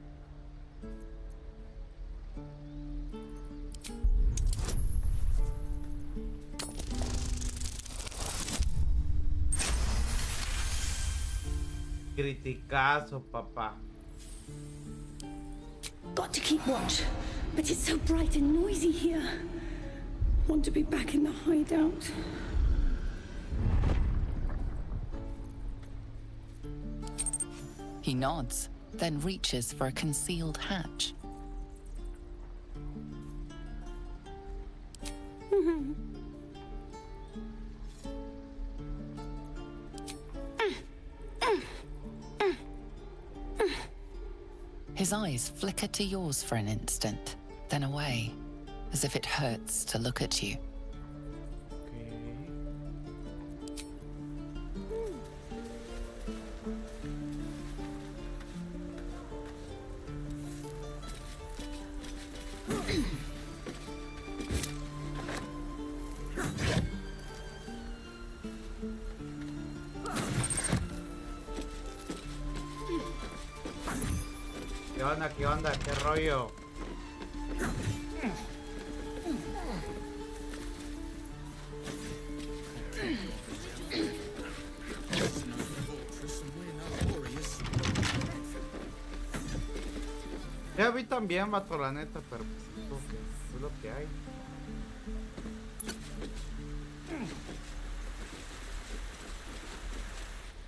Criticazo, papá. Got to keep watch, but it's so bright and noisy here. Want to be back in the hideout. He nods, then reaches for a concealed hatch. His eyes flicker to yours for an instant, then away, as if it hurts to look at you. ¿Qué onda? ¿Qué rollo? Ya vi también, vato, la neta, pero pues es lo que hay.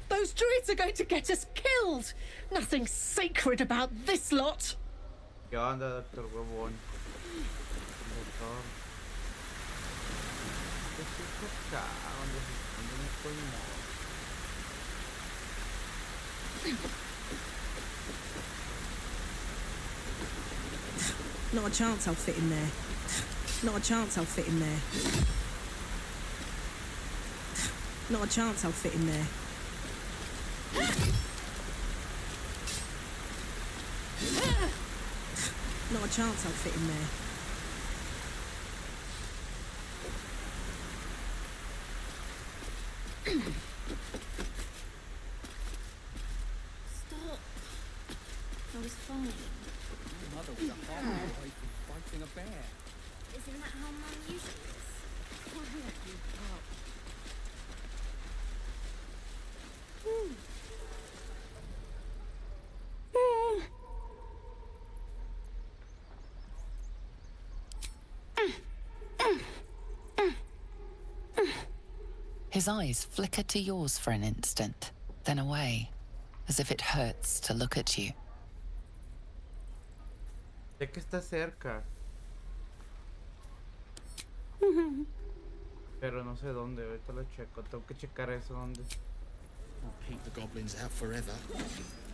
Those druids are going to get us killed. Nothing sacred about this lot. ¿Qué onda, doctor Huevón? Doctor. ¿Qué es esto acá? ¿Dónde me estoy Not a chance I'll fit in there. Not a chance I'll fit in there. Not a chance I'll fit in there. Not a chance I'll fit in there. Stop. I was fine. Your mother was a hard wife fighting a bear. Isn't that how Mum usually is? Why don't you pop? His eyes flicker to yours for an instant, then away, as if it hurts to look at you. Sé que está cerca. Pero no sé dónde, ahorita lo checo. Tengo que checar eso dónde. I'll keep the goblins out forever.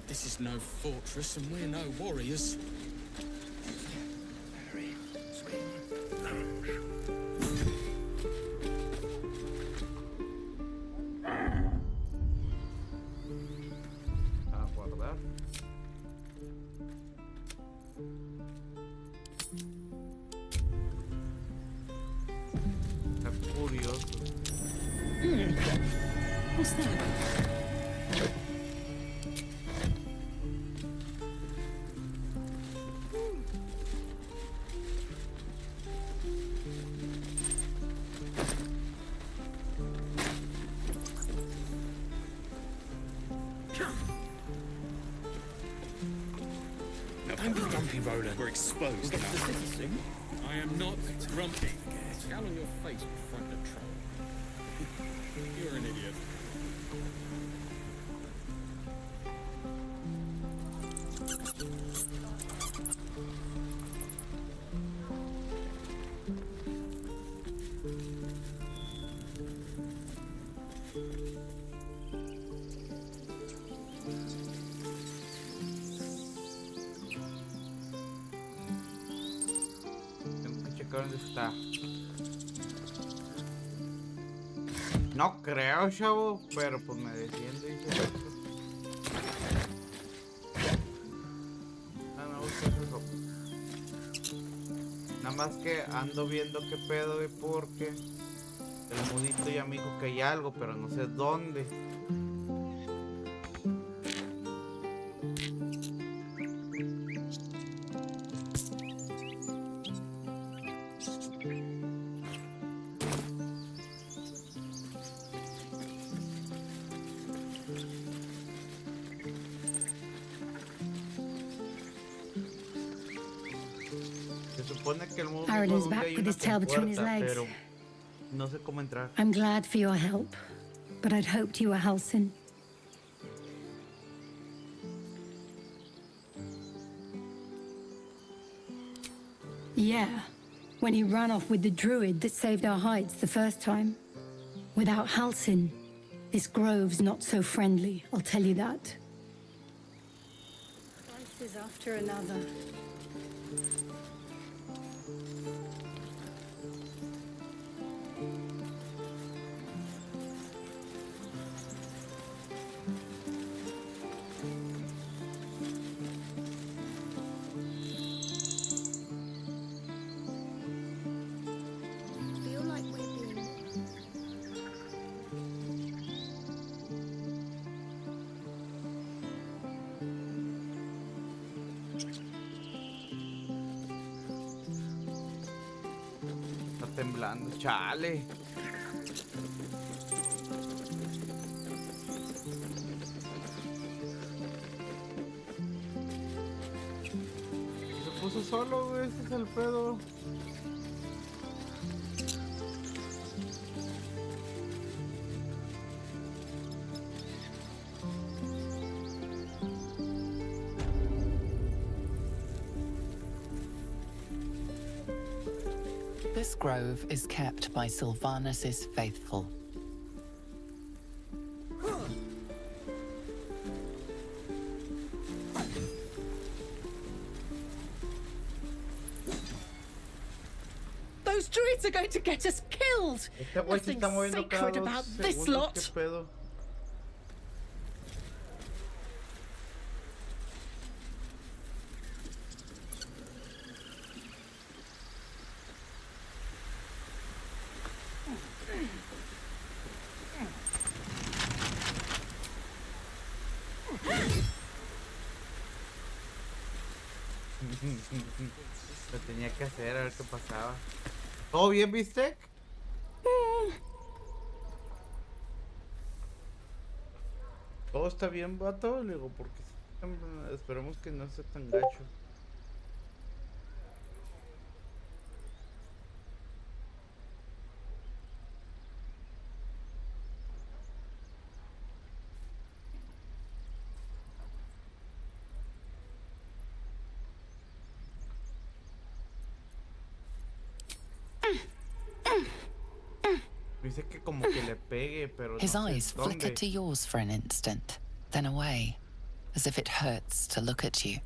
This is no fortress and we're no warriors. A guardar. Está curioso. What's that? Now don't be grumpy, Roland. We're exposed now. I am not grumpy. Scowl on your face will frighten a troll. You're an idiot. Tengo que checar dónde está. No creo, chavo, pero pues me defiendo y dice eso. No me gusta eso. Nada más que ando viendo qué pedo y por qué. El mudito ya me dijo que hay algo, pero no sé dónde. Aaron is back with his tail between his legs. No sé cómo entrar. I'm glad for your help, but I'd hoped you were Halcyon. Yeah, when he ran off with the druid that saved our hides the first time. Without Halcyon, this grove's not so friendly, I'll tell you that. Slices after another. Temblando, chale. Se puso solo, güey, ese es el pedo. This grove is kept by Sylvanus's faithful. Those druids are going to get us killed. Nothing sacred about this lot. Lo tenía que hacer, a ver qué pasaba. ¿Todo bien, viste? ¿Todo está bien, vato? Le digo, porque esperemos que no esté tan gacho. Dice que como que le pegue, pero His no sé eyes dónde. flicker to yours for an instant, then away, as if it hurts to look at you.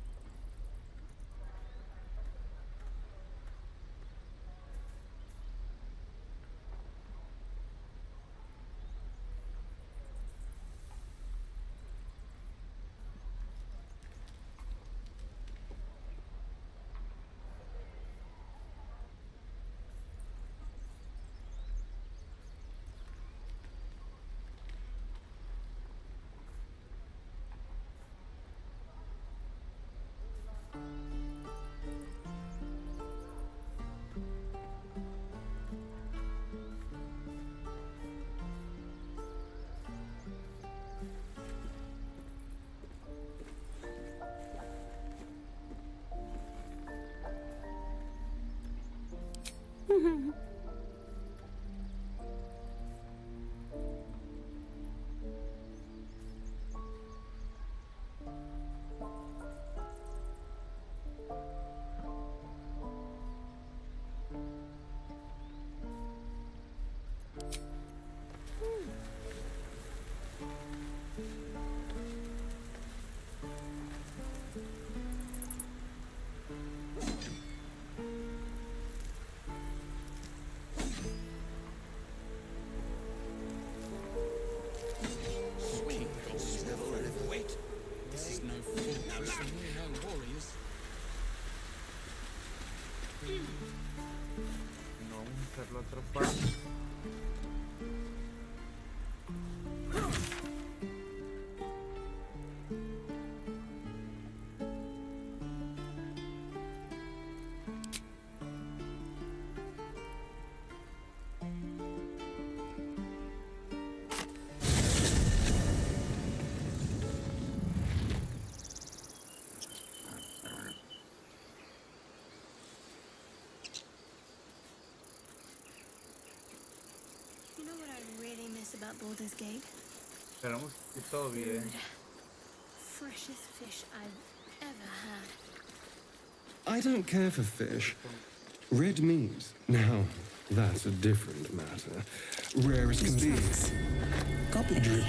otro pan. About Baldur's Gate. Esperamos que todo bien. Freshest fish I've ever had. I don't care for fish. Red meat, now that's a different matter. Rare as can be. Goblin. Dripping.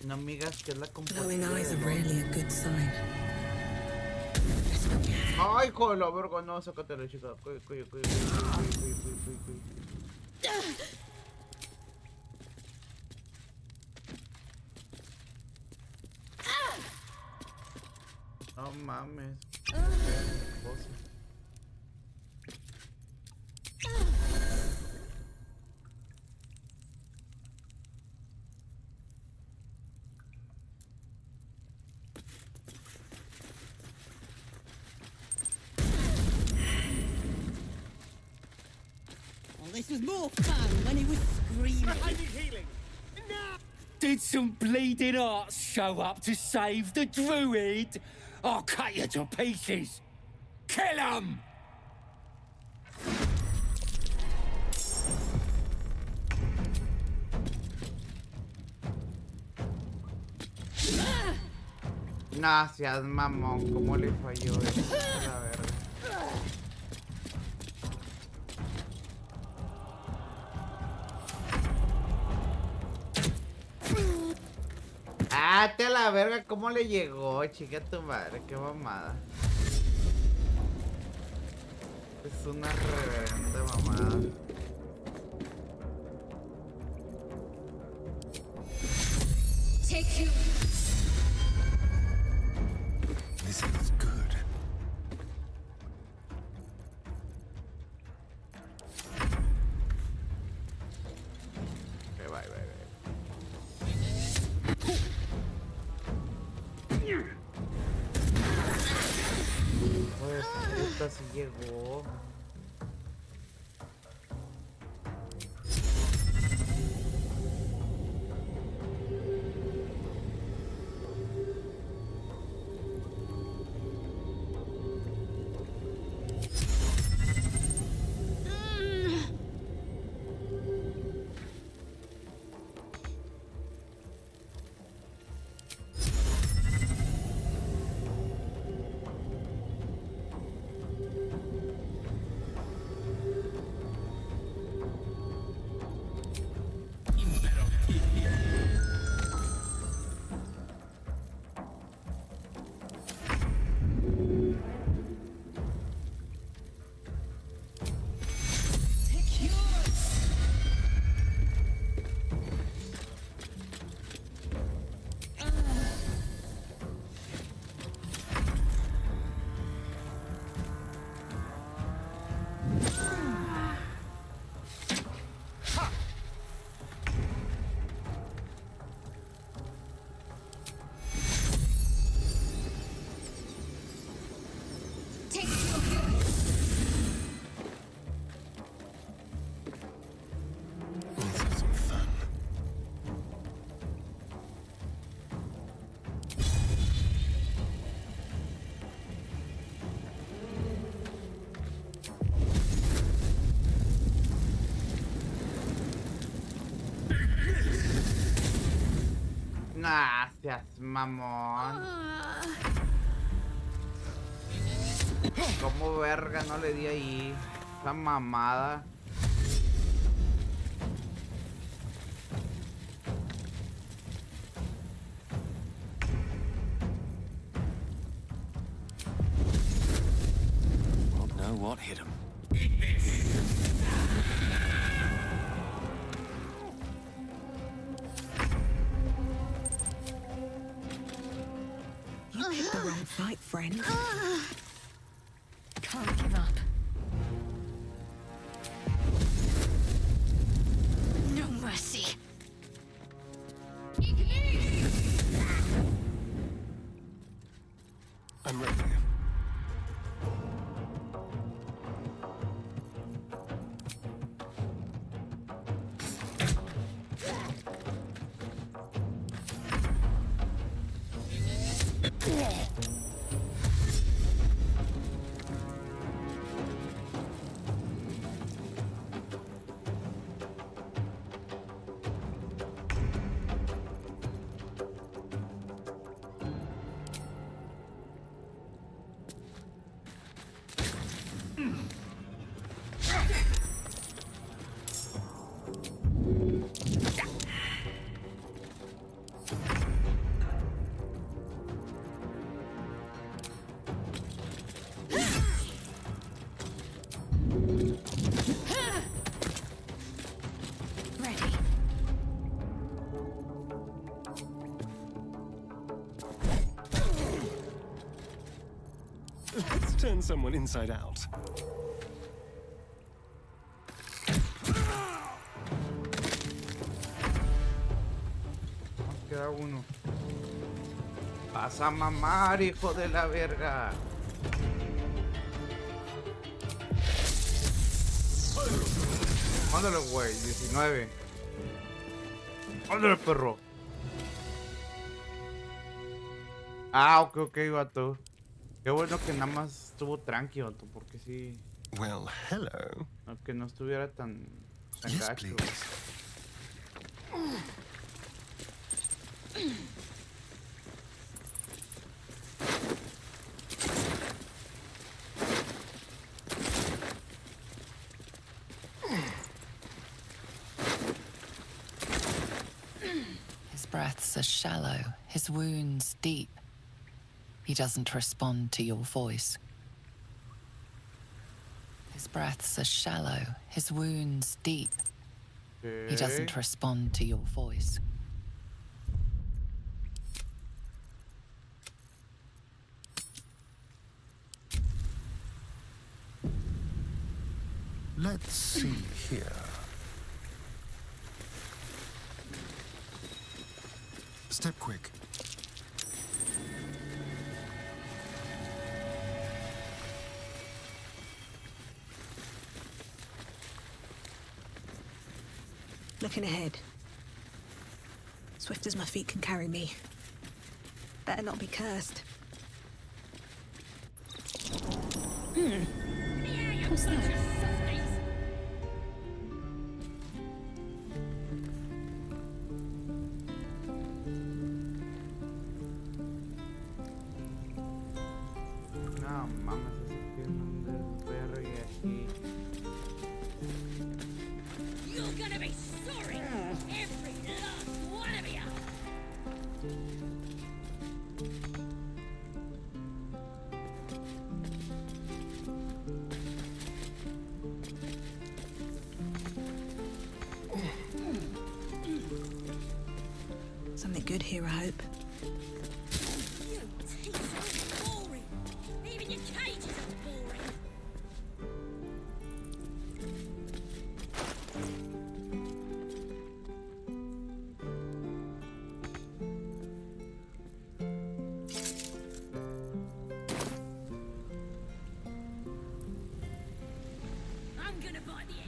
No, amigas, que es la Glowing eyes are rarely a good sign. Ay, con la verga, no, sácatelo, chica. Cuyo. No mames. This was more fun when he was screaming. I need healing. No! Did some bleeding arts show up to save the druid? I'll cut you to pieces. Kill him! Nah, seas mamón, ¿cómo le falló eso? La verga. Ah, te a la verga, ¿cómo le llegó? Chica tu madre, qué mamada. Es una reverenda mamada. Take you. This is good. Okay, bye. Pues puta, si llegó. Nah, seas mamón. ¿Cómo verga no le di ahí? Esa mamada. Won't know what hit him. You picked the wrong fight, friend. Can't give up. No mercy. I'm ready. Let's turn someone inside out. Nos queda uno. Vas a mamar, hijo de la verga. Ándale, güey, 19. Ándale, perro. Ah, ok, vato. Qué bueno que nada más estuvo tranqui, vato, porque sí. Well, hello. Aunque no estuviera tan Yes, gacho. please. His breaths are shallow, his wounds deep. He doesn't respond to your voice. His breaths are shallow, his wounds deep. He doesn't respond to your voice. Let's see here. Step quick. Looking ahead. Swift as my feet can carry me. Better not be cursed. What's that? No mames, ese tiene un desvergue aquí. You're gonna be sorry, every last one of you. Something good here, I hope. You teeth are boring. Even your cages are boring. I'm gonna bite the end.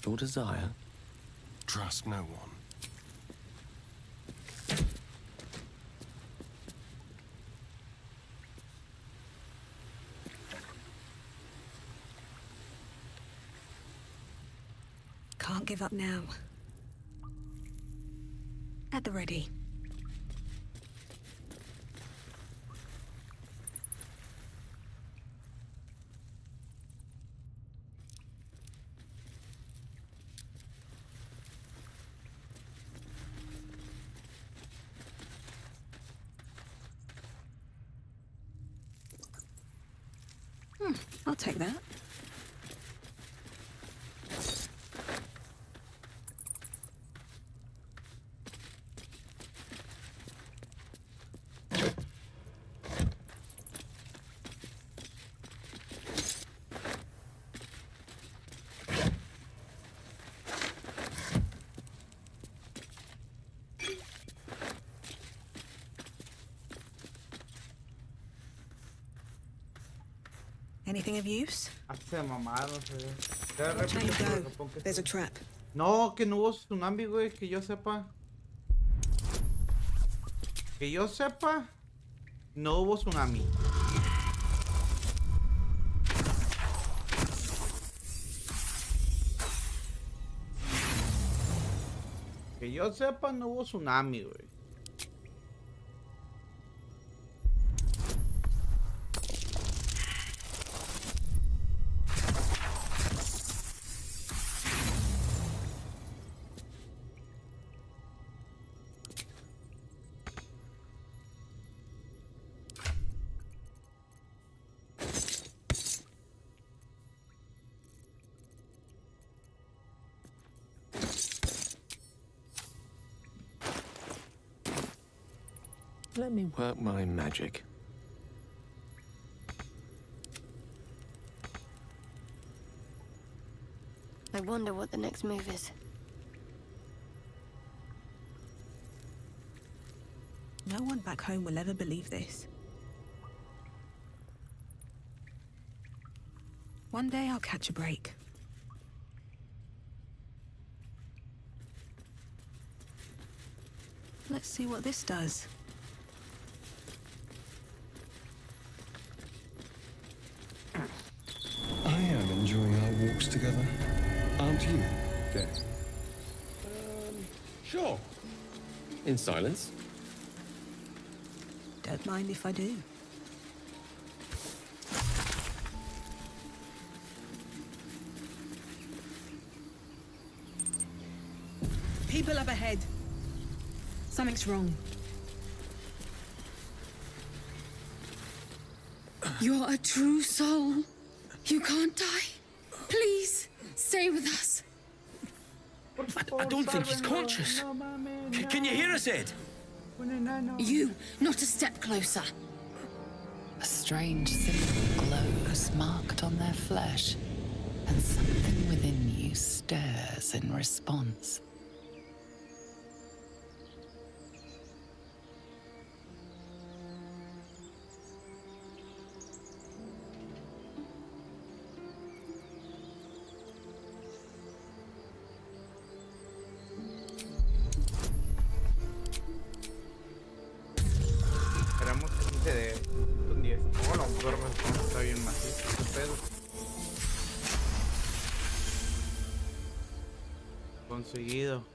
your desire. Trust no one. Can't give up now. At the ready. I'll take that. Anything of use? Watch how you go. There's a trap. No, que no hubo tsunami, güey, que yo sepa. Que yo sepa, no hubo tsunami. Que yo sepa, no hubo tsunami, güey. Let me work my magic. I wonder what the next move is. No one back home will ever believe this. One day I'll catch a break. Let's see what this does. I am enjoying our walks together. Aren't you, Dad? Sure. In silence. Don't mind if I do. People up ahead. Something's wrong. You're a true soul. You can't die. Please, stay with us. I don't think he's conscious. Can you hear us, Ed? You, not a step closer. A strange symbol glows marked on their flesh, and something within you stirs in response.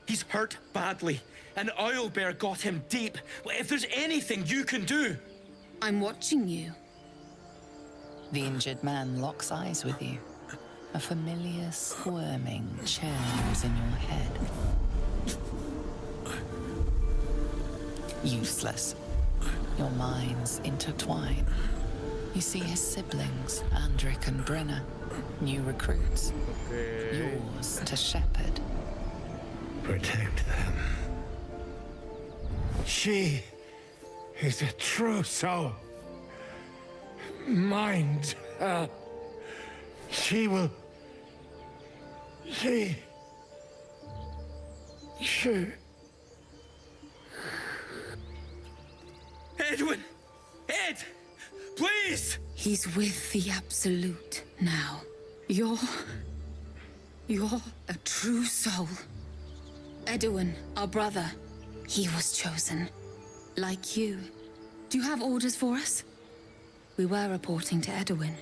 He's hurt badly. An owl bear got him deep. If there's anything you can do. I'm watching you. The injured man locks eyes with you. A familiar squirming churns in your head. Useless. Your minds intertwine. You see his siblings, Andric and Brenna, new recruits. Yours to shepherd. Protect them. She is a true soul. Mind her. She will... She... Edwin! Ed! Please! He's with the Absolute now. You're You're a true soul. Edwin, our brother, he was chosen. Like you. Do you have orders for us? We were reporting to Edwin.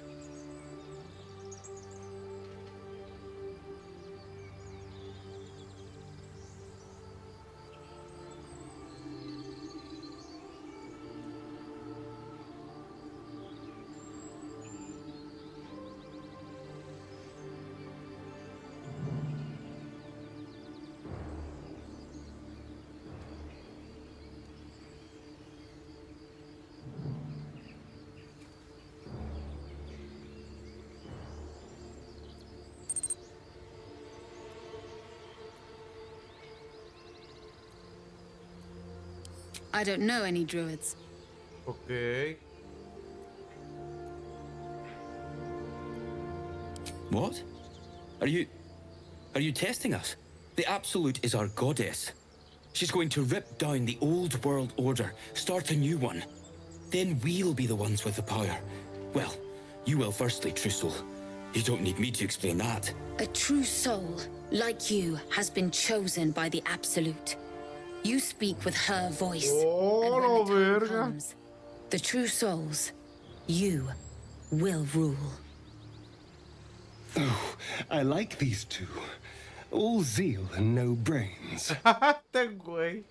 I don't know any druids. Okay. What? Are you testing us? The Absolute is our goddess. She's going to rip down the old world order, start a new one. Then we'll be the ones with the power. Well, you will firstly, true soul. You don't need me to explain that. A true soul, like you, has been chosen by the Absolute. You speak with her voice. Oh, and when the time comes, the true souls, you will rule. Oh, I like these two. All zeal and no brains. Este güey.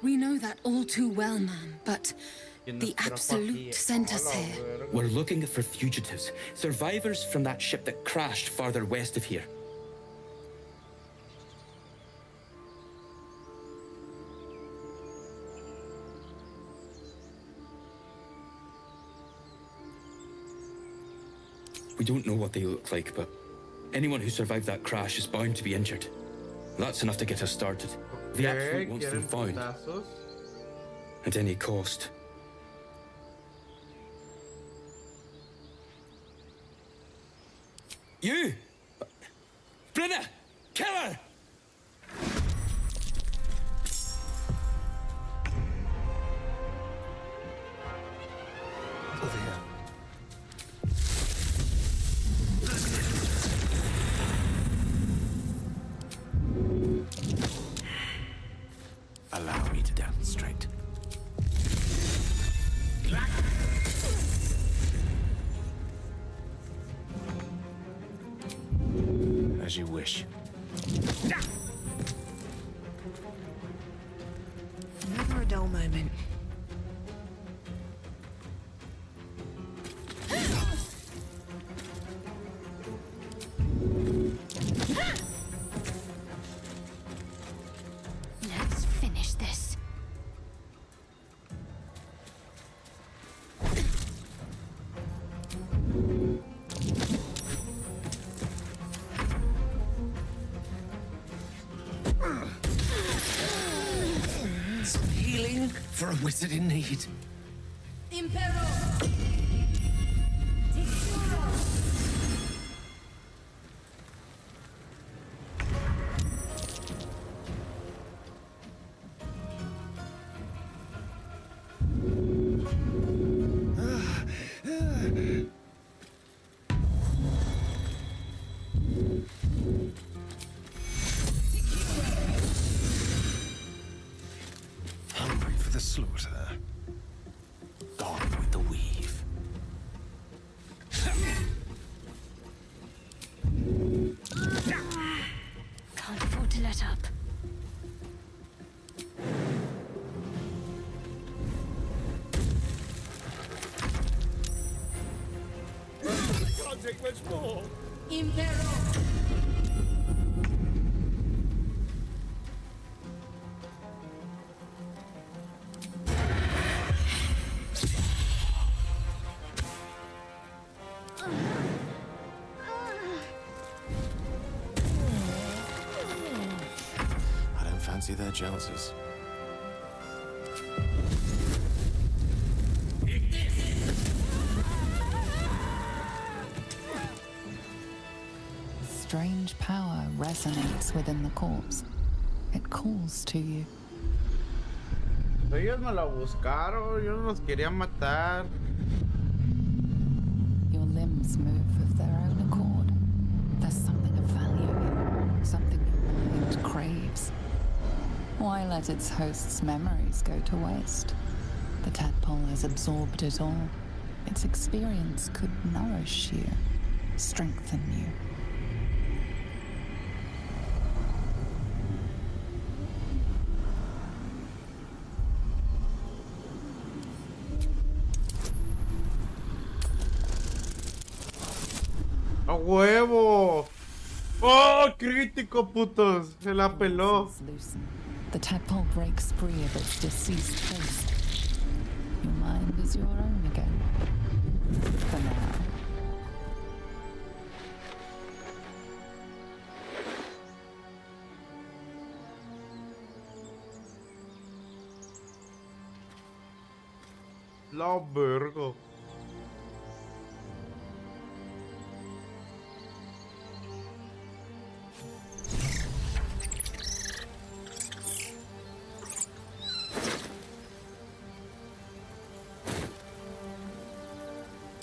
We know that all too well, ma'am, but the Absolute sent us here. We're looking for fugitives, survivors from that ship that crashed farther west of here. We don't know what they look like, but anyone who survived that crash is bound to be injured. That's enough to get us started. The Absolute wants them found. At any cost. You! Brynna! Kill her! Over here. Allow me to demonstrate. As you wish. Never a dull moment. Let's finish this. Some healing for a wizard in need. Hungry for the slaughter. Gone with the weave. Can't afford to let up. Can't take much more. I don't fancy their Joneses. Strange power resonates within the corpse. It calls to you. Ellos me la buscaron, ellos nos querían matar. Your limbs move of their own accord. There's something of value here, something your mind craves. Why let its host's memories go to waste? The tadpole has absorbed it all. Its experience could nourish you, strengthen you. ¡A huevo! ¡Oh, crítico, putos! Se la peló. The tadpole breaks free of its deceased host. Your mind is your own again. For now. La verga.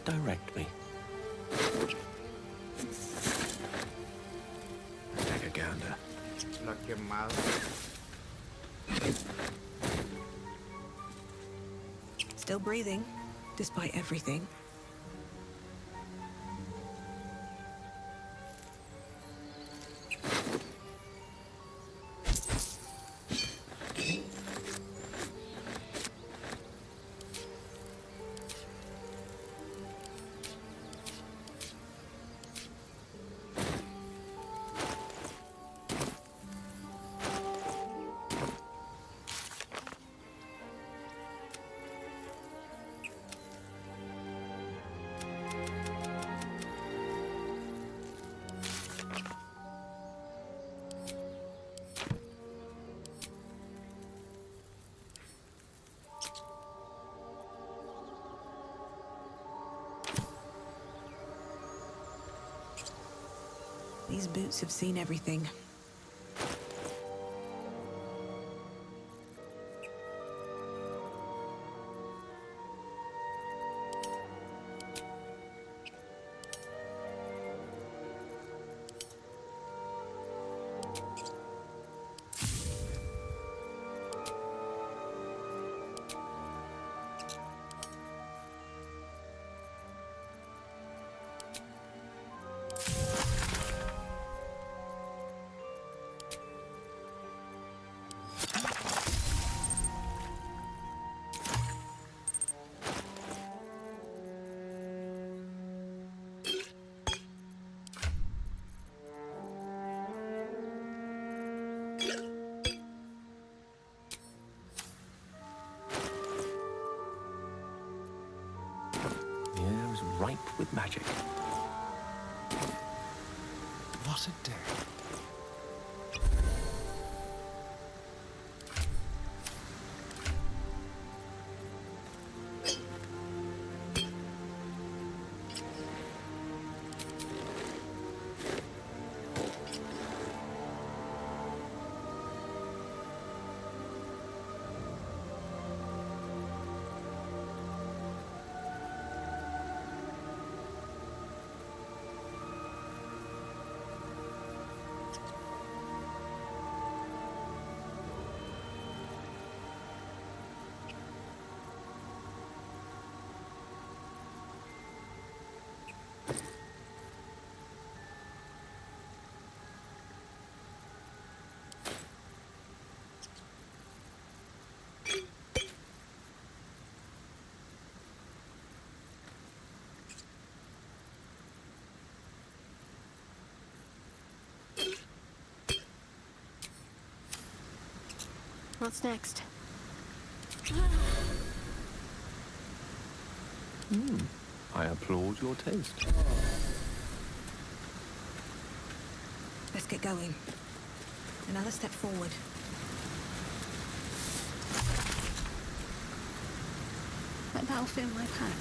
Direct me. Take a gander. La quemada. Still breathing, despite everything. These boots have seen everything. Ripe with magic. What a day. What's next? I applaud your taste. Let's get going. Another step forward. That'll fit my pack.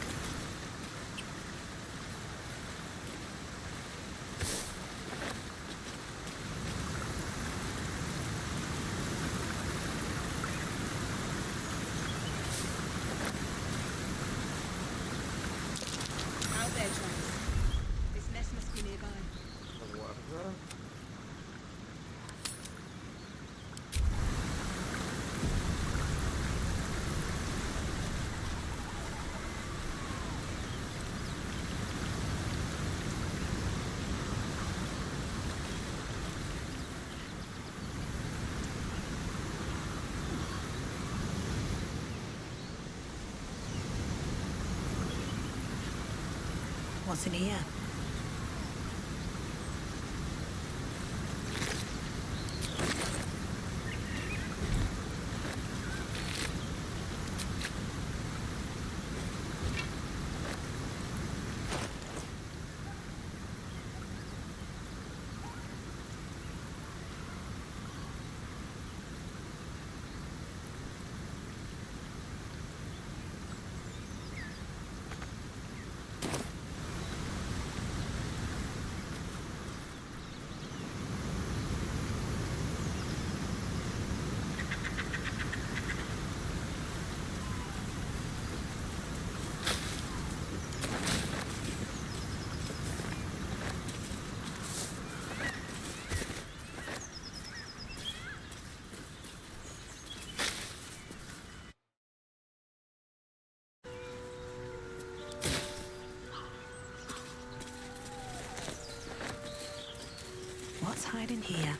What's in here? What's hiding here?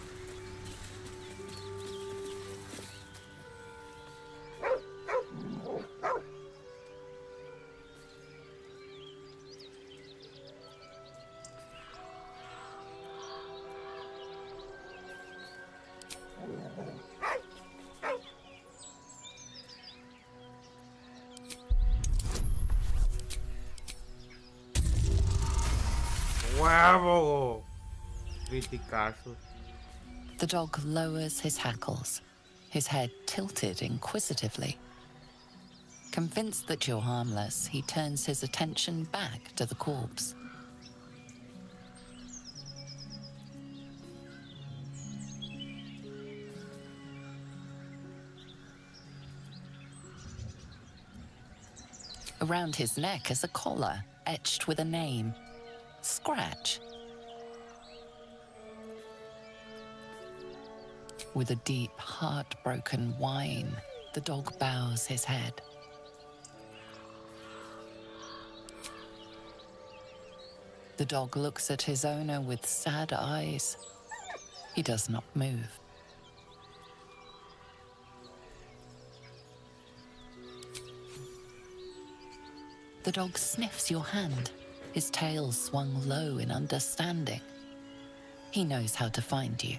¡Huevo! Criticazos. The dog lowers his hackles, his head tilted inquisitively. Convinced that you're harmless, he turns his attention back to the corpse. Around his neck is a collar etched with a name, Scratch. With a deep, heartbroken whine, the dog bows his head. The dog looks at his owner with sad eyes. He does not move. The dog sniffs your hand, his tail swung low in understanding. He knows how to find you.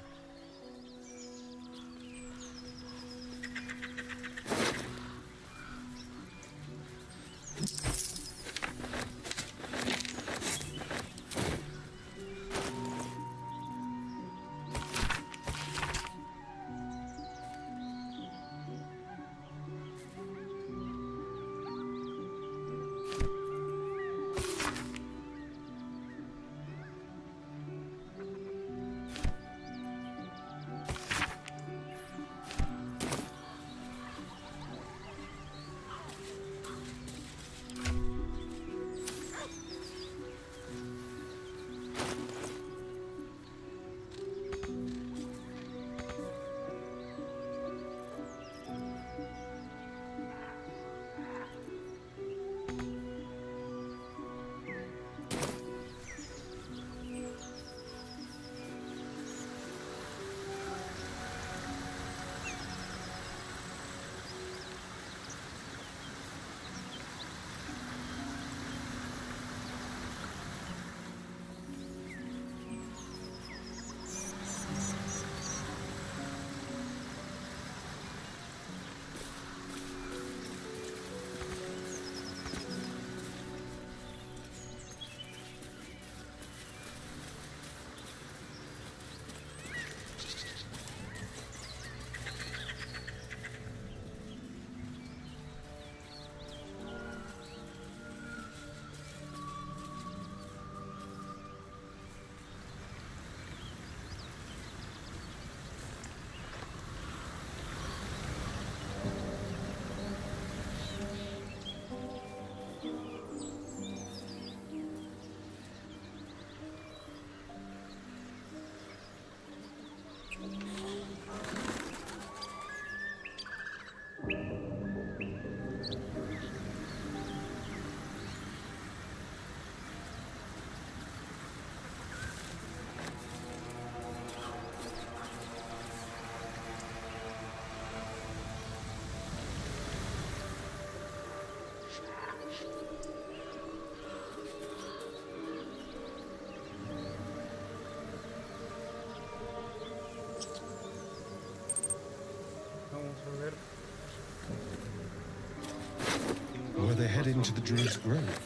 Were they heading to the Druid's Grove?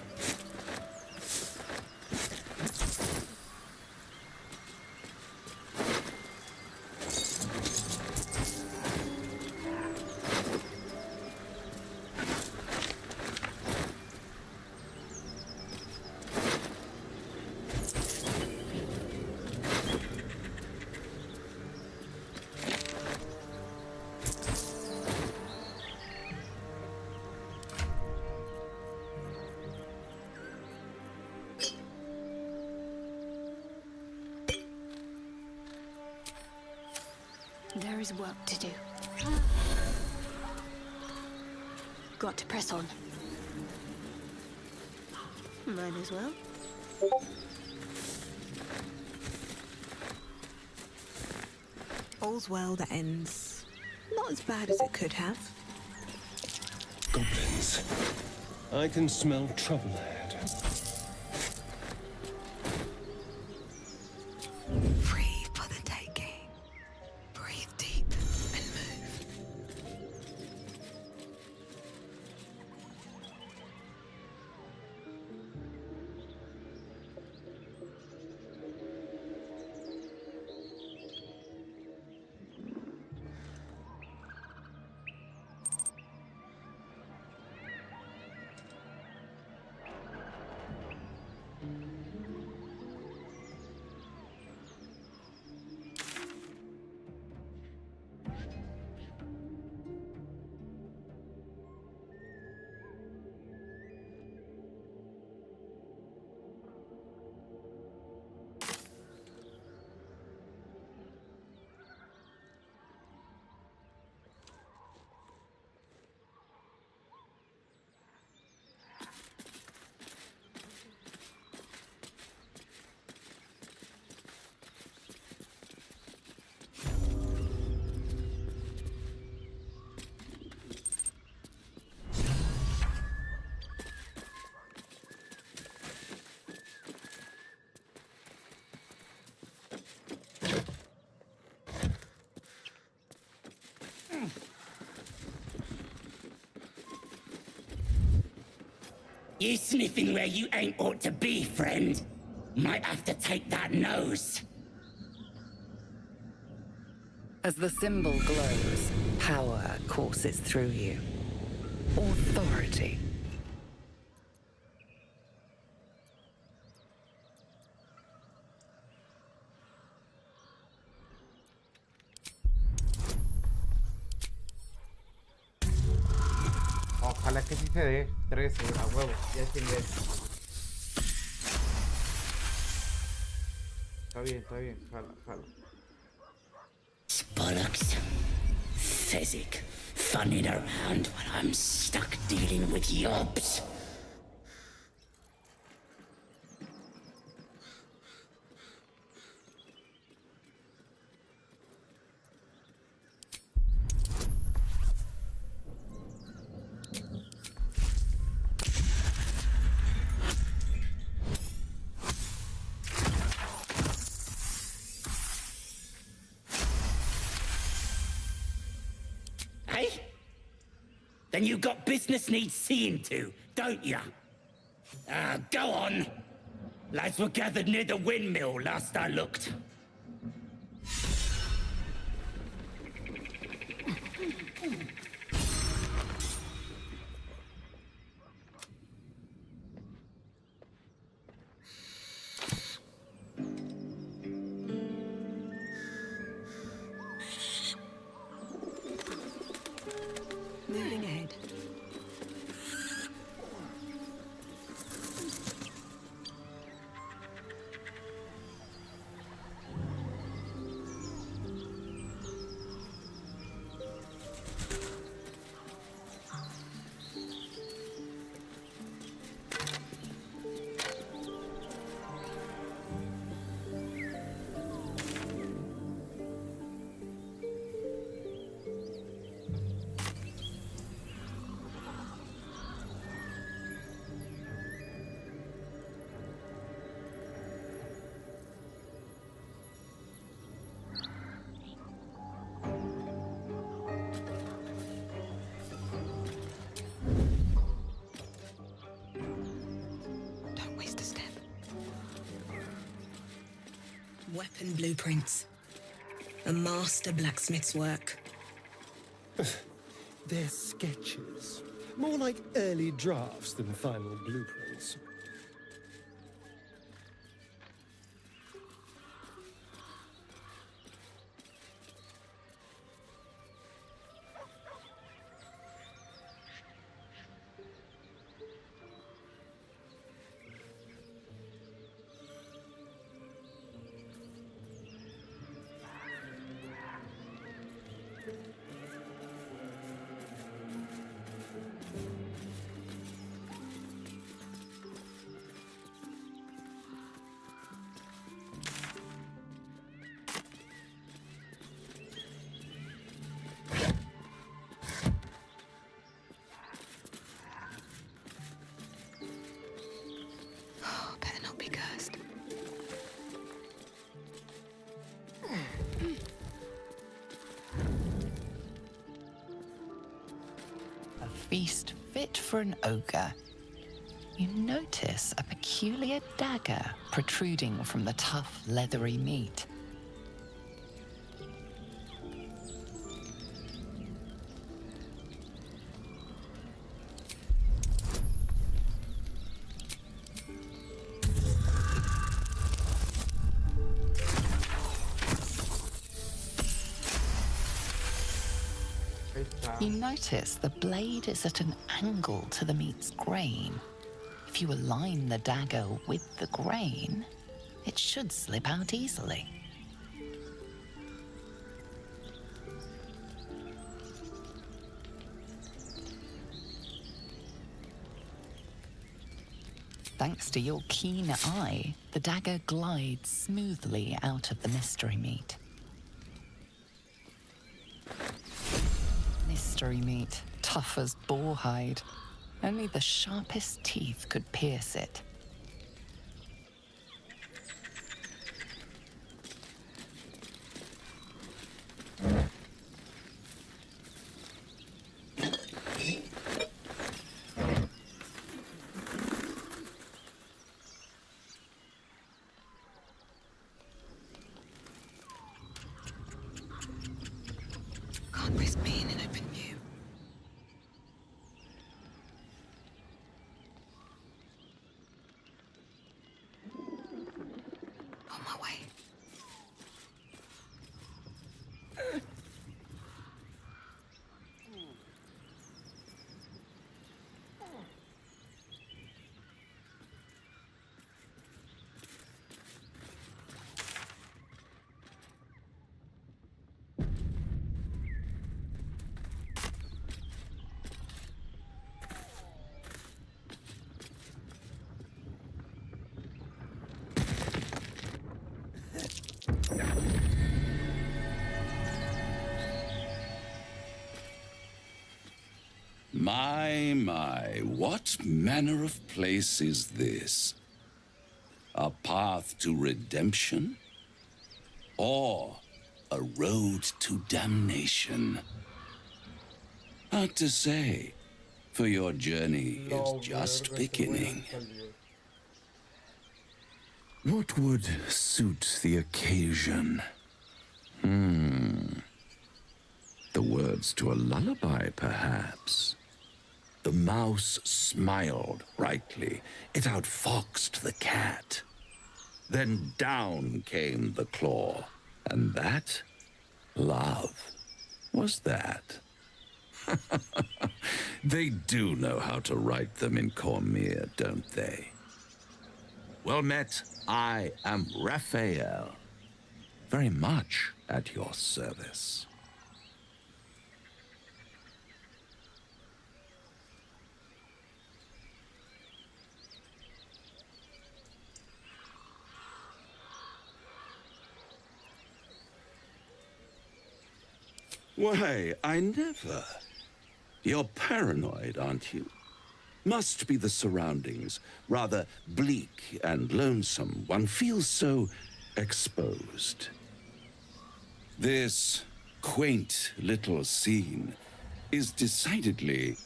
There is work to do. Got to press on. Might as well. All's well that ends. Not as bad as it could have. Goblins. I can smell trouble ahead. Free for the taking. Breathe deep and move. You sniffing where you ain't ought to be, friend. Might have to take that nose. As the symbol glows, power courses through you. Authority. Ojalá que sí se dé 13 a huevo, ya sin ver. Está bien, jala, jala. Bollocks. Fezzik, funning around while I'm stuck dealing with yobs. Then you got business needs seeing to, don't ya? Go on. Lads were gathered near the windmill last I looked. Moving ahead. weapon blueprints. A master blacksmith's work. They're sketches. More like early drafts than final blueprints. Better not be cursed. A feast fit for an ogre. You notice a peculiar dagger protruding from the tough, leathery meat. You notice the blade is at an angle to the meat's grain. If you align the dagger with the grain, it should slip out easily. Thanks to your keen eye, the dagger glides smoothly out of the mystery meat. Mystery meat, tough as boar hide. Only the sharpest teeth could pierce it. Can't risk being in open view. On my way. My, what manner of place is this? A path to redemption? Or a road to damnation? Hard to say, for your journey is just beginning. What would suit the occasion? The words to a lullaby, perhaps. The mouse smiled brightly. It outfoxed the cat. Then down came the claw. And that? Love. Was that? They do know how to write them in Cormier, don't they? Well met, I am Raphael. Very much at your service. Why, I never. You're paranoid, aren't you? Must be the surroundings. Rather bleak and lonesome. One feels so exposed. This quaint little scene is decidedly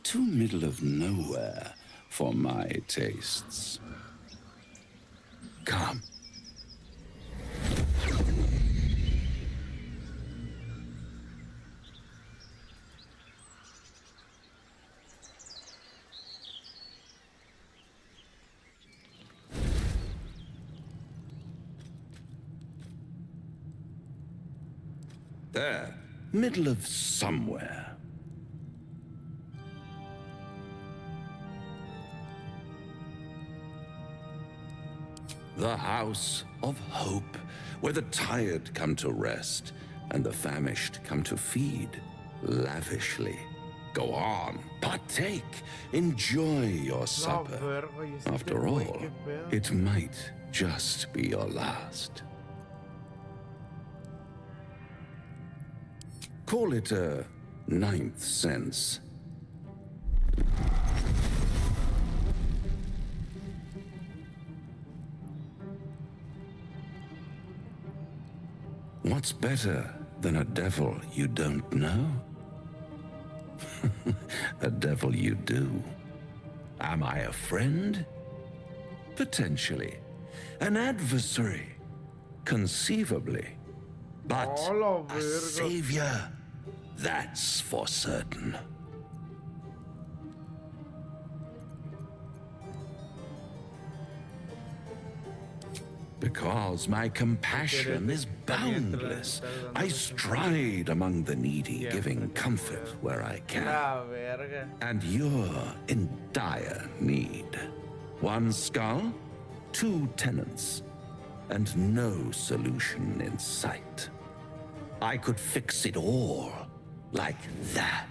too middle of nowhere for my tastes. Come. There, middle of somewhere. The house of hope, where the tired come to rest and the famished come to feed lavishly. Go on, partake, enjoy your supper. After all, it might just be your last. Call it a ninth sense. What's better than a devil you don't know? A devil you do. Am I a friend? Potentially. An adversary? Conceivably. But a savior? That's for certain. Because my compassion is boundless. I stride among the needy, giving comfort where I can. And you're in dire need. One skull, 2 tenants, and no solution in sight. I could fix it all like that.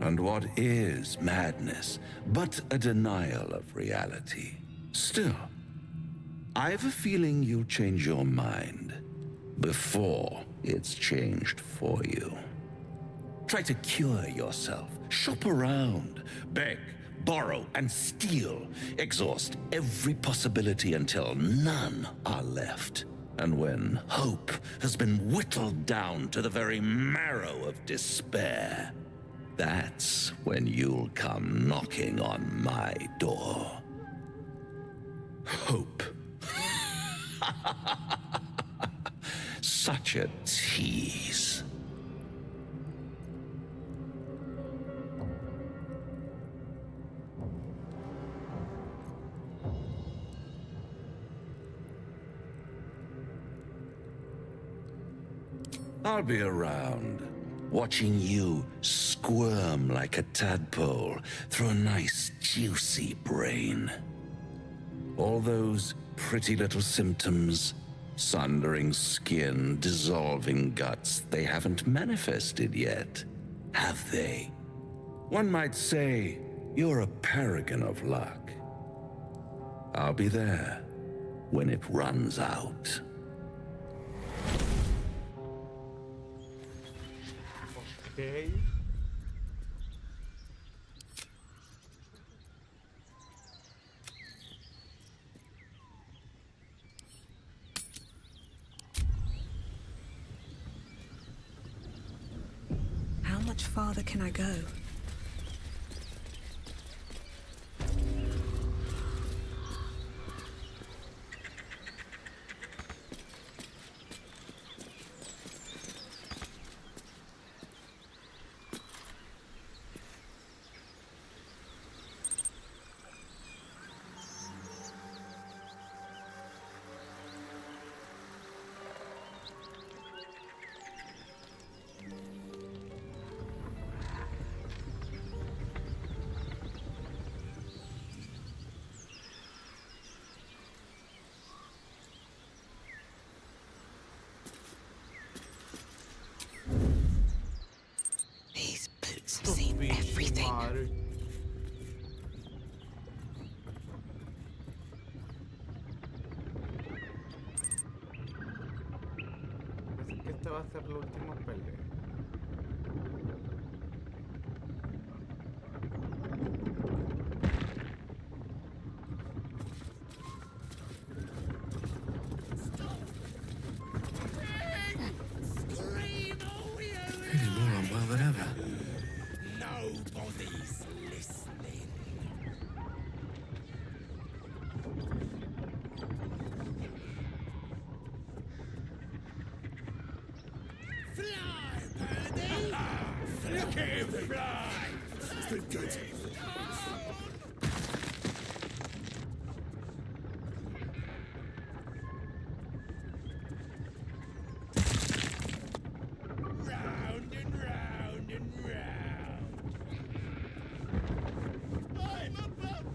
And what is madness but a denial of reality? Still, I've a feeling you'll change your mind before it's changed for you. Try to cure yourself, shop around, beg, borrow, and steal. Exhaust every possibility until none are left. And when hope has been whittled down to the very marrow of despair, that's when you'll come knocking on my door. Hope. Such a tease. I'll be around, watching you squirm like a tadpole through a nice, juicy brain. All those pretty little symptoms, sundering skin, dissolving guts, they haven't manifested yet, have they? One might say you're a paragon of luck. I'll be there when it runs out. Okay. How much farther can I go? Esta va a ser la última pelea. Feeling more unwell than ever. Nobody's listening. Look at him fly! It's been good. Round and round and round. I'm above.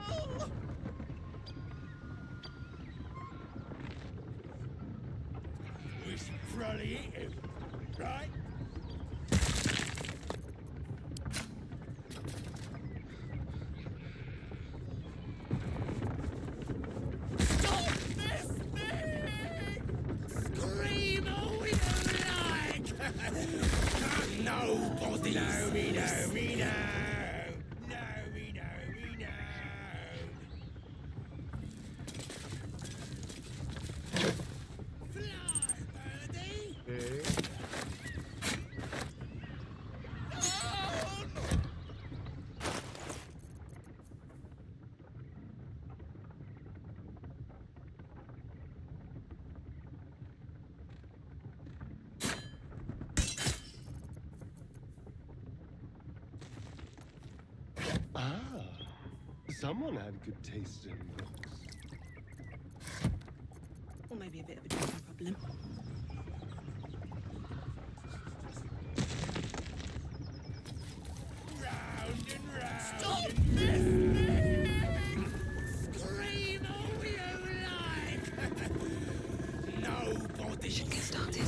Oh. We should probably eat him, right? Nobody. No, me, no, me, no. No, me, no, me, no. Fly, birdie. Okay. Someone had good taste in books. Or maybe a bit of a drinking problem. Round and round. Stop this thing! Scream all you like! Nobody should get started.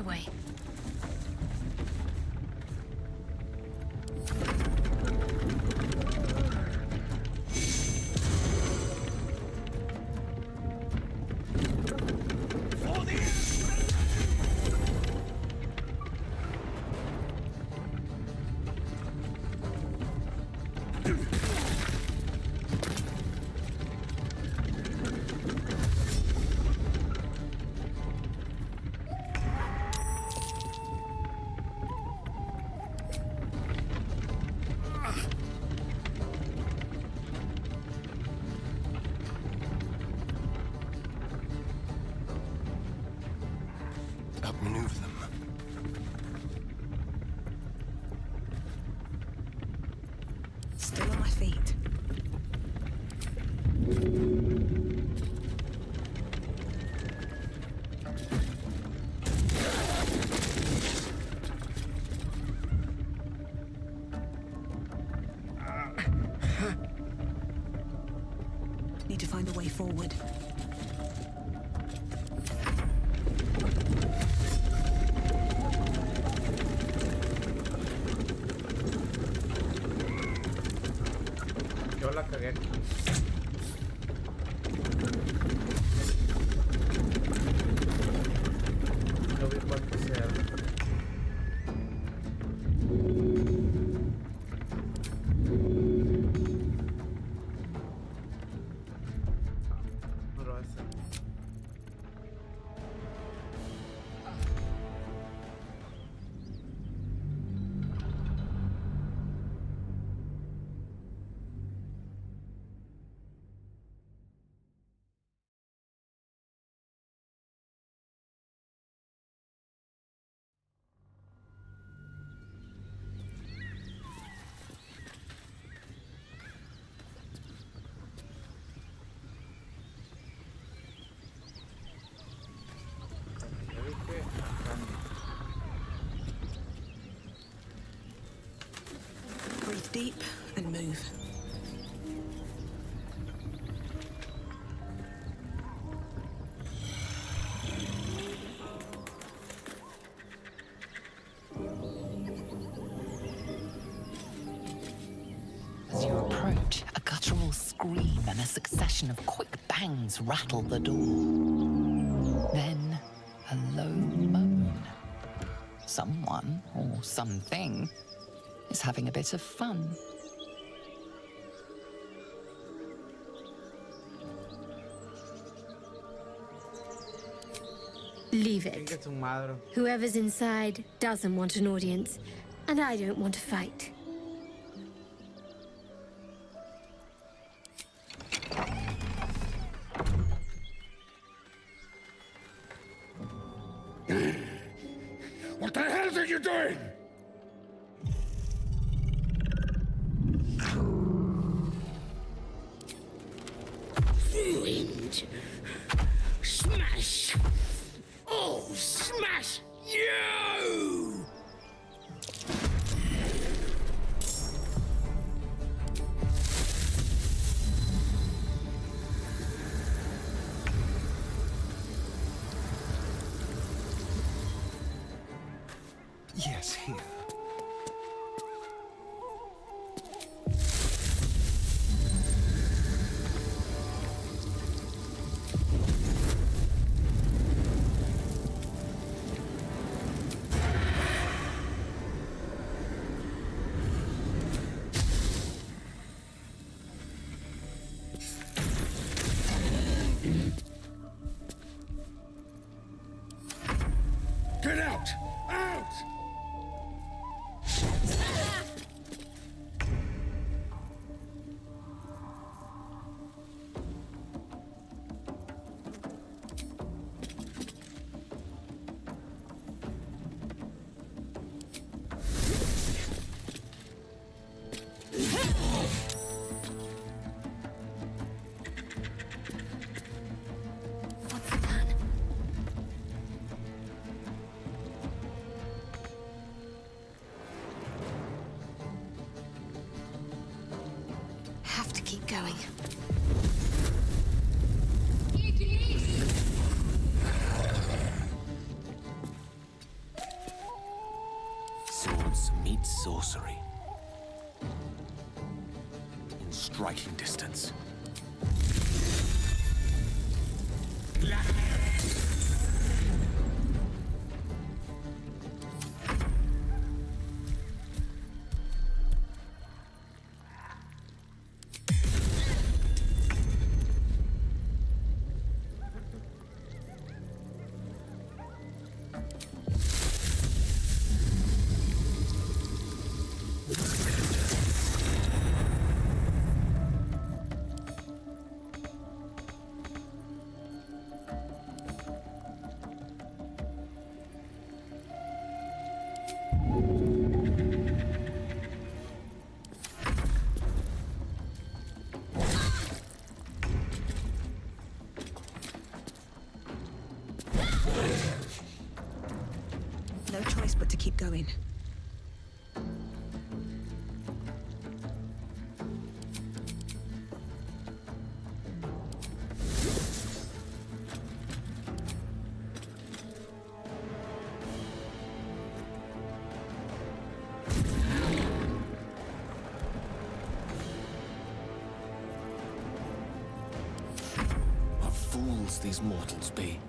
Way. Outmaneuver them. Still on my feet. Need to find a way forward. Yo la cagué. No vi cuál que sea. No lo hace. deep and move. As you approach, a guttural scream and a succession of quick bangs rattle the door. Then, a low moan. Someone, or something, is having a bit of fun. Leave it. Whoever's inside doesn't want an audience, and I don't want to fight. What the hell are you doing? Ruined. Smash. Oh, smash you! Yes, here. Get out! Out! Have to keep going. Swords meet sorcery. In striking distance. No choice but to keep going. What fools these mortals be.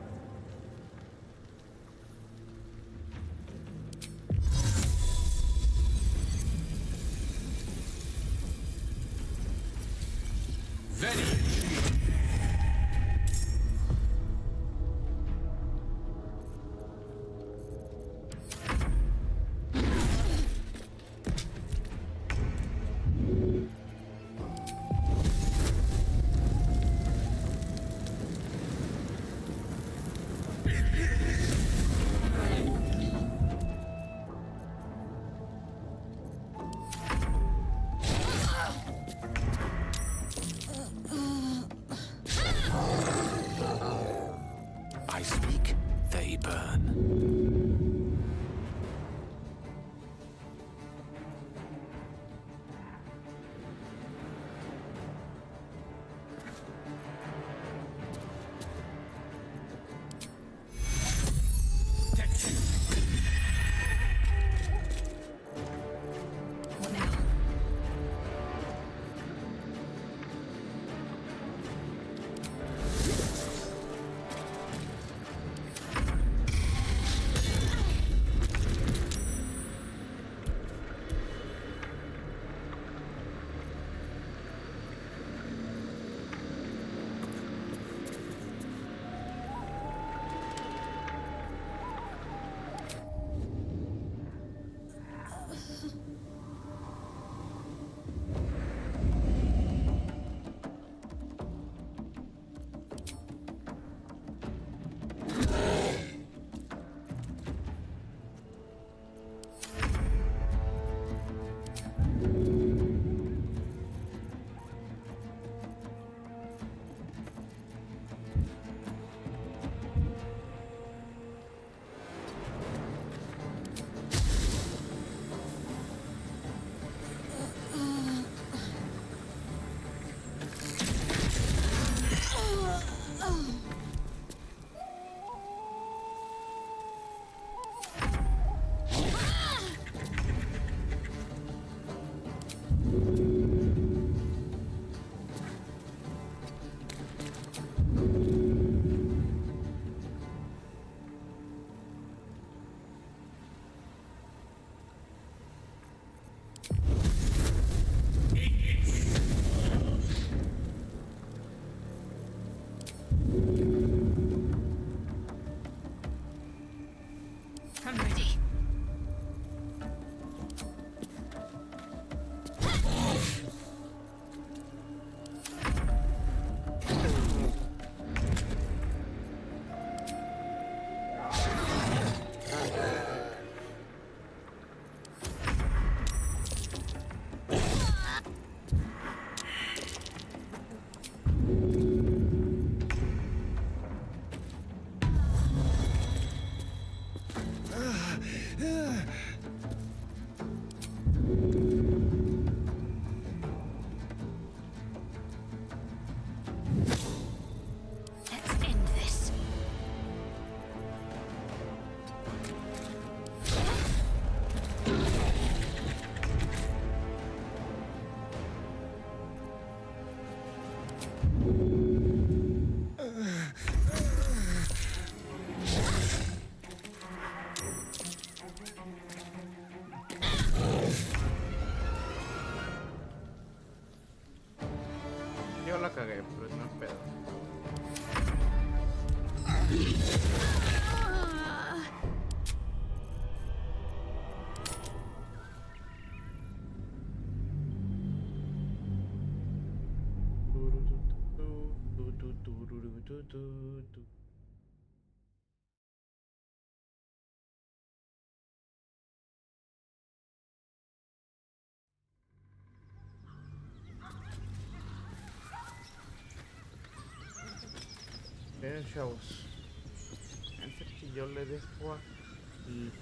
Yo la cagué, pero no es pedo. Miren, chavos, antes que yo le dejo aquí.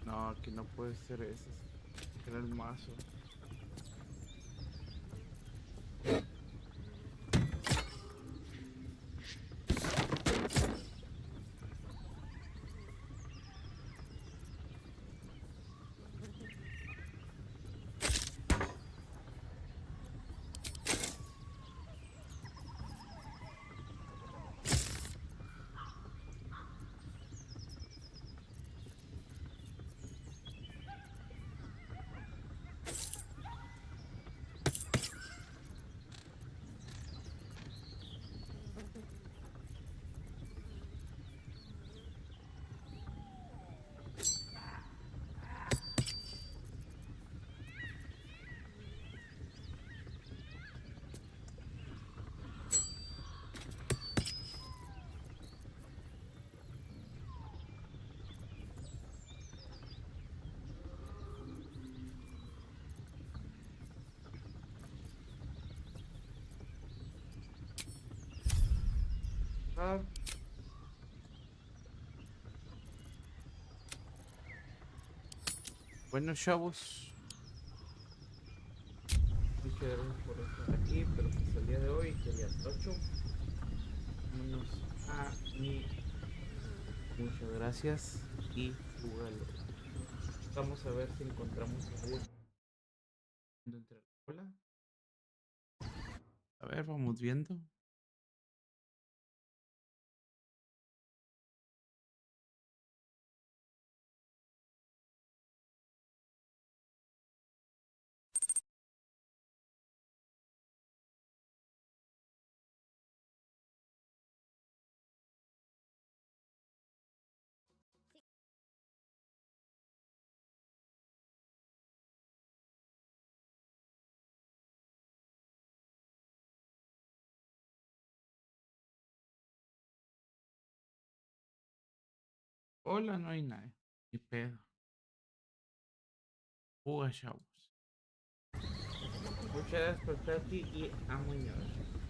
No, aquí no puede ser ese. Era el mazo. trabajar. Bueno, chavos. Muchas gracias por estar aquí, pero pues el día de hoy, que día 8. Vámonos a mi. Muchas gracias y jugalo. Vamos a ver si encontramos algún entre la cola. A ver, vamos viendo. Hola, no hay nadie. Ni pedo. Juga, chavos. Muchas gracias por estar aquí y a Muñoz.